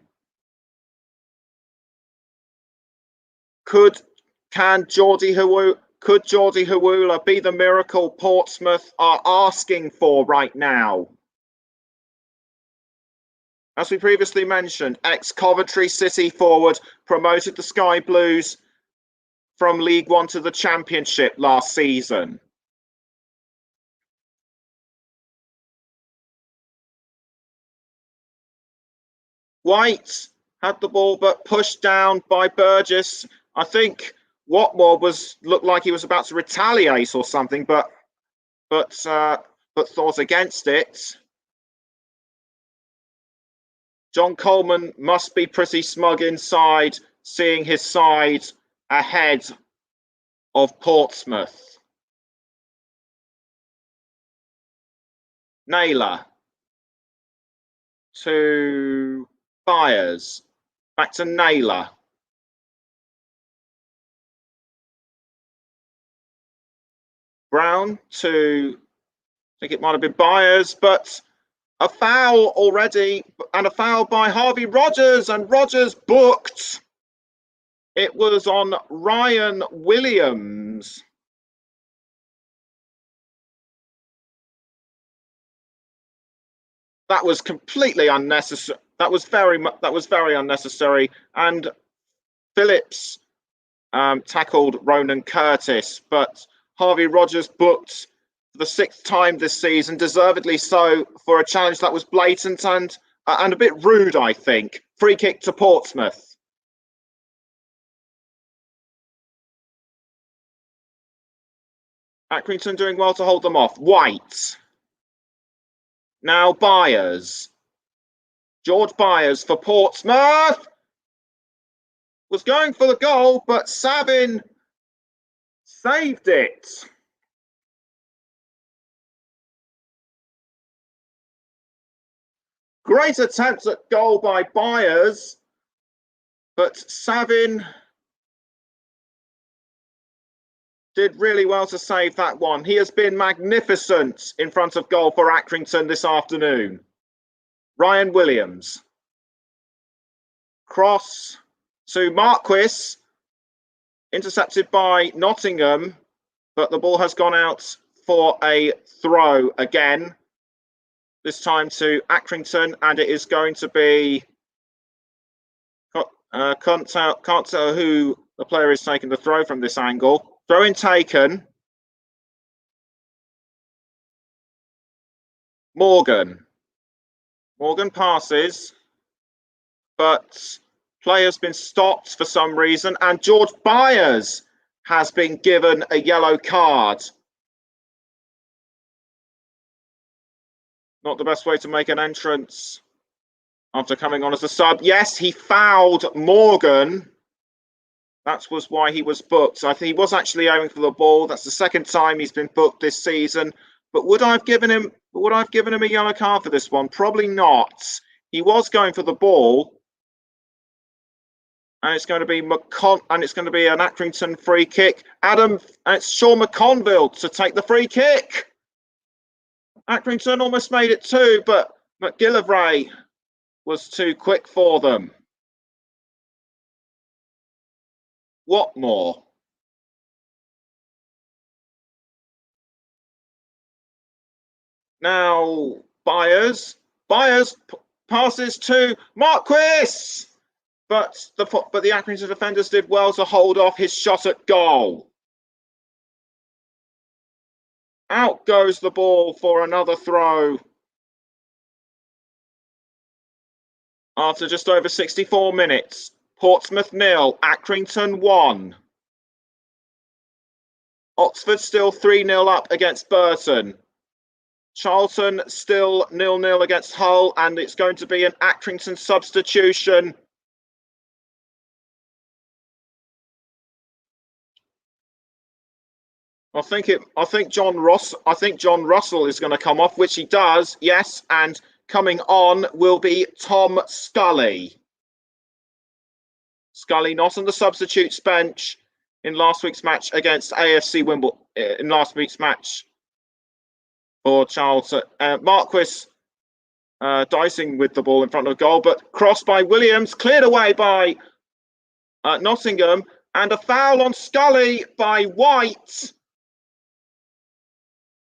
Could Geordie Hawula be the miracle Portsmouth are asking for right now? As we previously mentioned, ex-Coventry City forward promoted the Sky Blues from League One to the Championship last season. White had the ball, but pushed down by Burgess. I think Watmore looked like he was about to retaliate or something, but thought against it. John Coleman must be pretty smug inside, seeing his side ahead of Portsmouth. Naylor to Byers, back to Naylor. Brown to, I think it might have been Byers, but a foul already, and a foul by Harvey Rogers, and Rogers booked. It was on Ryan Williams. That was completely unnecessary. That was very unnecessary. And Phillips tackled Ronan Curtis, but Harvey Rogers booked for the 6th time this season, deservedly so, for a challenge that was blatant and a bit rude, I think. Free kick to Portsmouth. Accrington doing well to hold them off. White. Now Byers. George Byers for Portsmouth. Was going for the goal, but Savin saved it. Great attempt at goal by Byers, but Savin did really well to save that one. He has been magnificent in front of goal for Accrington this afternoon. Ryan Williams. Cross to Marquis. Intercepted by Nottingham, but the ball has gone out for a throw again. This time to Accrington, and it is going to be... can't tell who the player is taking the throw from this angle. Throw in taken. Morgan passes, but play has been stopped for some reason, and George Byers has been given a yellow card. Not the best way to make an entrance after coming on as a sub. Yes, he fouled Morgan. That was why he was booked. I think he was actually aiming for the ball. That's the second time he's been booked this season. But would I have given him a yellow card for this one? Probably not. He was going for the ball. And it's going to be an Accrington free kick. And it's Sean McConville to take the free kick. Accrington almost made it 2, but McGillivray was too quick for them. What more? Now Byers passes to Marquis, but the Accrington defenders did well to hold off his shot at goal. Out goes the ball for another throw. After just over 64 minutes, Portsmouth 0, Accrington 1. Oxford still 3-0 up against Burton. Charlton still 0-0 against Hull, and it's going to be an Accrington substitution. I think John Russell is going to come off, which he does, yes, and coming on will be Tom Scully. Scully not on the substitutes bench in last week's match against AFC Wimbledon. In last week's match for Charlton, Marquis dicing with the ball in front of goal, but crossed by Williams, cleared away by Nottingham, and a foul on Scully by White.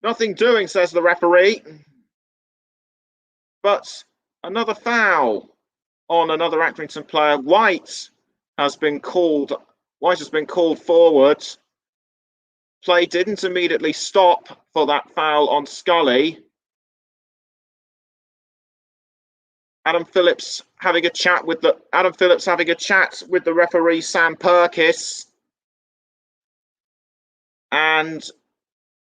Nothing doing, says the referee. But another foul on another Accrington player. White has been called forward. Play didn't immediately stop for that foul on Scully. Adam Phillips having a chat with the referee Sam Perkis, and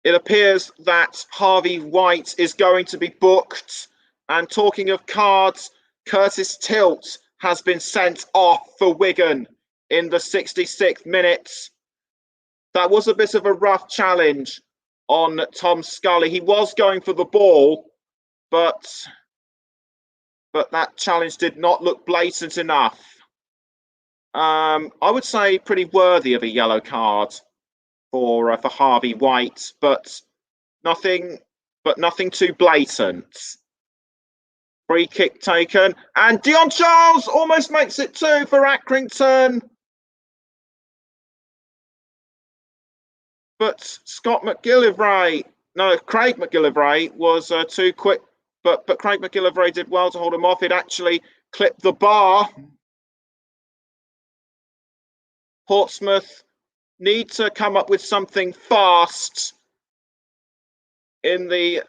it appears that Harvey White is going to be booked. And talking of cards, Curtis Tilt has been sent off for Wigan in the 66th minute. That was a bit of a rough challenge on Tom Scully. He was going for the ball, but that challenge did not look blatant enough. I would say pretty worthy of a yellow card for Harvey White, but nothing too blatant. Free kick taken, and Dion Charles almost makes it 2 for Accrington. But Craig McGillivray was too quick, but Craig McGillivray did well to hold him off. It actually clipped the bar. Portsmouth need to come up with something fast in the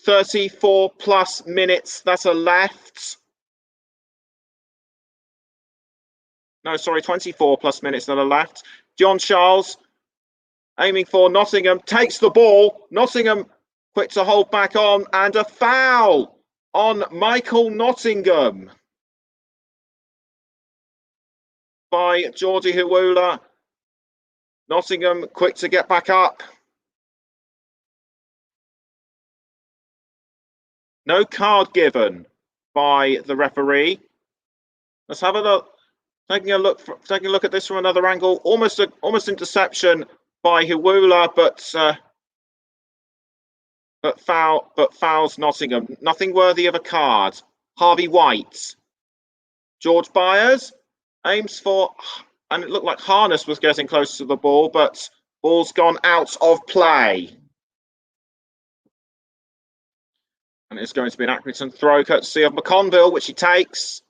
34 plus minutes that are left. No, sorry, 24 plus minutes that are left. John Charles aiming for Nottingham, takes the ball. Nottingham quick to hold back on, and a foul on Michael Nottingham by Geordie Huwula. Nottingham quick to get back up. No card given by the referee. Let's have a look. Taking a look at this from another angle. Almost interception by Huwula, but fouls Nottingham. Nothing worthy of a card. Harvey White. George Byers aims for, and it looked like Harness was getting close to the ball, but ball's gone out of play. And it's going to be an Accrington throw, courtesy of McConville, which he takes.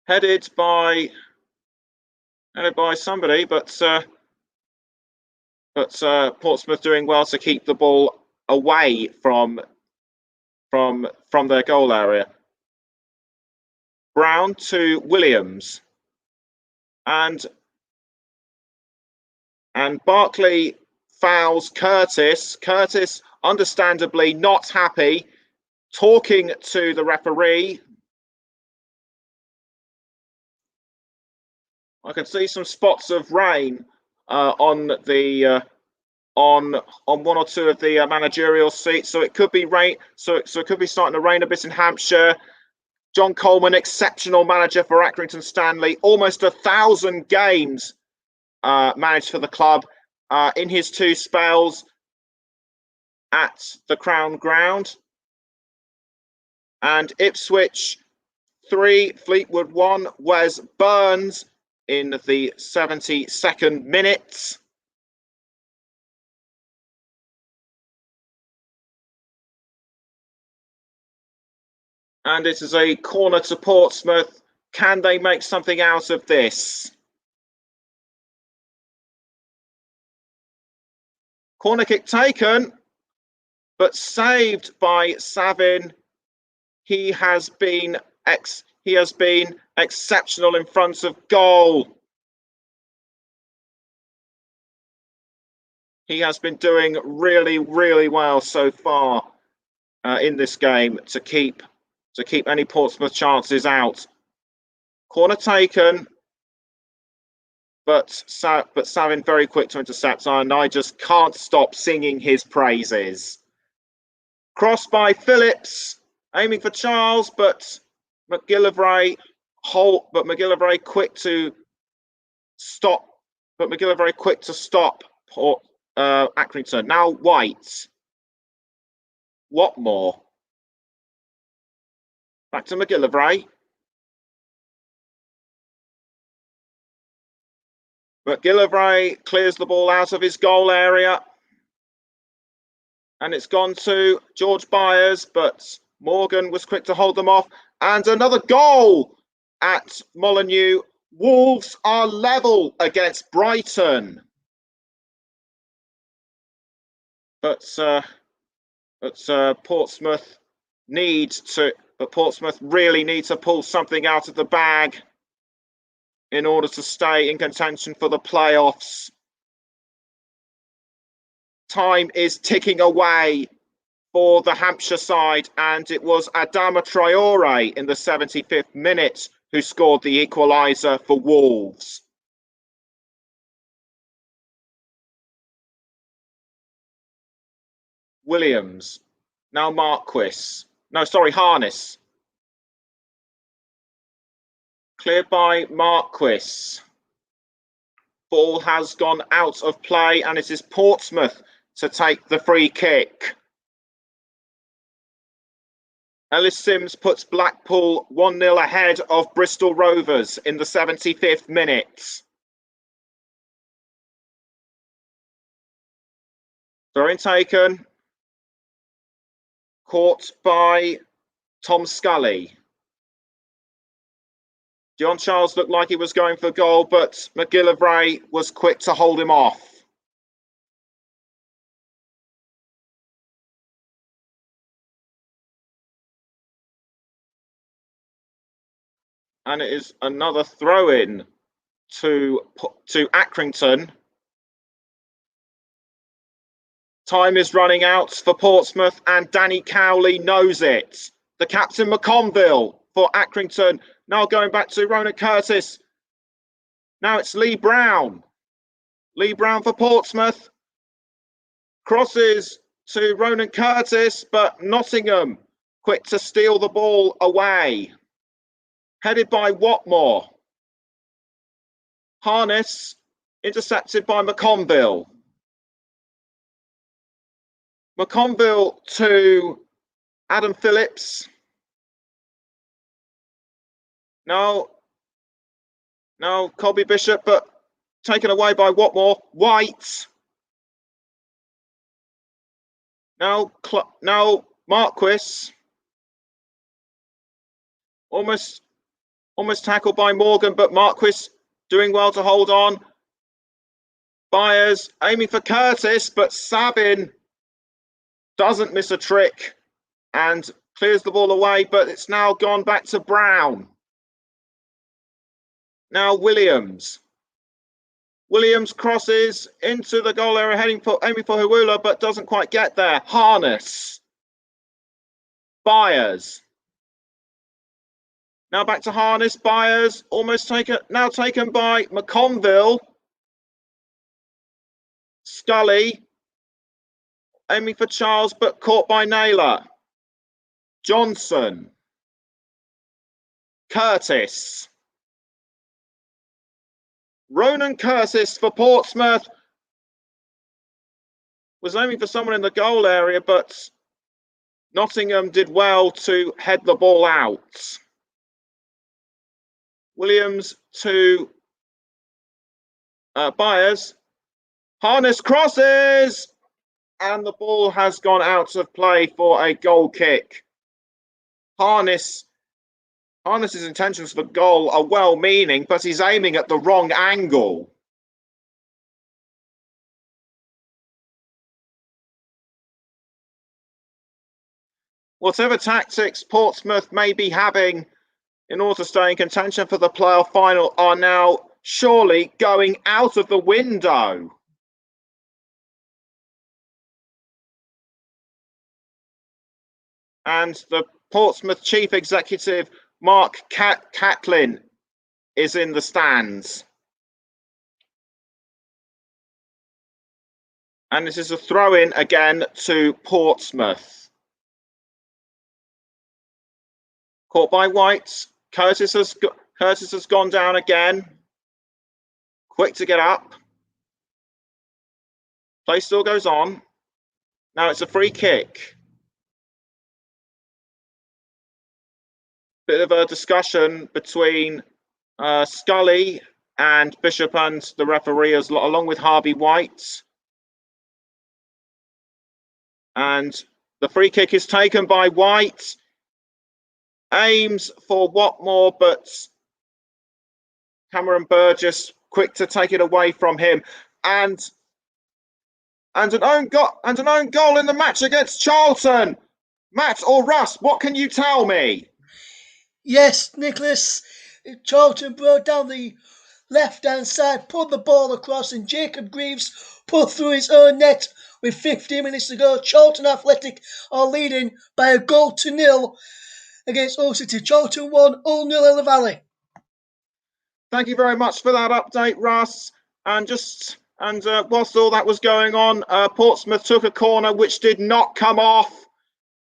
Headed by somebody, but Portsmouth doing well to keep the ball away from their goal area. Brown to Williams, and Barkley fouls Curtis. Curtis, understandably not happy, talking to the referee. I can see some spots of rain on one or two of the managerial seats, so it could be rain. So it could be starting to rain a bit in Hampshire. John Coleman, exceptional manager for Accrington Stanley, almost 1,000 games managed for the club in his 2 spells at the Crown Ground. And Ipswich 3, Fleetwood 1, Wes Burns in the 72nd minute. And it is a corner to Portsmouth. Can they make something out of this? Corner kick taken, but saved by Savin. He has been exceptional in front of goal. He has been doing really, really well so far in this game to keep any Portsmouth chances out. Corner taken, but Savin very quick to intercept, and I just can't stop singing his praises. Cross by Phillips, aiming for Charles, but McGillivray quick to stop. But McGillivray quick to stop Accrington. Now White. Watmore. Back to McGillivray. McGillivray clears the ball out of his goal area. And it's gone to George Byers, but Morgan was quick to hold them off. And another goal at Molineux. Wolves are level against Brighton. But Portsmouth really need to pull something out of the bag in order to stay in contention for the playoffs. Time is ticking away for the Hampshire side, and it was Adama Traore in the 75th minute who scored the equaliser for Wolves. Williams. Now Marquis. No, sorry, Harness. Cleared by Marquis. Ball has gone out of play, and it is Portsmouth to take the free kick. Ellis Sims puts Blackpool 1-0 ahead of Bristol Rovers in the 75th minute. Throw-in taken. Caught by Tom Scully. John Charles looked like he was going for goal, but McGillivray was quick to hold him off. And it is another throw-in to Accrington. Time is running out for Portsmouth, and Danny Cowley knows it. The captain McConville for Accrington. Now going back to Ronan Curtis. Now it's Lee Brown. Lee Brown for Portsmouth. Crosses to Ronan Curtis, but Nottingham quick to steal the ball away. Headed by Watmore. Harness intercepted by McConville. McConville to Adam Phillips. Now Colby Bishop, but taken away by Watmore. White. Now Marquis. Almost tackled by Morgan, but Marquis doing well to hold on. Byers aiming for Curtis, but Savin doesn't miss a trick and clears the ball away, but it's now gone back to Brown. Now Williams. Williams crosses into the goal area, aiming for Hawula, but doesn't quite get there. Harness. Byers. Now back to Harness. Byers almost taken by McConville. Scully aiming for Charles, but caught by Naylor. Johnson. Curtis. Ronan Curtis for Portsmouth was aiming for someone in the goal area, but Nottingham did well to head the ball out. Williams to Byers. Harness crosses, and the ball has gone out of play for a goal kick. Harness's intentions for goal are well-meaning, but he's aiming at the wrong angle. Whatever tactics Portsmouth may be having in order to stay in contention for the playoff final are now surely going out of the window. And the Portsmouth Chief Executive, Mark Catlin, is in the stands. And this is a throw-in again to Portsmouth. Caught by White. Curtis has gone down again. Quick to get up. Play still goes on. Now it's a free kick. Bit of a discussion between Scully and Bishop and the referee, along with Harvey White. And the free kick is taken by White. Aims for Watmore, but Cameron Burgess quick to take it away from him. And an own goal in the match against Charlton. Matt or Russ, what can you tell me? Yes, Nicholas, Charlton broke down the left-hand side, put the ball across, and Jacob Greaves put through his own net with 15 minutes to go. Charlton Athletic are leading by 1-0 against Hull City. Charlton 1, Hull 0 in the Valley. Thank you very much for that update, Russ. And whilst all that was going on, Portsmouth took a corner which did not come off.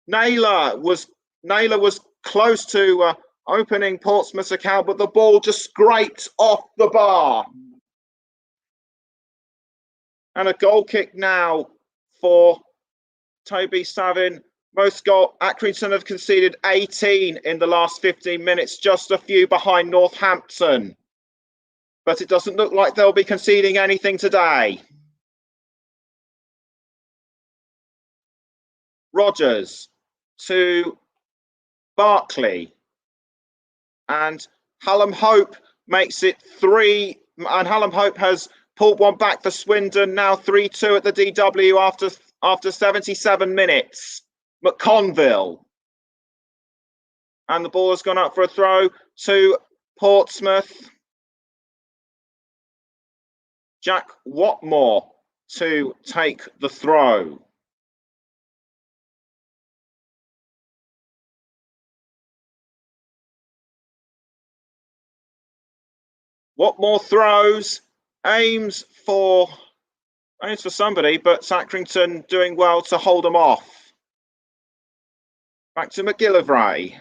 Naylor was close to opening Portsmouth's account, but the ball just scraped off the bar. And a goal kick now for Toby Savin. Accrington have conceded 18 in the last 15 minutes, just a few behind Northampton. But it doesn't look like they'll be conceding anything today. Rogers to Barkley. And Hallam Hope makes it 3. And Hallam Hope has pulled one back for Swindon, now 3-2 at the DW after 77 minutes. McConville. And the ball has gone up for a throw to Portsmouth. Jack Watmore to take the throw. Watmore throws, aims for somebody, but Accrington doing well to hold them off. Back to McGillivray.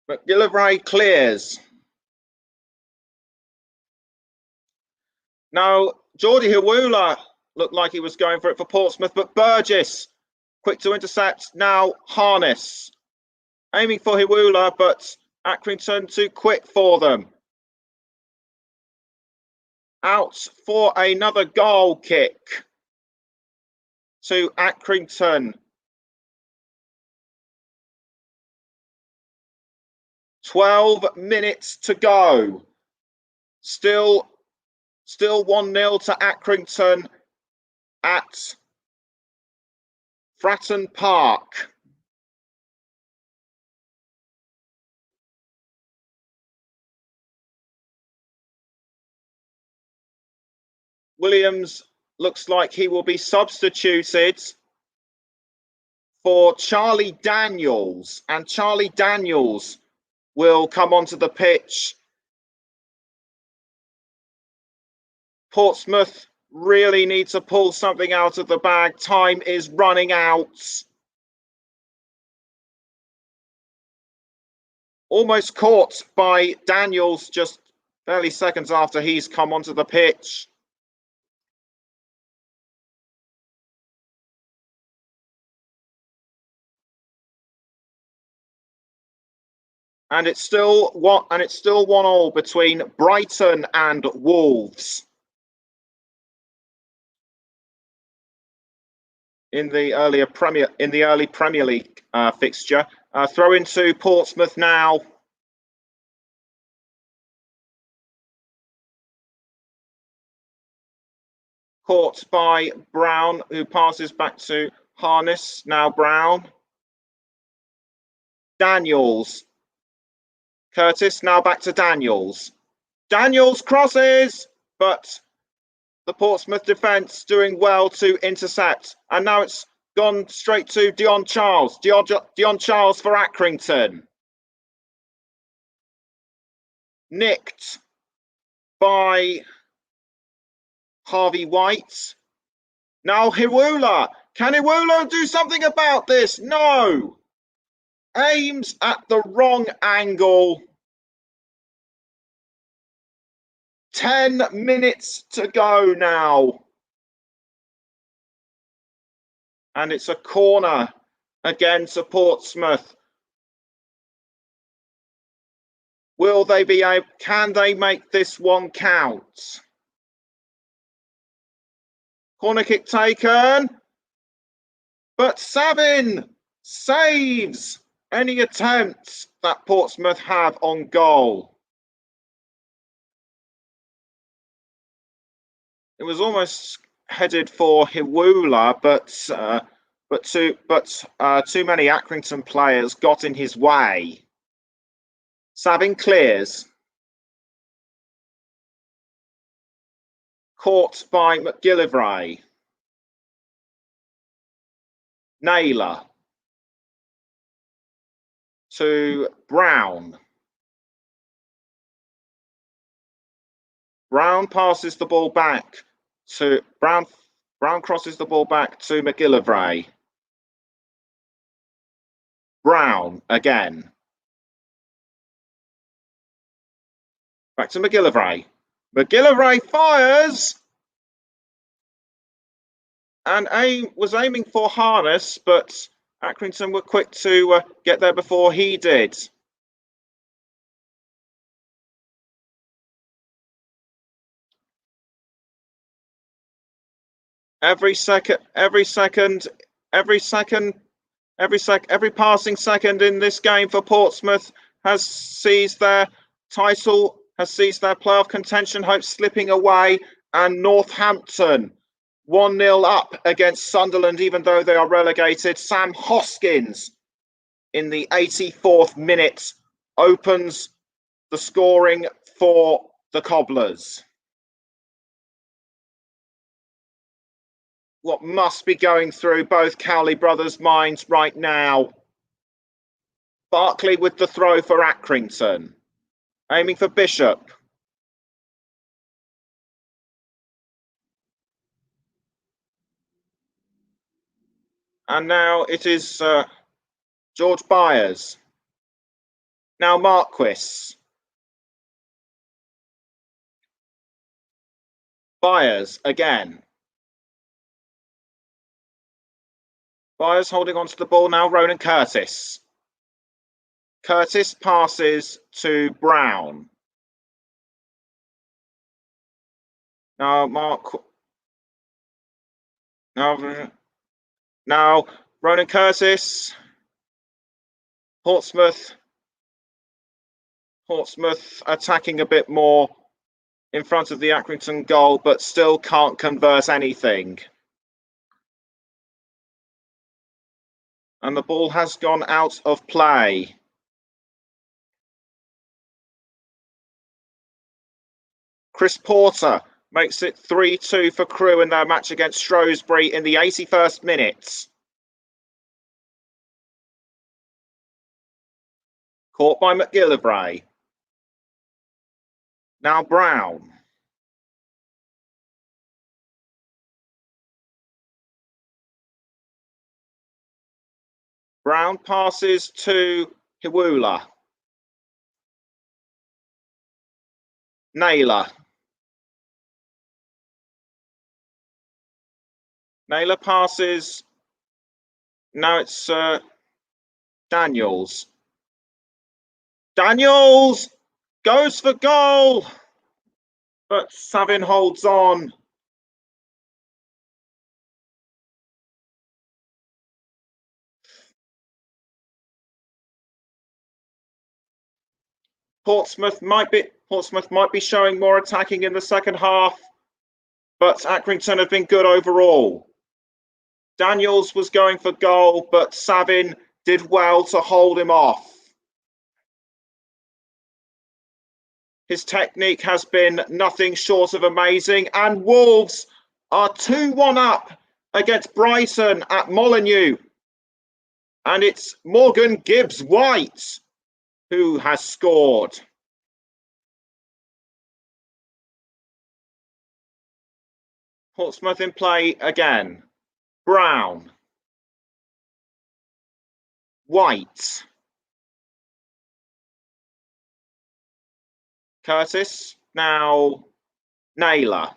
McGillivray clears. Now, Geordie Hawula looked like he was going for it for Portsmouth, but Burgess quick to intercept. Now Harness aiming for Hawula, but Accrington too quick for them. Out for another goal kick to Accrington. 12 minutes to go. Still 1-0 to Accrington at Fratton Park. Williams looks like he will be substituted for Charlie Daniels, and Charlie Daniels will come onto the pitch. Portsmouth really need to pull something out of the bag. Time is running out. Almost caught by Daniels just barely seconds after he's come onto the pitch. And it's still 1-1 between Brighton and Wolves in the early Premier League fixture. Throw into Portsmouth now. Caught by Brown, who passes back to Harness. Now Brown. Daniels. Curtis, now back to Daniels. Daniels crosses, but the Portsmouth defence doing well to intercept. And now it's gone straight to Dion Charles. Dion Charles for Accrington. Nicked by Harvey White. Now Hiwula. Can Hiwula do something about this? No. Aims at the wrong angle. 10 minutes to go now. And it's a corner again to Portsmouth. Will they be able, can they make this one count? Corner kick taken. But Savin saves any attempts that Portsmouth have on goal. It was almost headed for Hiwula, but too many Accrington players got in his way. Savin clears. Caught by McGillivray. Naylor. To Brown. Brown passes the ball back to Brown crosses the ball back to McGillivray. Brown again. Back to McGillivray. McGillivray fires and was aiming for Harness, but Accrington were quick to get there before he did. Every passing second in this game for Portsmouth has seized their title, has seized their playoff contention hopes slipping away, and Northampton 1-0 up against Sunderland, even though they are relegated. Sam Hoskins in the 84th minute opens the scoring for the Cobblers. What must be going through both Cowley brothers' minds right now. Barkley with the throw for Accrington. Aiming for Bishop. And now it is George Byers. Now Marquis. Byers again. Byers holding on to the ball now. Ronan Curtis. Curtis passes to Brown. Now Now Ronan Curtis. Portsmouth Portsmouth attacking a bit more in front of the Accrington goal, but still can't convert anything. And the ball has gone out of play. Chris Porter makes it 3-2 for Crewe in their match against Shrewsbury in the 81st minute. Caught by McGillivray. Now Brown. Brown passes to Hiwula. Naylor. Naylor passes. Now it's Daniels. Daniels goes for goal, but Savin holds on. Portsmouth might be showing more attacking in the second half, but Accrington have been good overall. Daniels was going for goal, but Savin did well to hold him off. His technique has been nothing short of amazing, and Wolves are 2-1 up against Brighton at Molineux. And it's Morgan Gibbs-White who has scored. Portsmouth in play again. Brown. White. Curtis. Now Naylor.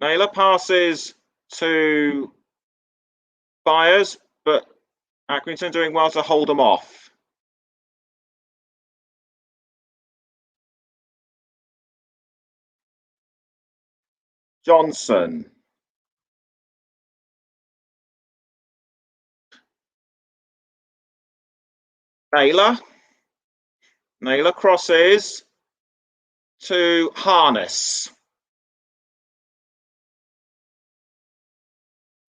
Naylor passes to Byers, but Accrington doing well to hold them off. Johnson. Naylor. Naylor crosses to Harness.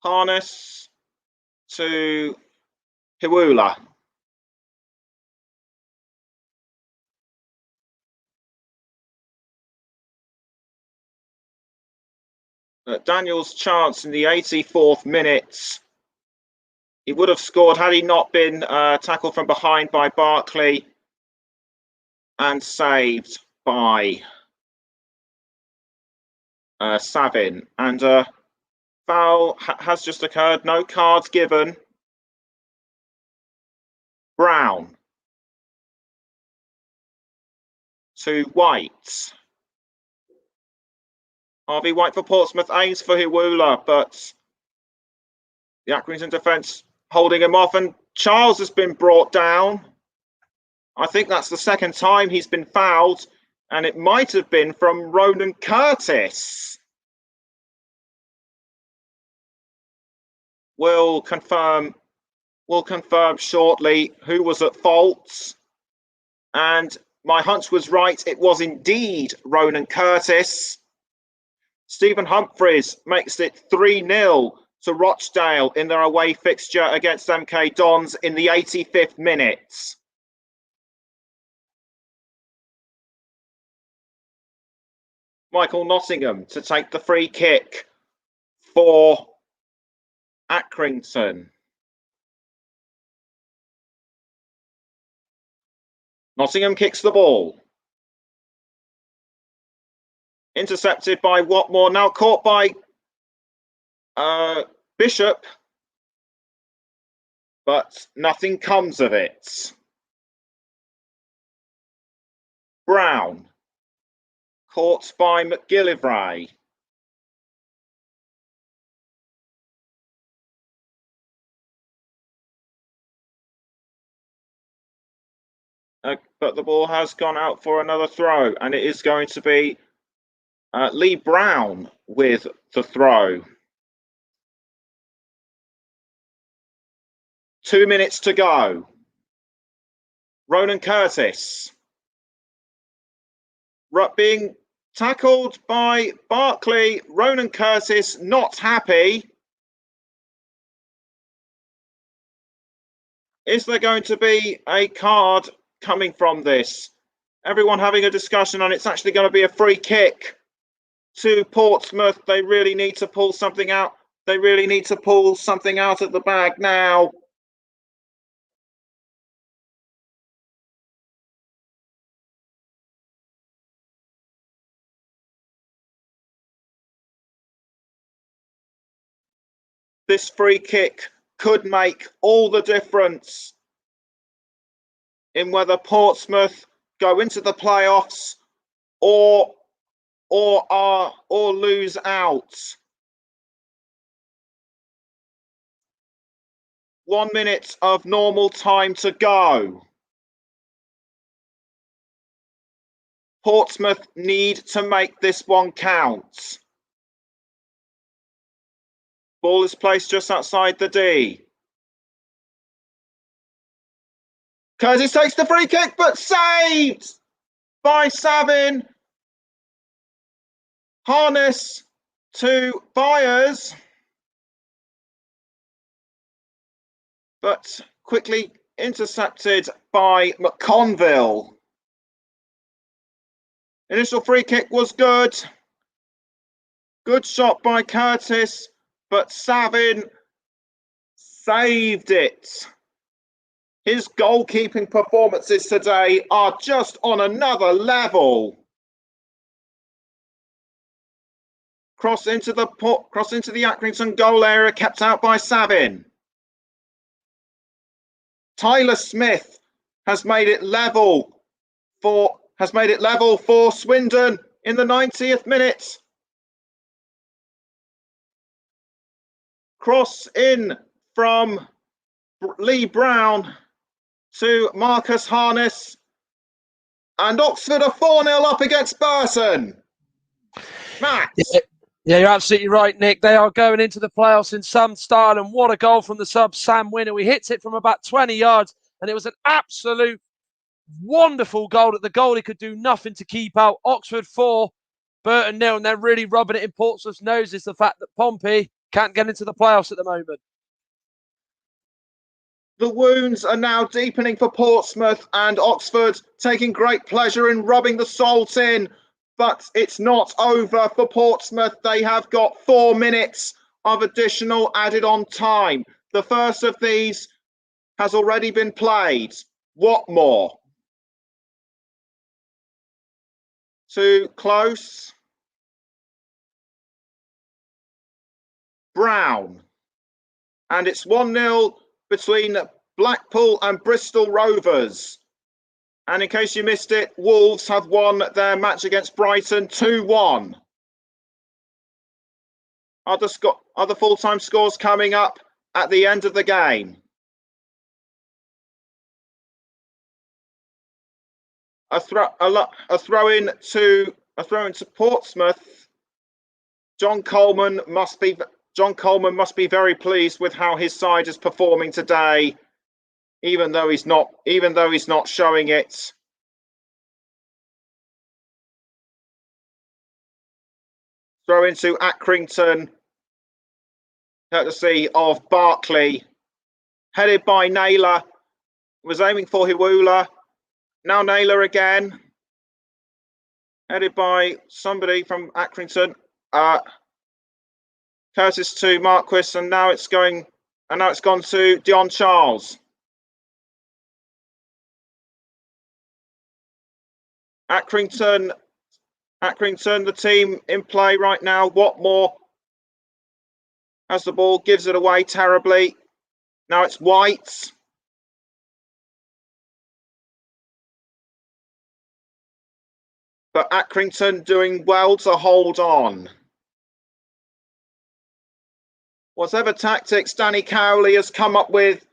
Harness to Hiwula. Daniel's chance in the 84th minute. He would have scored had he not been tackled from behind by Barkley and saved by Savin. And foul has just occurred. No cards given. Brown to White. Harvey White for Portsmouth aims for Hiwula, but the Accrington defence holding him off, and Charles has been brought down. I think that's the second time he's been fouled, and it might have been from Ronan Curtis. We'll confirm shortly who was at fault. And my hunch was right. It was indeed Ronan Curtis. Stephen Humphreys makes it 3-0 to Rochdale in their away fixture against MK Dons in the 85th minute. Michael Nottingham to take the free kick for Accrington. Nottingham kicks the ball. Intercepted by Watmore, now caught by Bishop, but nothing comes of it. Brown, caught by McGillivray. But the ball has gone out for another throw, and it is going to be Lee Brown with the throw. 2 minutes to go. Ronan Curtis. Being tackled by Barkley. Ronan Curtis not happy. Is there going to be a card coming from this? Everyone having a discussion on it's actually going to be a free kick to Portsmouth. They really need to pull something out. They really need to pull something out of the bag now. This free kick could make all the difference in whether Portsmouth go into the playoffs or lose out. 1 minute of normal time to go. Portsmouth need to make this one count. Ball is placed just outside the D. Curtis takes the free kick, but saved by Savin. Harness to Byers, but quickly intercepted by McConville. Initial free kick was good. Good shot by Curtis, but Savin saved it. His goalkeeping performances today are just on another level. Cross into the Accrington goal area, kept out by Savin. Tyler Smith has made it level for Swindon in the 90th minute. Cross in from Lee Brown to Marcus Harness, and Oxford are 4-0 up against Burton. Matt. Yeah, you're absolutely right, Nick. They are going into the playoffs in some style, and what a goal from the sub, Sam Winner. He hits it from about 20 yards, and it was an absolute wonderful goal that the goalie could do nothing to keep out. Oxford 4, Burton 0, and they're really rubbing it in Portsmouth's noses, the fact that Pompey can't get into the playoffs at the moment. The wounds are now deepening for Portsmouth, and Oxford taking great pleasure in rubbing the salt in. But it's not over for Portsmouth. They have got 4 minutes of additional added on time. The first of these has already been played. What more? Too close. Brown. And it's 1-0 between Blackpool and Bristol Rovers. And in case you missed it, Wolves have won their match against Brighton 2-1. Other full-time scores coming up at the end of the game. A throw in to Portsmouth. John Coleman must be very pleased with how his side is performing today. Even though he's not showing it. Throw into Accrington, courtesy of Barkley. Headed by Naylor. Was aiming for Hiwula. Now Naylor again. Headed by somebody from Accrington. Curtis to Marquis, and now it's gone to Dion Charles. Accrington, the team in play right now. Watmore has the ball, gives it away terribly. Now it's White. But Accrington doing well to hold on. Whatever tactics Danny Cowley has come up with,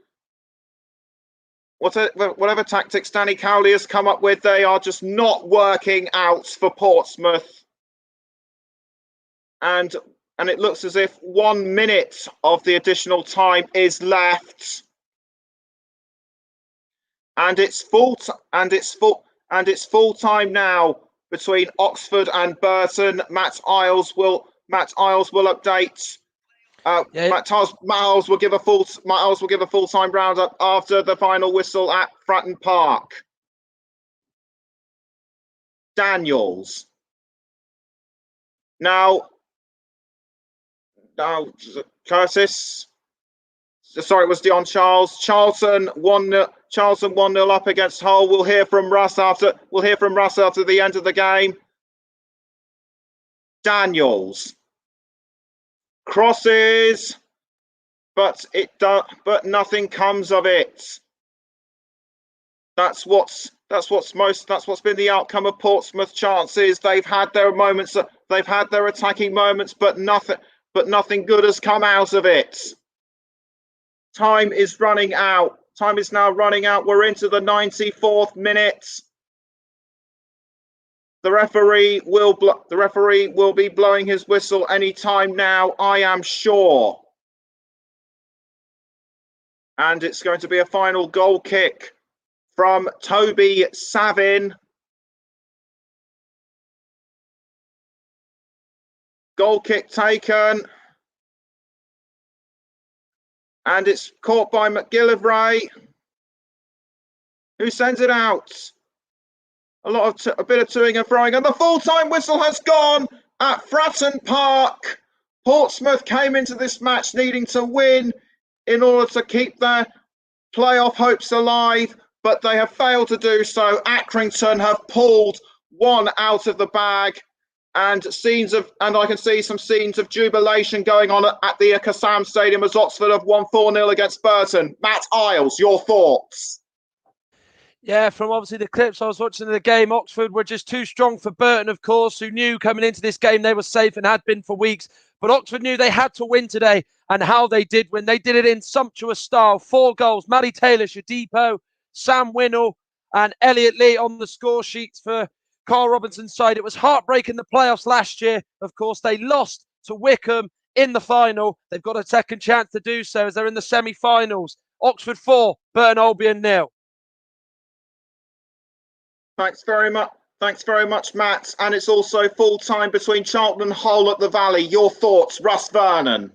they are just not working out for Portsmouth. And it looks as if 1 minute of the additional time is left. and it's full time now between Oxford and Burton. Matt Isles will update. Matt Isles will give a full time roundup after the final whistle at Fratton Park. Daniels. Now Curtis. Sorry, it was Dion Charles. Charlton 1-0 up against Hull. We'll hear from Russ after the end of the game. Daniels crosses, but nothing comes of it. That's what's been the outcome of Portsmouth chances. They've had their moments, they've had their attacking moments, but nothing good has come out of it. Time is running out. Time is now running out. We're into the 94th minute. The referee will be blowing his whistle any time now, I am sure. And it's going to be a final goal kick from Toby Savin. Goal kick taken. And it's caught by McGillivray, who sends it out. A bit of toing and throwing, and the full-time whistle has gone at Fratton Park. Portsmouth came into this match needing to win in order to keep their playoff hopes alive, but they have failed to do so. Accrington have pulled one out of the bag, and I can see some scenes of jubilation going on at the Kassam Stadium as Oxford have won 4-0 against Burton. Matt Isles, your thoughts? Yeah, from obviously the clips I was watching of the game, Oxford were just too strong for Burton, of course, who knew coming into this game they were safe and had been for weeks. But Oxford knew they had to win today, and how they did win. They did it in sumptuous style. 4 goals. Matty Taylor, Shadipo, Sam Winnell, and Elliot Lee on the score sheets for Carl Robinson's side. It was heartbreaking the playoffs last year. Of course, they lost to Wickham in the final. They've got a second chance to do so as they're in the semi-finals. Oxford 4, Burton Albion 0. Thanks very much, Matt. And it's also full time between Charlton and Hull at the Valley. Your thoughts, Russ Vernon?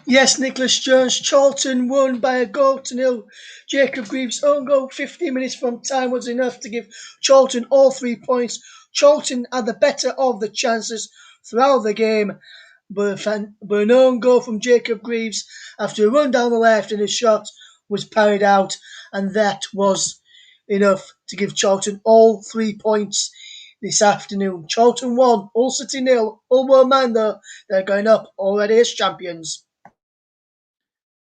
Yes, Nicholas Jones. Charlton won by 1-0. Jacob Greaves' own goal 15 minutes from time was enough to give Charlton all 3 points. Charlton had the better of the chances throughout the game, but an own goal from Jacob Greaves after a run down the left and a shot was parried out, and that was enough to give Charlton all 3 points this afternoon. Charlton 1, Hull City 0. Hull won't mind though, they're going up already as champions.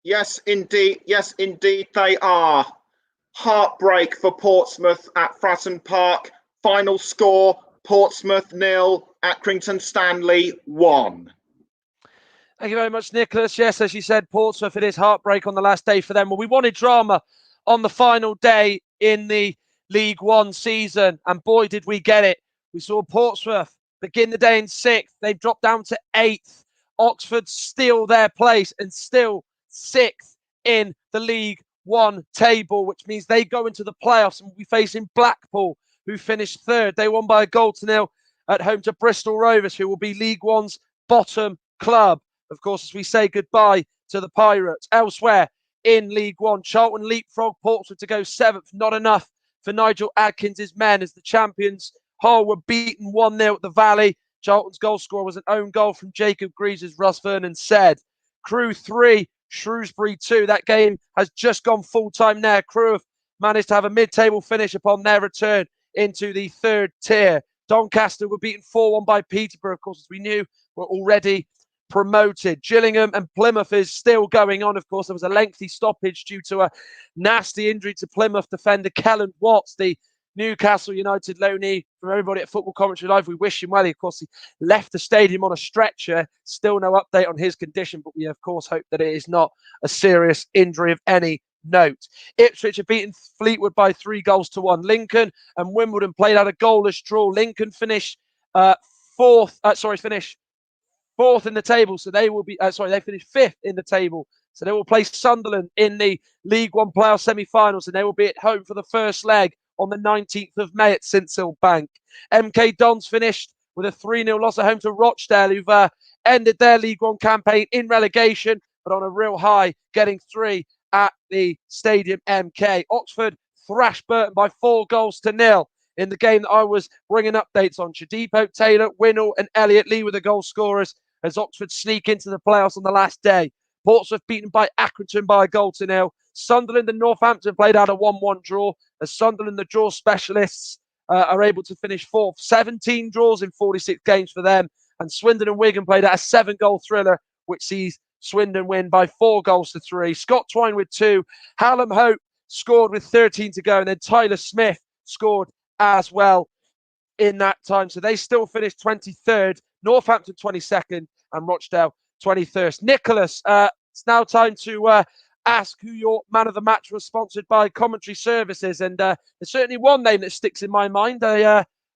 Yes, indeed, they are. Heartbreak for Portsmouth at Fratton Park. Final score, Portsmouth 0, Accrington Stanley 1. Thank you very much, Nicholas. Yes, as you said, Portsmouth, it is heartbreak on the last day for them. Well, we wanted drama on the final day in the League One season, and boy, did we get it. We saw Portsmouth begin the day in 6th. They've dropped down to 8th. Oxford steal their place and still 6th in the League One table, which means they go into the playoffs and will be facing Blackpool, who finished 3rd. They won by 1-0 at home to Bristol Rovers, who will be League One's bottom club. Of course, as we say goodbye to the Pirates. Elsewhere in League One, Charlton leapfrog Portsmouth to go 7th. Not enough for Nigel Adkins' men as the champions Hull were beaten 1-0 at the Valley. Charlton's goal scorer was an own goal from Jacob Greaves, as Russ Vernon said. Crewe 3, Shrewsbury 2. That game has just gone full-time now. Crewe have managed to have a mid-table finish upon their return into the 3rd tier. Doncaster were beaten 4-1 by Peterborough, of course, as we knew, were already promoted. Gillingham and Plymouth is still going on. Of course, there was a lengthy stoppage due to a nasty injury to Plymouth defender Kellen Watts, the Newcastle United loanee. From everybody at Football Commentary Live, we wish him well. Of course, he left the stadium on a stretcher. Still no update on his condition, but we of course hope that it is not a serious injury of any note. Ipswich have beaten Fleetwood by 3-1. Lincoln and Wimbledon played out a goalless draw. Lincoln finished fourth in the table, so they will be. They finished 5th in the table, So they will play Sunderland in the League One playoff semi-finals, and they will be at home for the first leg on the 19th of May at Sincil Bank. MK Dons finished with a 3-0 loss at home to Rochdale, who've ended their League One campaign in relegation, but on a real high, getting 3 at the Stadium MK. Oxford thrashed Burton by 4-0 in the game that I was bringing updates on. Shadipo, Taylor, Winnall and Elliott Lee were the goal scorers as Oxford sneak into the playoffs on the last day. Portsmouth beaten by Accrington by 1-0. Sunderland and Northampton played out a 1-1 draw as Sunderland, the draw specialists, are able to finish fourth. 17 draws in 46 games for them. And Swindon and Wigan played out a 7-goal thriller, which sees Swindon win by 4-3. Scott Twine with 2. Hallam Hope scored with 13 to go. And then Tyler Smith scored as well in that time. So they still finished 23rd. Northampton 22nd and Rochdale 21st. Nicholas, it's now time to ask who your man of the match was, sponsored by Commentary Services. And there's certainly one name that sticks in my mind.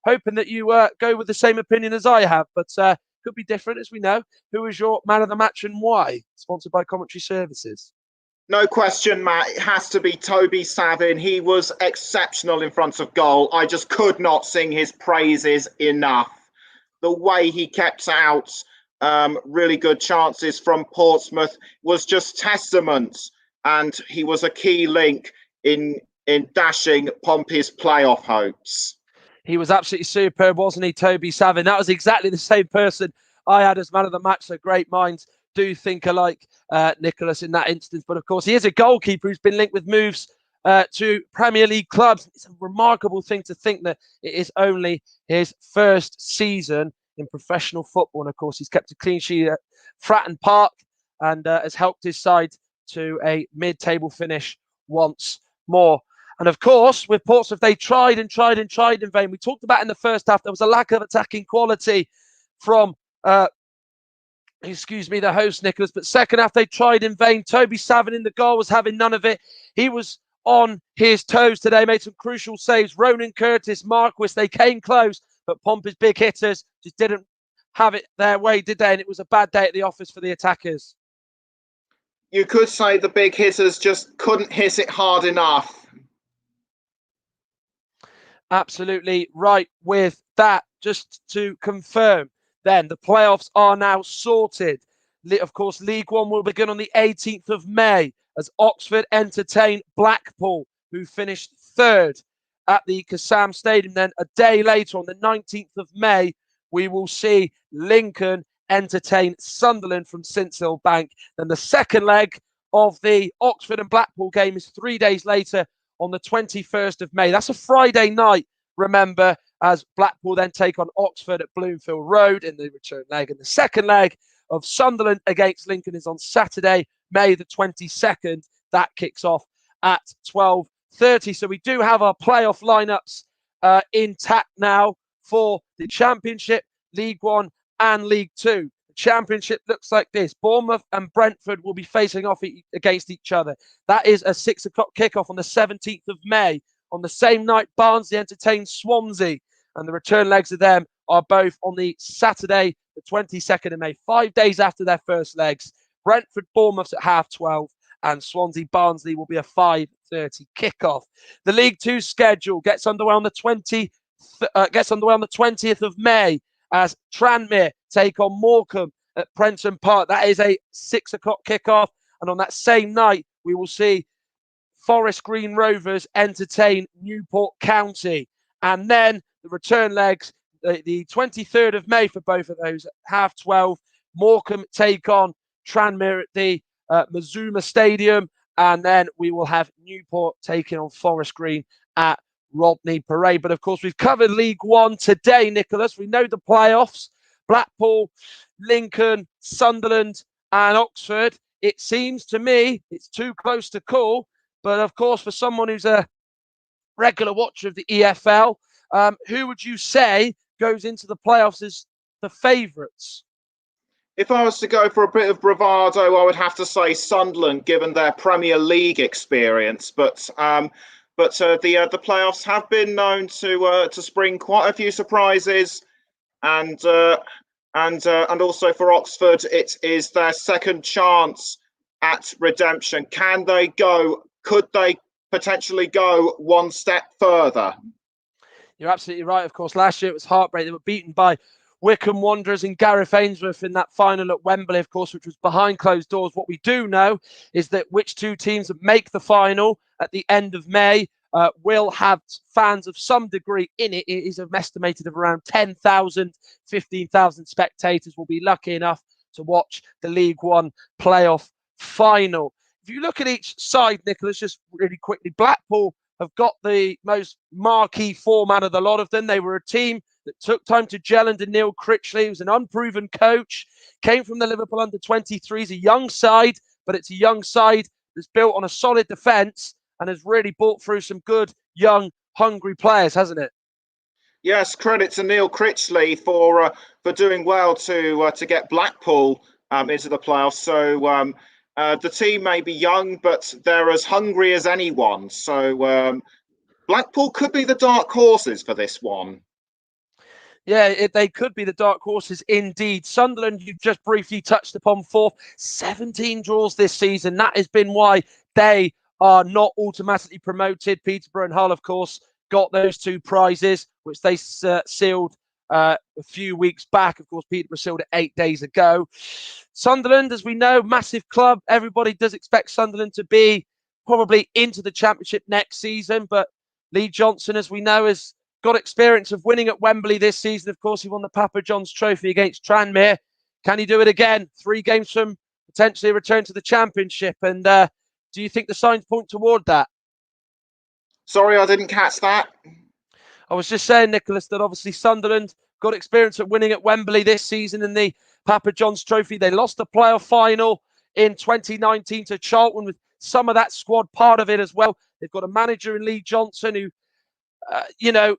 Hoping that you go with the same opinion as I have, but could be different, as we know. Who is your man of the match and why? Sponsored by Commentary Services. No question, Matt. It has to be Toby Savin. He was exceptional in front of goal. I just could not sing his praises enough. The way he kept out really good chances from Portsmouth was just testament, and he was a key link in dashing Pompey's playoff hopes. He was absolutely superb, wasn't he, Toby Savin? That was exactly the same person I had as man of the match. So great minds do think alike, Nicholas, in that instance. But of course, he is a goalkeeper who's been linked with moves to Premier League clubs. It's a remarkable thing to think that it is only his first season in professional football. And of course, he's kept a clean sheet at Fratton Park and has helped his side to a mid-table finish once more. And of course, with Portsmouth, they tried and tried and tried in vain. We talked about in the first half, there was a lack of attacking quality from, the host, Nicholas. But second half, they tried in vain. Toby Savin in the goal was having none of it. He was on his toes today, made some crucial saves. Ronan Curtis, Marquis, they came close, but Pompey's big hitters just didn't have it their way, did they? And it was a bad day at the office for the attackers. You could say the big hitters just couldn't hit it hard enough. Absolutely right with that. Just to confirm, then, the playoffs are now sorted. Of course, League One will begin on the 18th of May as Oxford entertain Blackpool, who finished third at the Kassam Stadium. Then a day later, on the 19th of May, we will see Lincoln entertain Sunderland from Sincil Bank. Then the second leg of the Oxford and Blackpool game is 3 days later on the 21st of May. That's a Friday night, remember, as Blackpool then take on Oxford at Bloomfield Road in the return leg. And the second leg of Sunderland against Lincoln is on Saturday, May the 22nd. That kicks off at 12:30. So we do have our playoff lineups intact now for the Championship, League One and League Two. The Championship looks like this. Bournemouth and Brentford will be facing off against each other. That is a 6 o'clock kickoff on the 17th of May. On the same night, Barnsley entertain Swansea, and the return legs of them are both on the Saturday, the 22nd of May, 5 days after their first legs. Brentford Bournemouth's at 12:30, and Swansea Barnsley will be a 5:30 kickoff. The League Two schedule gets underway on the 20th of May as Tranmere take on Morecambe at Prenton Park. That is a 6 o'clock kickoff, and on that same night, we will see Forest Green Rovers entertain Newport County. And then the return legs, the 23rd of May for both of those at 12:30. Morecambe take on Tranmere at the Mazuma Stadium. And then we will have Newport taking on Forest Green at Rodney Parade. But of course, we've covered League One today, Nicholas. We know the playoffs. Blackpool, Lincoln, Sunderland and Oxford. It seems to me it's too close to call. But of course, for someone who's a regular watcher of the EFL, who would you say goes into the playoffs as the favourites? If I was to go for a bit of bravado, I would have to say Sunderland, given their Premier League experience. But the playoffs have been known to spring quite a few surprises, and also for Oxford, it is their second chance at redemption. Could they potentially go one step further? You're absolutely right. Of course, last year it was heartbreak. They were beaten by Wycombe Wanderers and Gareth Ainsworth in that final at Wembley, of course, which was behind closed doors. What we do know is that which two teams that make the final at the end of May will have fans of some degree in it. It is estimated of around 10,000, 15,000 spectators will be lucky enough to watch the League One playoff final. If you look at each side, Nicholas, just really quickly, Blackpool have got the most marquee format of the lot of them. They were a team that took time to gel under Neil Critchley, who's an unproven coach, came from the Liverpool under-23s, a young side, but it's a young side that's built on a solid defence and has really brought through some good, young, hungry players, hasn't it? Yes, credit to Neil Critchley for doing well to get Blackpool into the playoffs. So the team may be young, but they're as hungry as anyone. So Blackpool could be the dark horses for this one. Yeah, they could be the dark horses indeed. Sunderland, you've just briefly touched upon, fourth, 17 draws this season. That has been why they are not automatically promoted. Peterborough and Hull, of course, got those two prizes, which they sealed a few weeks back. Of course, Peterborough sealed it 8 days ago. Sunderland, as we know, massive club. Everybody does expect Sunderland to be probably into the Championship next season. But Lee Johnson, as we know, has got experience of winning at Wembley this season. Of course, he won the Papa John's Trophy against Tranmere. Can he do it again? 3 games from potentially a return to the Championship. And do you think the signs point toward that? Sorry, I didn't catch that. I was just saying, Nicholas, that obviously Sunderland got experience at winning at Wembley this season in the Papa John's Trophy. They lost the playoff final in 2019 to Charlton with some of that squad part of it as well. They've got a manager in Lee Johnson who,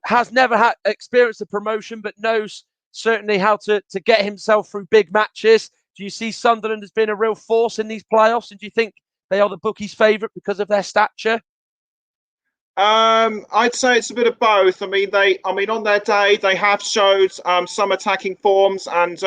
has never had experienced the promotion, but knows certainly how to get himself through big matches. Do you see Sunderland as being a real force in these playoffs? And do you think they are the bookies' favourite because of their stature? I'd say it's a bit of both. I mean, on their day, they have showed some attacking forms and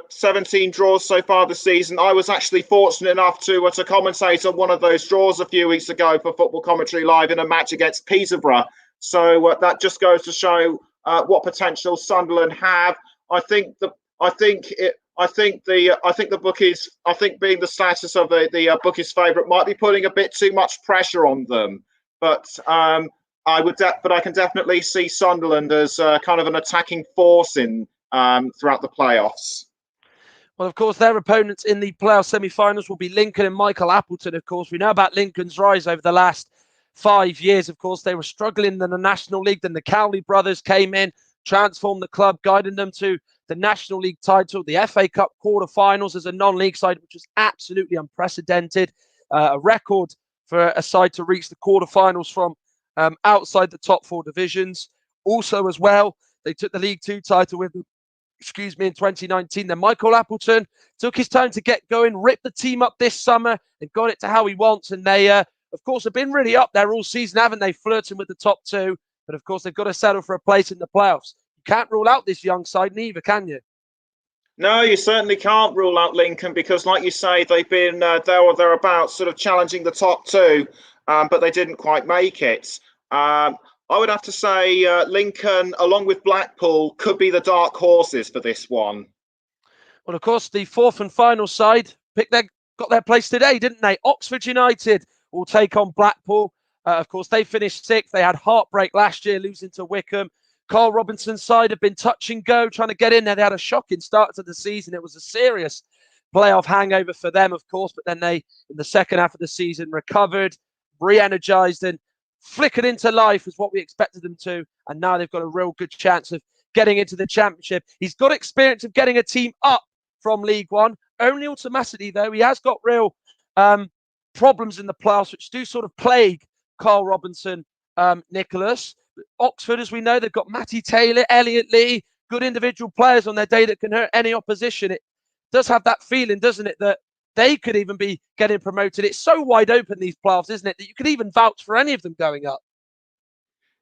17 draws so far this season. I was actually fortunate enough to commentate on one of those draws a few weeks ago for Football Commentary Live in a match against Peterborough. So that just goes to show what potential Sunderland have. I think the bookies, being the status of the bookies' favourite, might be putting a bit too much pressure on them. But I can definitely see Sunderland as kind of an attacking force in throughout the playoffs. Well, of course, their opponents in the playoff semi-finals will be Lincoln and Michael Appleton. Of course, we know about Lincoln's rise over the last 5 years. Of course, they were struggling in the National League. Then the Cowley brothers came in, transformed the club, guiding them to the National League title, the FA Cup quarter-finals as a non-league side, which was absolutely unprecedented. A record for a side to reach the quarter-finals from outside the top 4 divisions. Also, as well, they took the League Two title with them, in 2019. Then Michael Appleton took his time to get going, ripped the team up this summer and got it to how he wants. And they, of course, have been really up there all season, haven't they? Flirting with the top 2. But, of course, they've got to settle for a place in the playoffs. You can't rule out this young side neither, can you? No, you certainly can't rule out Lincoln because, like you say, they've been there or thereabouts, sort of challenging the top 2, but they didn't quite make it. I would have to say Lincoln, along with Blackpool, could be the dark horses for this one. Well, of course, the fourth and final side got their place today, didn't they? Oxford United will take on Blackpool. Of course, they finished 6th. They had heartbreak last year, losing to Wycombe. Carl Robinson's side have been touch and go, trying to get in there. They had a shocking start to the season. It was a serious playoff hangover for them, of course, but then they, in the second half of the season, recovered, re-energised and flickered into life is what we expected them to. And now they've got a real good chance of getting into the Championship. He's got experience of getting a team up from League One. Only automatically, though, he has got real problems in the playoffs, which do sort of plague Carl Robinson, Nicholas. Oxford, as we know, they've got Matty Taylor, Elliot Lee, good individual players on their day that can hurt any opposition. It does have that feeling, doesn't it, that they could even be getting promoted. It's so wide open, these playoffs, isn't it, that you could even vouch for any of them going up.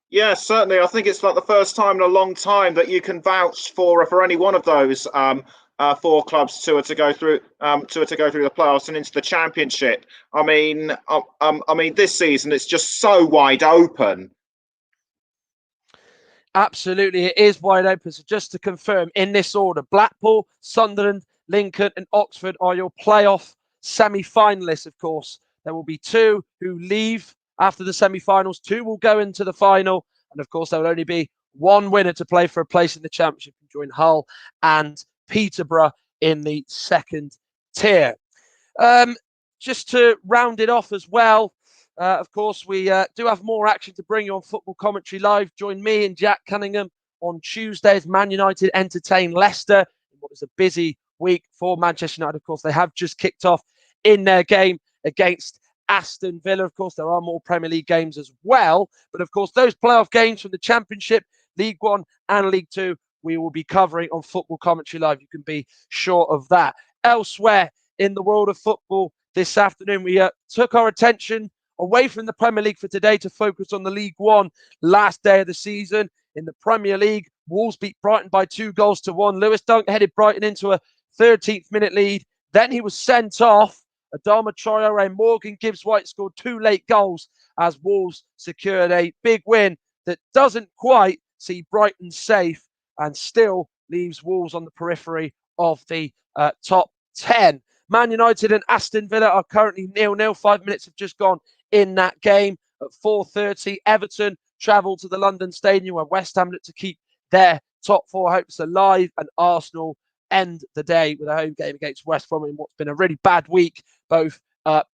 Yeah, certainly. I think it's like the first time in a long time that you can vouch for any one of those 4 clubs to go through the playoffs and into the championship. I mean, this season it's just so wide open. Absolutely, it is wide open. So just to confirm, in this order, Blackpool, Sunderland, Lincoln and Oxford are your playoff semi-finalists, of course. There will be 2 who leave after the semi-finals. 2 will go into the final. And, of course, there will only be 1 winner to play for a place in the championship and join Hull and Peterborough in the second tier. Just to round it off as well, of course, we do have more action to bring you on Football Commentary Live. Join me and Jack Cunningham on Tuesday as Man United entertain Leicester in what is a busy week for Manchester United. Of course, they have just kicked off in their game against Aston Villa. Of course, there are more Premier League games as well. But, of course, those playoff games from the Championship, League One and League Two, we will be covering on Football Commentary Live. You can be sure of that. Elsewhere in the world of football this afternoon, we took our attention away from the Premier League for today to focus on the League One last day of the season. In the Premier League, Wolves beat Brighton by 2-1. Lewis Dunk headed Brighton into a 13th minute lead. Then he was sent off. Adama Traore and Morgan Gibbs-White scored 2 late goals as Wolves secured a big win that doesn't quite see Brighton safe and still leaves Wolves on the periphery of the top 10. Man United and Aston Villa are currently 0-0. 5 minutes have just gone in that game. At 4:30, Everton travel to the London Stadium where West Ham look to keep their top 4 hopes alive, and Arsenal end the day with a home game against West Brom in what's been a really bad week, both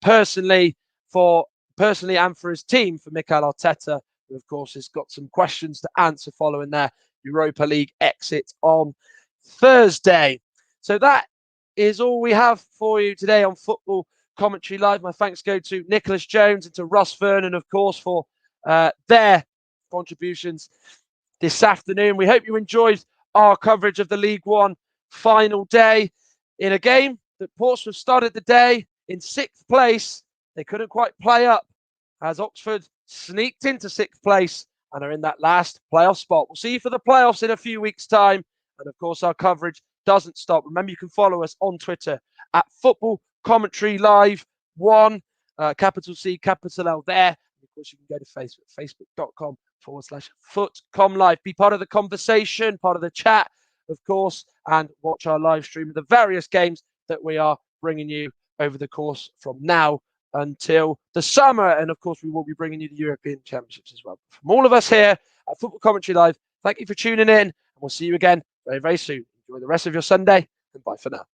personally and for his team, for Mikel Arteta, who of course has got some questions to answer following their Europa League exit on Thursday. So that is all we have for you today on Football Commentary Live. My thanks go to Nicholas Jones and to Russ Vernon, of course, for their contributions this afternoon. We hope you enjoyed our coverage of the League One final day in a game that Portsmouth started the day in 6th place. They couldn't quite play up as Oxford sneaked into 6th place and are in that last playoff spot. We'll see you for the playoffs in a few weeks' time. And of course, our coverage doesn't stop. Remember, you can follow us on Twitter at Football Commentary Live 1, capital C, capital L there. And of course, you can go to Facebook, facebook.com/FootComLive. Be part of the conversation, part of the chat, of course, and watch our live stream of the various games that we are bringing you over the course from now until the summer. And of course, we will be bringing you the European Championships as well. From all of us here at Football Commentary Live, thank you for tuning in, and we'll see you again very, very soon. Enjoy the rest of your Sunday, and bye for now.